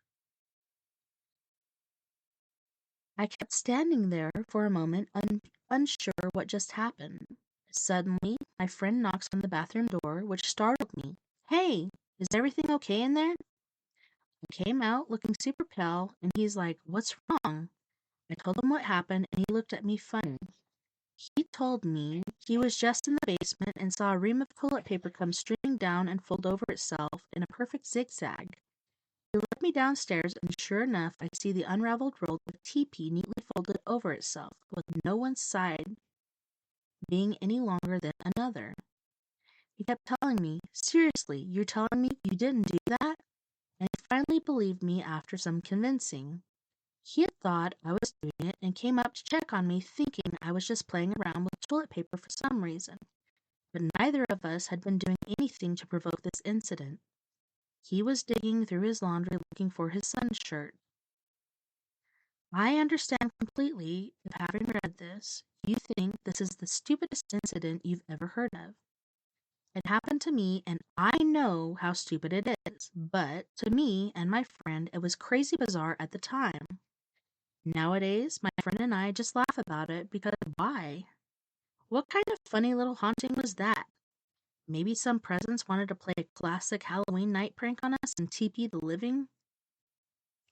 [SPEAKER 3] I kept standing there for a moment, unsure what just happened. Suddenly, my friend knocks on the bathroom door, which startled me. "Hey, is everything okay in there?" I came out looking super pale, and he's like, "What's wrong?" I told him what happened, and he looked at me funny. He told me he was just in the basement and saw a ream of toilet paper come streaming down and fold over itself in a perfect zigzag. He led me downstairs, and sure enough, I see the unraveled roll of TP neatly folded over itself, with no one's side being any longer than another. He kept telling me, "Seriously, you're telling me you didn't do that?" And he finally believed me after some convincing. He had thought I was doing it and came up to check on me, thinking I was just playing around with toilet paper for some reason. But neither of us had been doing anything to provoke this incident. He was digging through his laundry looking for his son's shirt. I understand completely if, having read this, you think this is the stupidest incident you've ever heard of. It happened to me, and I know how stupid it is, but to me and my friend, it was crazy bizarre at the time. Nowadays, my friend and I just laugh about it because why? What kind of funny little haunting was that? Maybe some presents wanted to play a classic Halloween night prank on us and TP the living?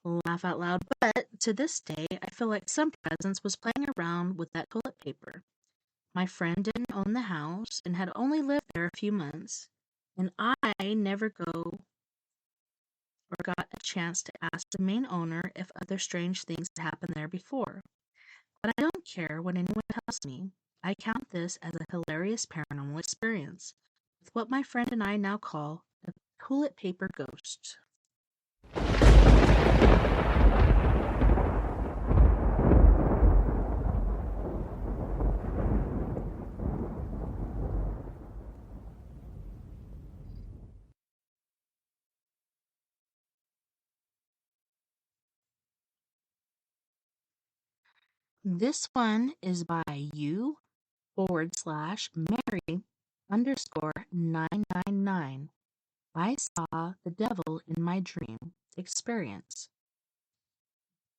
[SPEAKER 3] Laugh out loud, but to this day, I feel like some presents was playing around with that toilet paper. My friend didn't own the house and had only lived there a few months, and I never go or got a chance to ask the main owner if other strange things had happened there before. But I don't care what anyone tells me. I count this as a hilarious paranormal experience, with what my friend and I now call a toilet paper ghost. This one is by u/Mary_999. I saw the devil in my dream. Experience.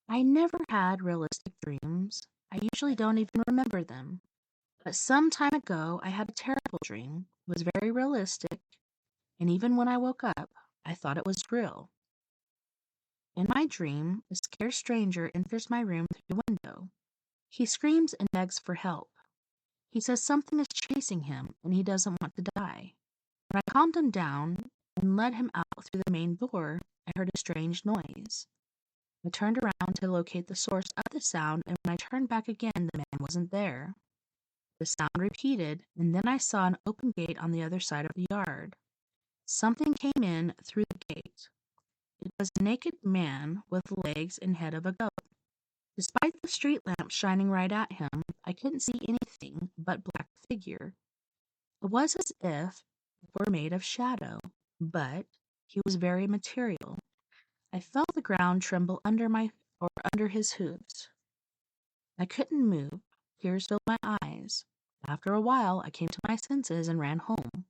[SPEAKER 3] I never had realistic dreams. I usually don't even remember them. But some time ago, I had a terrible dream. It was very realistic, and even when I woke up, I thought it was real. In my dream, a scared stranger enters my room through the window. He screams and begs for help. He says something is chasing him and he doesn't want to die. When I calmed him down and led him out through the main door, I heard a strange noise. I turned around to locate the source of the sound, and when I turned back again, the man wasn't there. The sound repeated, and then I saw an open gate on the other side of the yard. Something came in through the gate. It was a naked man with the legs and head of a goat. Despite the street lamp shining right at him, I couldn't see anything but black figure. It was as if it were made of shadow, but he was very material. I felt the ground tremble under his hooves. I couldn't move.
[SPEAKER 1] Tears filled my eyes. After a while, I came to my senses and ran home.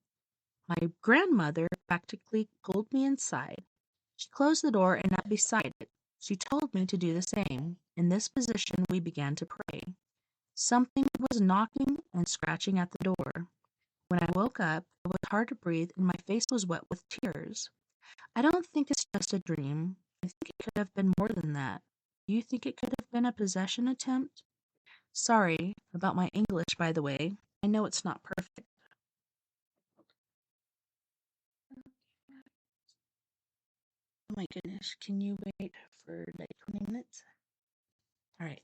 [SPEAKER 1] My grandmother practically pulled me inside. She closed the door and knelt beside it. She told me to do the same. In this position, we began to pray. Something was knocking and scratching at the door. When I woke up, it was hard to breathe and my face was wet with tears. I don't think it's just a dream. I think it could have been more than that. Do you think it could have been a possession attempt? Sorry about my English, by the way. I know it's not perfect. Oh my goodness, can you wait for like 20 minutes? All right.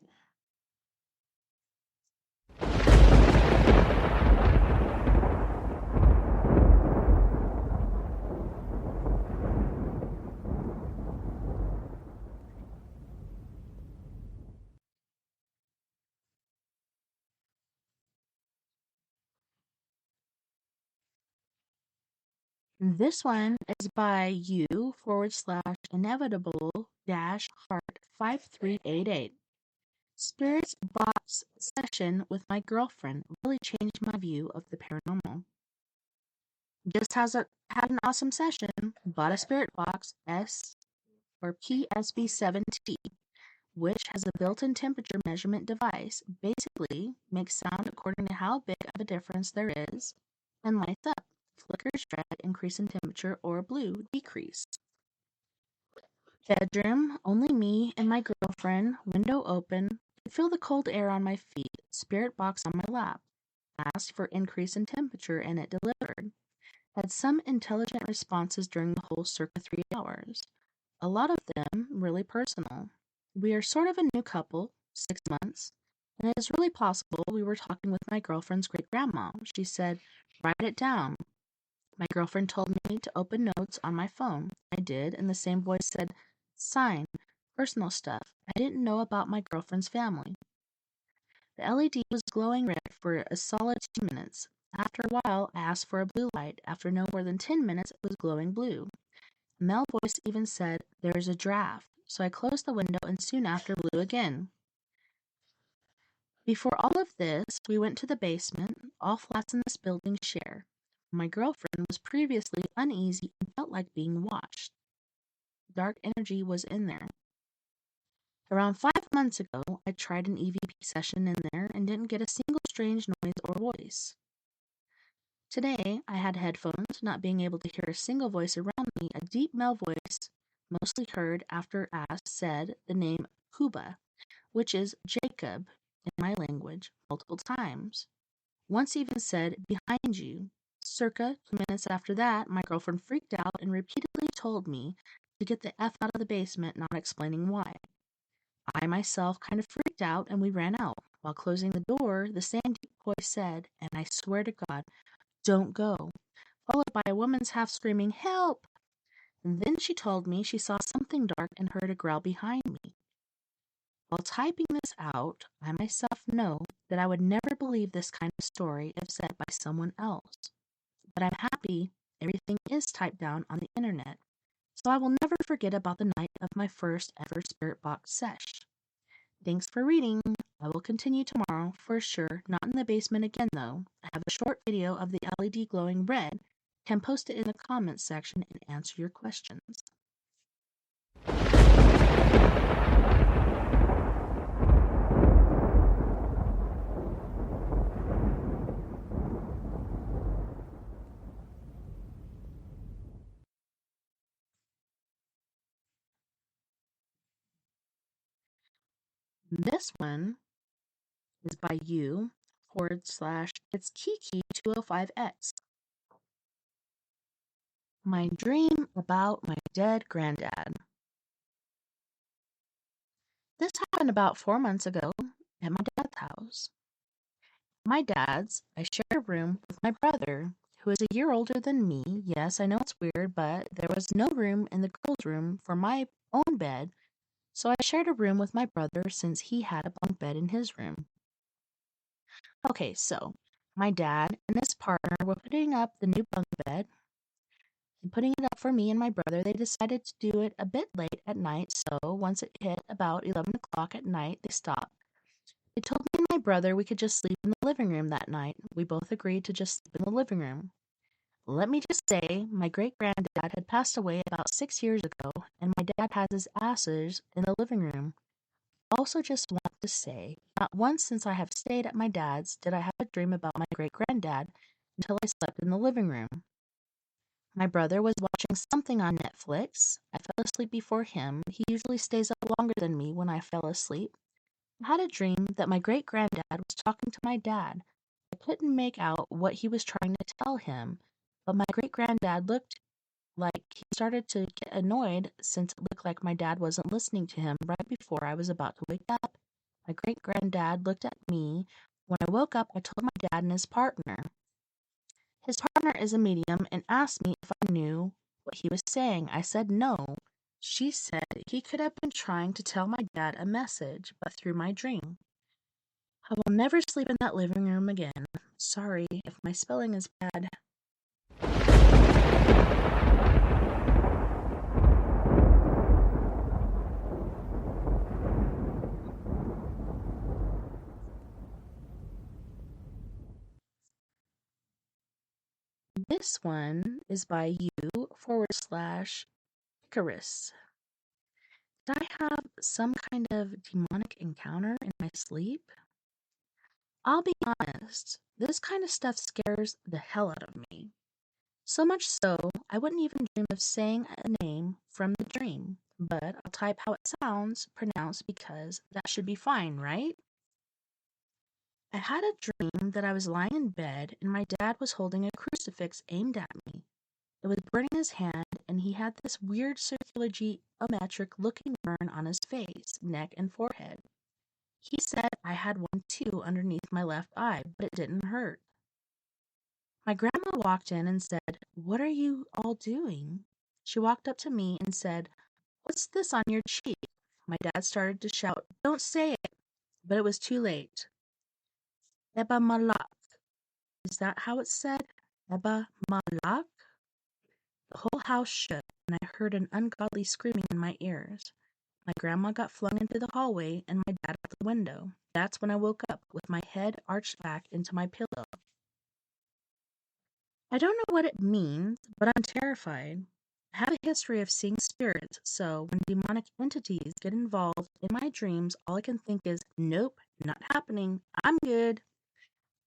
[SPEAKER 1] This one is by you/inevitable-heart5388. Spirit's box session with my girlfriend really changed my view of the paranormal. Just had an awesome session. Bought a spirit box PSB7T, which has a built-in temperature measurement device. Basically, makes sound according to how big of a difference there is, and lights up. Flickers red, increase in temperature, or blue, decrease. Bedroom, only me and my girlfriend, window open, could feel the cold air on my feet, spirit box on my lap. Asked for increase in temperature and it delivered. Had some intelligent responses during the whole circa 3 hours. A lot of them really personal. We are sort of a new couple, 6 months, and it is really possible we were talking with my girlfriend's great-grandma. She said, "Write it down." My girlfriend told me to open notes on my phone. I did, and the same voice said, "Sign, personal stuff." I didn't know about my girlfriend's family. The LED was glowing red for a solid 2 minutes. After a while, I asked for a blue light. After no more than 10 minutes, it was glowing blue. A male voice even said, "There's a draft." So I closed the window and soon after blew again. Before all of this, we went to the basement. All flats in this building share. My girlfriend was previously uneasy and felt like being watched. Dark energy was in there. Around 5 months ago, I tried an EVP session in there and didn't get a single strange noise or voice. Today, I had headphones, not being able to hear a single voice around me. A deep male voice, mostly heard after asked, said the name Cuba, which is Jacob in my language, multiple times. Once even said, "Behind you." Circa 2 minutes after that, my girlfriend freaked out and repeatedly told me to get the F out of the basement, not explaining why. I myself kind of freaked out and we ran out. While closing the door, the same deep voice said, and I swear to God, "Don't go," followed by a woman's half screaming, "Help!" And then she told me she saw something dark and heard a growl behind me. While typing this out, I myself know that I would never believe this kind of story if said by someone else. But I'm happy everything is typed down on the internet, so I will never forget about the night of my first ever spirit box sesh. Thanks for reading. I will continue tomorrow for sure, not in the basement again though. I have a short video of the LED glowing red. Can post it in the comments section and answer your questions. This one is by you/it's Kiki205X. My dream about my dead granddad. This happened about 4 months ago at my dad's house. My dad's, I shared a room with my brother, who is a year older than me. Yes, I know it's weird, but there was no room in the girls' room for my own bed, so I shared a room with my brother since he had a bunk bed in his room. Okay, so my dad and his partner were putting up the new bunk bed and putting it up for me and my brother. They decided to do it a bit late at night, so once it hit about 11 o'clock at night, they stopped. They told me and my brother we could just sleep in the living room that night. We both agreed to just sleep in the living room. Let me just say, my great-granddad had passed away about 6 years ago, and my dad has his ashes in the living room. Also just want to say, not once since I have stayed at my dad's did I have a dream about my great-granddad until I slept in the living room. My brother was watching something on Netflix. I fell asleep before him. He usually stays up longer than me when I fell asleep. I had a dream that my great-granddad was talking to my dad. I couldn't make out what he was trying to tell him, but my great-granddad looked like he started to get annoyed since it looked like my dad wasn't listening to him right before I was about to wake up. My great-granddad looked at me. When I woke up, I told my dad and his partner. His partner is a medium and asked me if I knew what he was saying. I said no. She said he could have been trying to tell my dad a message, but through my dream. I will never sleep in that living room again. Sorry if my spelling is bad. This one is by you/Icarus. Did I have some kind of demonic encounter in my sleep? I'll be honest, this kind of stuff scares the hell out of me. So much so, I wouldn't even dream of saying a name from the dream, but I'll type how it sounds pronounced because that should be fine, right? I had a dream that I was lying in bed and my dad was holding a crucifix aimed at me. It was burning his hand, and he had this weird circular geometric looking burn on his face, neck, and forehead. He said I had one too underneath my left eye, but it didn't hurt. My grandma walked in and said, "What are you all doing?" She walked up to me and said, "What's this on your cheek?" My dad started to shout, "Don't say it," but it was too late. Eba malak. Is that how it's said? Eba malak? The whole house shook, and I heard an ungodly screaming in my ears. My grandma got flung into the hallway, and my dad out the window. That's when I woke up, with my head arched back into my pillow. I don't know what it means, but I'm terrified. I have a history of seeing spirits, so when demonic entities get involved in my dreams, all I can think is, nope, not happening. I'm good.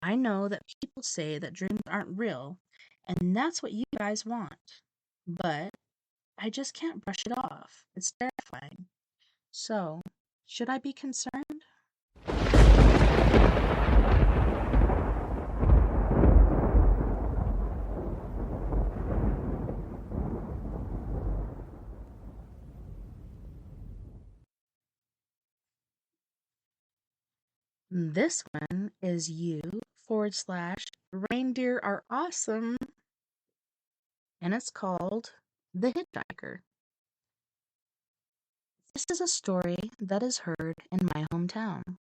[SPEAKER 1] I know that people say that dreams aren't real, and that's what you guys want. But I just can't brush it off. It's terrifying. So, should I be concerned? This one is you/reindeer are awesome, and it's called The Hitchhiker. This is a story that is heard in my hometown.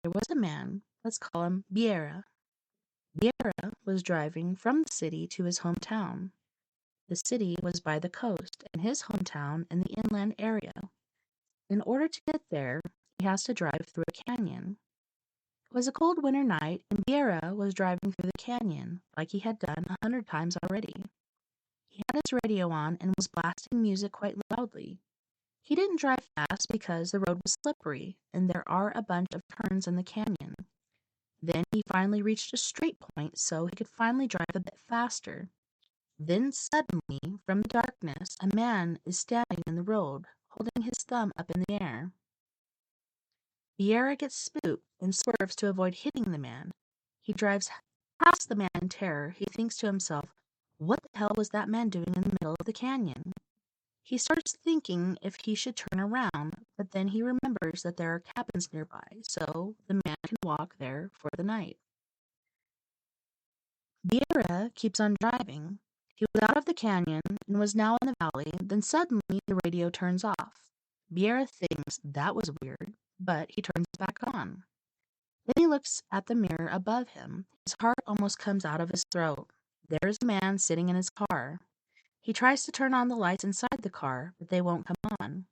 [SPEAKER 1] There was a man, let's call him Biera. Biera was driving from the city to his hometown. The city was by the coast, and his hometown in the inland area. In order to get there, he has to drive through a canyon. It was a cold winter night, and Biera was driving through the canyon, like he had done 100 times already. He had his radio on and was blasting music quite loudly. He didn't drive fast because the road was slippery, and there are a bunch of turns in the canyon. Then he finally reached a straight point, so he could finally drive a bit faster. Then suddenly, from the darkness, a man is standing in the road, holding his thumb up in the air. Biera gets spooked and swerves to avoid hitting the man. He drives past the man in terror. He thinks to himself, what the hell was that man doing in the middle of the canyon? He starts thinking if he should turn around, but then he remembers that there are cabins nearby, so the man can walk there for the night. Biera keeps on driving. He was out of the canyon and was now in the valley, then suddenly the radio turns off. Biera thinks that was weird, but he turns it back on. Then he looks at the mirror above him. His heart almost comes out of his throat. There is a man sitting in his car. He tries to turn on the lights inside the car, but they won't come on.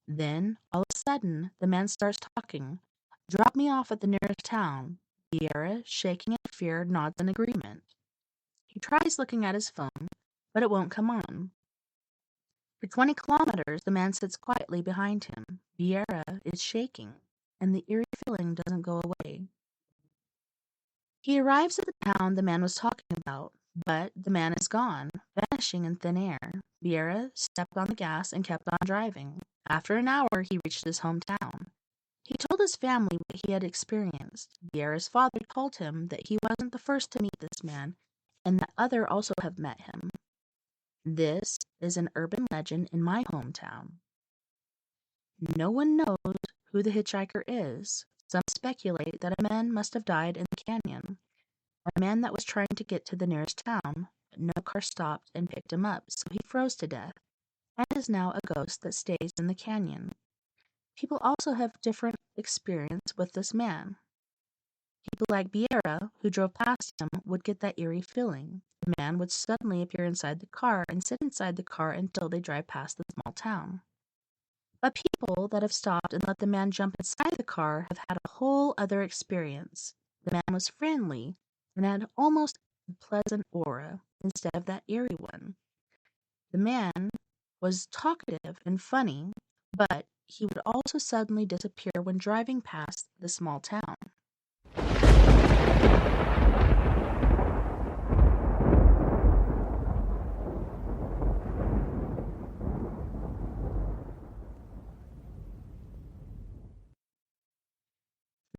[SPEAKER 1] Then, all of a sudden, the man starts talking.
[SPEAKER 3] Drop me off at the nearest town. Vieira, shaking in fear, nods in agreement. He tries looking at his phone, but it won't come on. For 20 kilometers, the man sits quietly behind him. Vieira is shaking, and the eerie feeling doesn't go away. He arrives at the town the man was talking about, but the man is gone, vanishing in thin air. Vieira stepped on the gas and kept on driving. After an hour, he reached his hometown. He told his family what he had experienced. Vieira's father told him that he wasn't the first to meet this man, and that others also have met him. This is an urban legend in my hometown. No one knows who the hitchhiker is. Some speculate that a man must have died in the canyon, a man that was trying to get to the nearest town, but no car stopped and picked him up, so he froze to death, and is now a ghost that stays in the canyon. People also have different experience with this man. People like Vieira, who drove past him, would get that eerie feeling. The man would suddenly appear inside the car and sit inside the car until they drive past the small town. But people that have stopped and let the man jump inside the car have had a whole other experience. The man was friendly and had almost a pleasant aura instead of that eerie one. The man was talkative and funny, but he would also suddenly disappear when driving past the small town.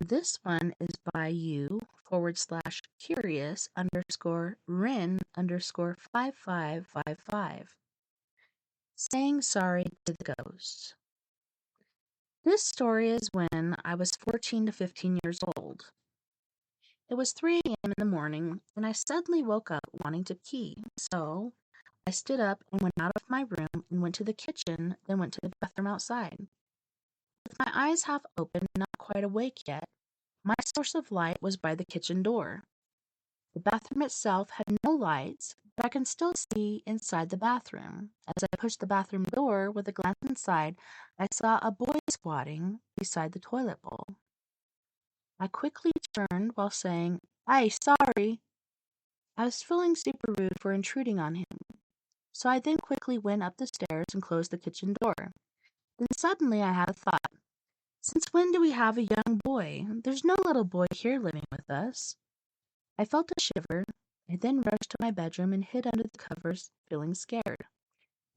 [SPEAKER 3] This one is by you /curious_Rin_5555. Saying sorry to the ghosts. This story is when I was 14 to 15 years old. It was 3 a.m. in the morning, and I suddenly woke up wanting to pee, so I stood up and went out of my room and went to the kitchen, then went to the bathroom outside. With my eyes half open and not quite awake yet, my source of light was by the kitchen door. The bathroom itself had no lights, but I can still see inside the bathroom. As I pushed the bathroom door with a glance inside, I saw a boy squatting beside the toilet bowl. I quickly turned while saying, "Ay, sorry." I was feeling super rude for intruding on him, so I then quickly went up the stairs and closed the kitchen door. Then suddenly I had a thought. Since when do we have a young boy? There's no little boy here living with us. I felt a shiver. I then rushed to my bedroom and hid under the covers, feeling scared.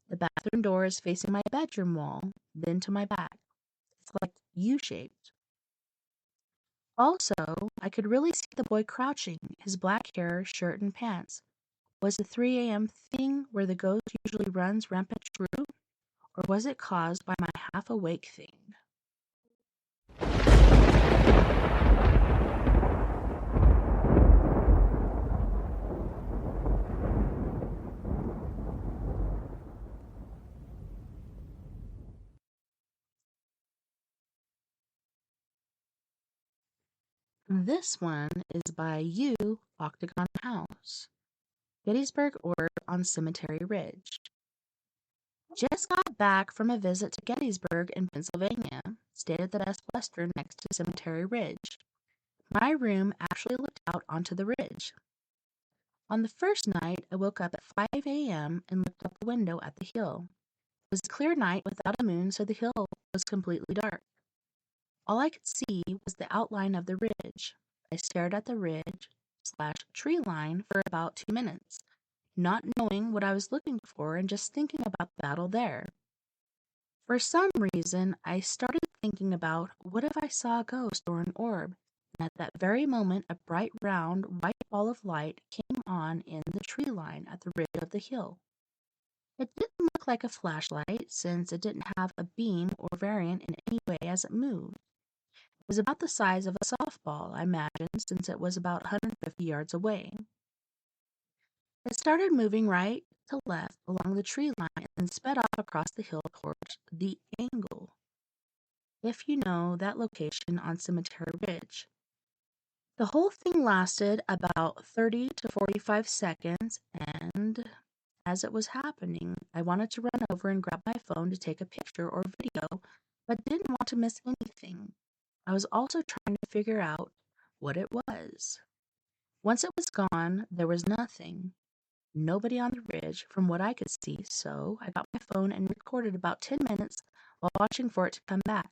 [SPEAKER 3] The bathroom door is facing my bedroom wall, then to my back. It's like U-shaped. Also, I could really see the boy crouching, his black hair, shirt, and pants. Was the 3 a.m. thing where the ghost usually runs rampant true, or was it caused by my half-awake thing? This one is by you, Octagon House. Gettysburg Orb on Cemetery Ridge. Just got back from a visit to Gettysburg in Pennsylvania. Stayed at the Best Western next to Cemetery Ridge. My room actually looked out onto the ridge. On the first night, I woke up at 5 a.m. and looked up the window at the hill. It was a clear night without a moon, so the hill was completely dark. All I could see was the outline of the ridge. I stared at the ridge/tree line for about 2 minutes, not knowing what I was looking for and just thinking about the battle there. For some reason, I started thinking about what if I saw a ghost or an orb, and at that very moment a bright round white ball of light came on in the tree line at the ridge of the hill. It didn't look like a flashlight since it didn't have a beam or variant in any way as it moved. It was about the size of a softball, I imagined, since it was about 150 yards away. It started moving right to left along the tree line and sped off across the hill towards the angle, if you know that location on Cemetery Ridge. The whole thing lasted about 30 to 45 seconds, and as it was happening, I wanted to run over and grab my phone to take a picture or video, but didn't want to miss anything.
[SPEAKER 1] I was also trying to figure out what it was. Once it was gone, there was nothing. Nobody on the ridge from what I could see, so I got my phone and recorded about 10 minutes while watching for it to come back.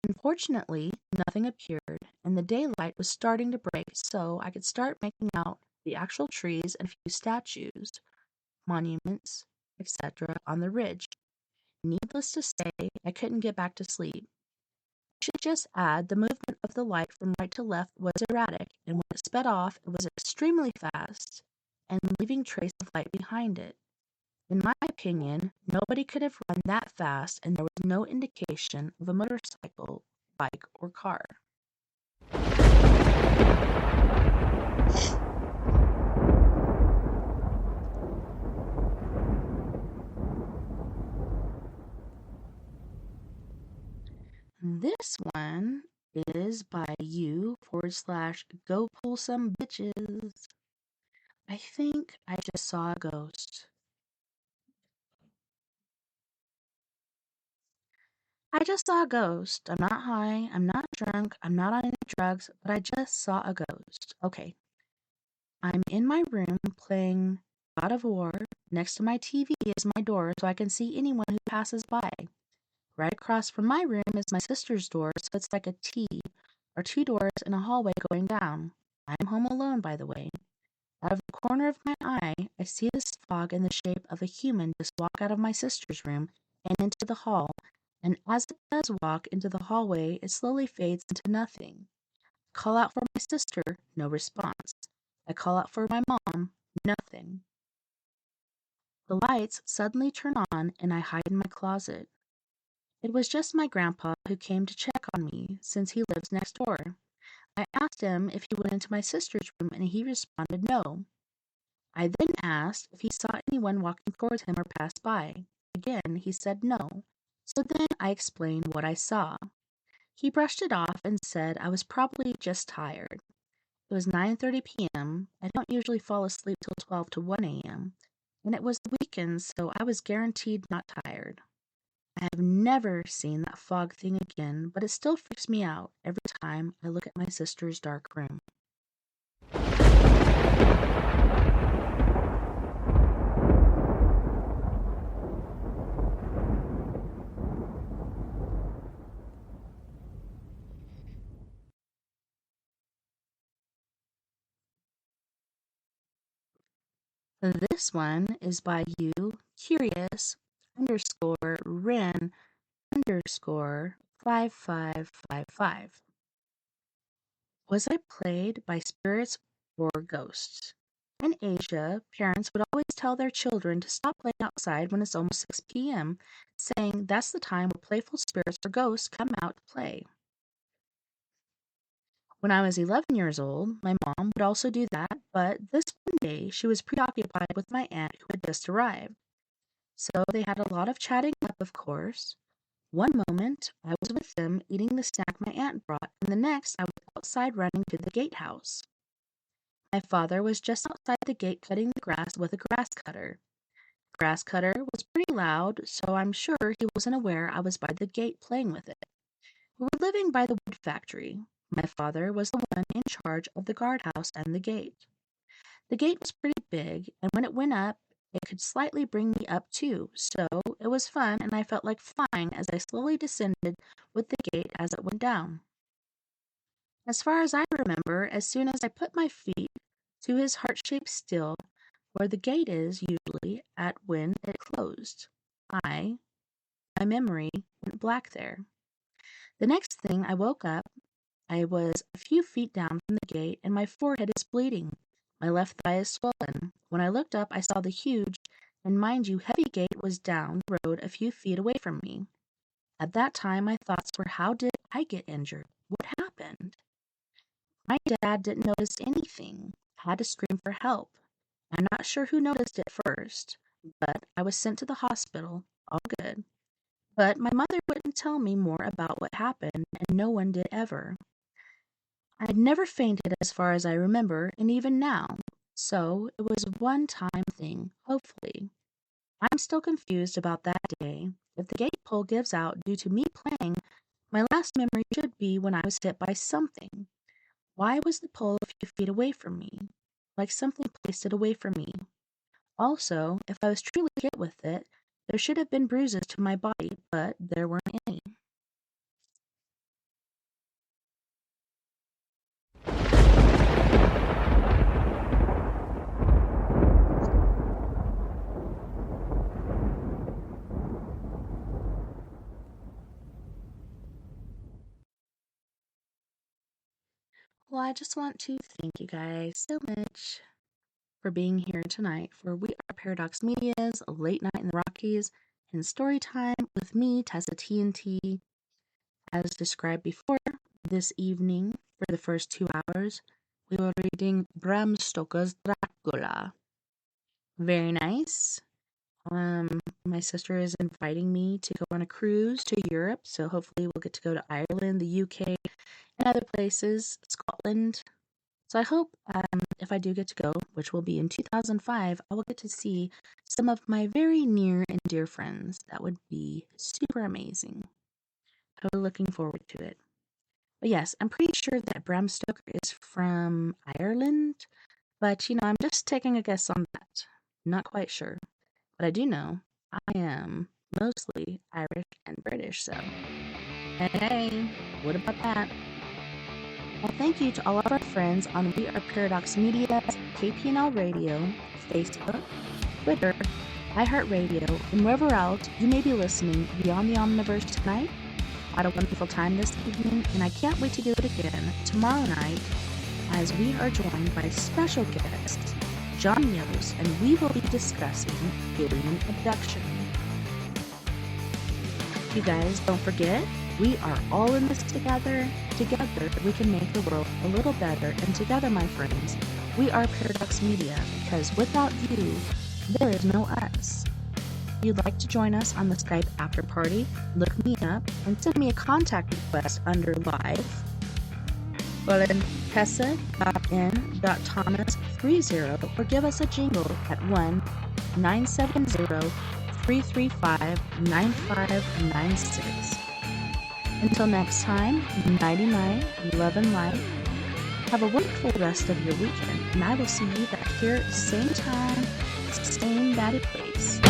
[SPEAKER 1] Unfortunately, nothing appeared, and the daylight was starting to break, so I could start making out the actual trees and a few statues, monuments, etc. on the ridge. Needless to say, I couldn't get back to sleep. I should just add the movement of the light from right to left was erratic, and when it sped off, it was extremely fast and leaving trace of light behind it. In my opinion, nobody could have run that fast, and there was no indication of a motorcycle, bike, or car. This one is by you/go pull some bitches. I think I just saw a ghost. I just saw a ghost. I'm not high, I'm not drunk, I'm not on any drugs, but I just saw a ghost. Okay. I'm in my room playing God of War. Next to my TV is my door so I can see anyone who passes by. Right across from my room is my sister's door, so it's like a T, or two doors in a hallway going down. I'm home alone, by the way. Out of the corner of my eye, I see this fog in the shape of a human just walk out of my sister's room and into the hall, and as it does walk into the hallway, it slowly fades into nothing. I call out for my sister, no response. I call out for my mom, nothing. The lights suddenly turn on and I hide in my closet. It was just my grandpa who came to check on me, since he lives next door. I asked him if he went into my sister's room and he responded no. I then asked if he saw anyone walking towards him or pass by. Again, he said no. So then I explained what I saw. He brushed it off and said I was probably just tired. It was 9:30 p.m. I don't usually fall asleep till 12 to 1 a.m. And it was the weekend, so I was guaranteed not tired. I have never seen that fog thing again, but it still freaks me out every time I look at my sister's dark room. This one is by you, curious underscore Ren underscore 5555. Was I played by spirits or ghosts? In Asia, parents would always tell their children to stop playing outside when it's almost 6 p.m., saying that's the time where playful spirits or ghosts come out to play. When I was 11 years old, my mom would also do that, but this one day she was preoccupied with my aunt who had just arrived. So they had a lot of chatting up, of course. One moment I was with them eating the snack my aunt brought, and the next I was outside running to the gatehouse. My father was just outside the gate cutting the grass with a grass cutter. The grass cutter was pretty loud, so I'm sure he wasn't aware I was by the gate playing with it. We were living by the wood factory. My father was the one in charge of the guardhouse and the gate. The gate was pretty big, and when it went up, it could slightly bring me up too, so it was fun and I felt like flying as I slowly descended with the gate as it went down. As far as I remember, as soon as I put my feet to his heart-shaped still, where the gate is usually at when it closed, my memory went black there. The next thing I woke up, I was a few feet down from the gate and my forehead is bleeding. My left thigh is swollen. When I looked up, I saw the huge, and mind you, heavy gate was down the road a few feet away from me. At that time, my thoughts were, how did I get injured? What happened? My dad didn't notice anything. I had to scream for help. I'm not sure who noticed it first, but I was sent to the hospital. All good. But my mother wouldn't tell me more about what happened, and no one did ever. I had never fainted as far as I remember, and even now. So it was a one-time thing, hopefully. I'm still confused about that day. If the gate pole gives out due to me playing,
[SPEAKER 3] My last memory should be when I was hit by something. Why was the pole a few feet away from me? Like something placed it away from me. Also, if I was truly hit with it, there should have been bruises to my body, but there weren't any. Well, I just want to thank you guys so much for being here tonight for We Are Paradox Media's Late Night in the Rockies and Story Time with me, TessaTNT. As described before, this evening, for the first 2 hours, we were reading Bram Stoker's Dracula. Very nice. My sister is inviting me to go on a cruise to Europe, so hopefully we'll get to go to Ireland, the UK, and other places, Scotland. So I hope if I do get to go, which will be in 2005, I will get to see some of my very near and dear friends. That would be super amazing. Totally looking forward to it. But yes, I'm pretty sure that Bram Stoker is from Ireland, but I'm just taking a guess on that. Not quite sure. But I do know I am mostly Irish and British, so hey, what about that? Well, thank you to all of our friends on We Are Paradox Media's KPNL Radio, Facebook, Twitter, iHeartRadio, and wherever else you may be listening beyond the Omniverse tonight. I had a wonderful time this evening, and I can't wait to do it again tomorrow night as we are joined by special guest John Yost, and we will be discussing alien abduction. You guys, don't forget, we are all in this together. Together, we can make the world a little better, and together, my friends, we are Paradox Media, because without you, there is no us. If you'd like to join us on the Skype after party, look me up and send me a contact request under live. Well, in Tessa.N.Thomas30 or give us a jingle at 1-970-335-9596. Until next time, nighty night, love and light. Have a wonderful rest of your weekend, and I will see you back here at the same time, same batty place.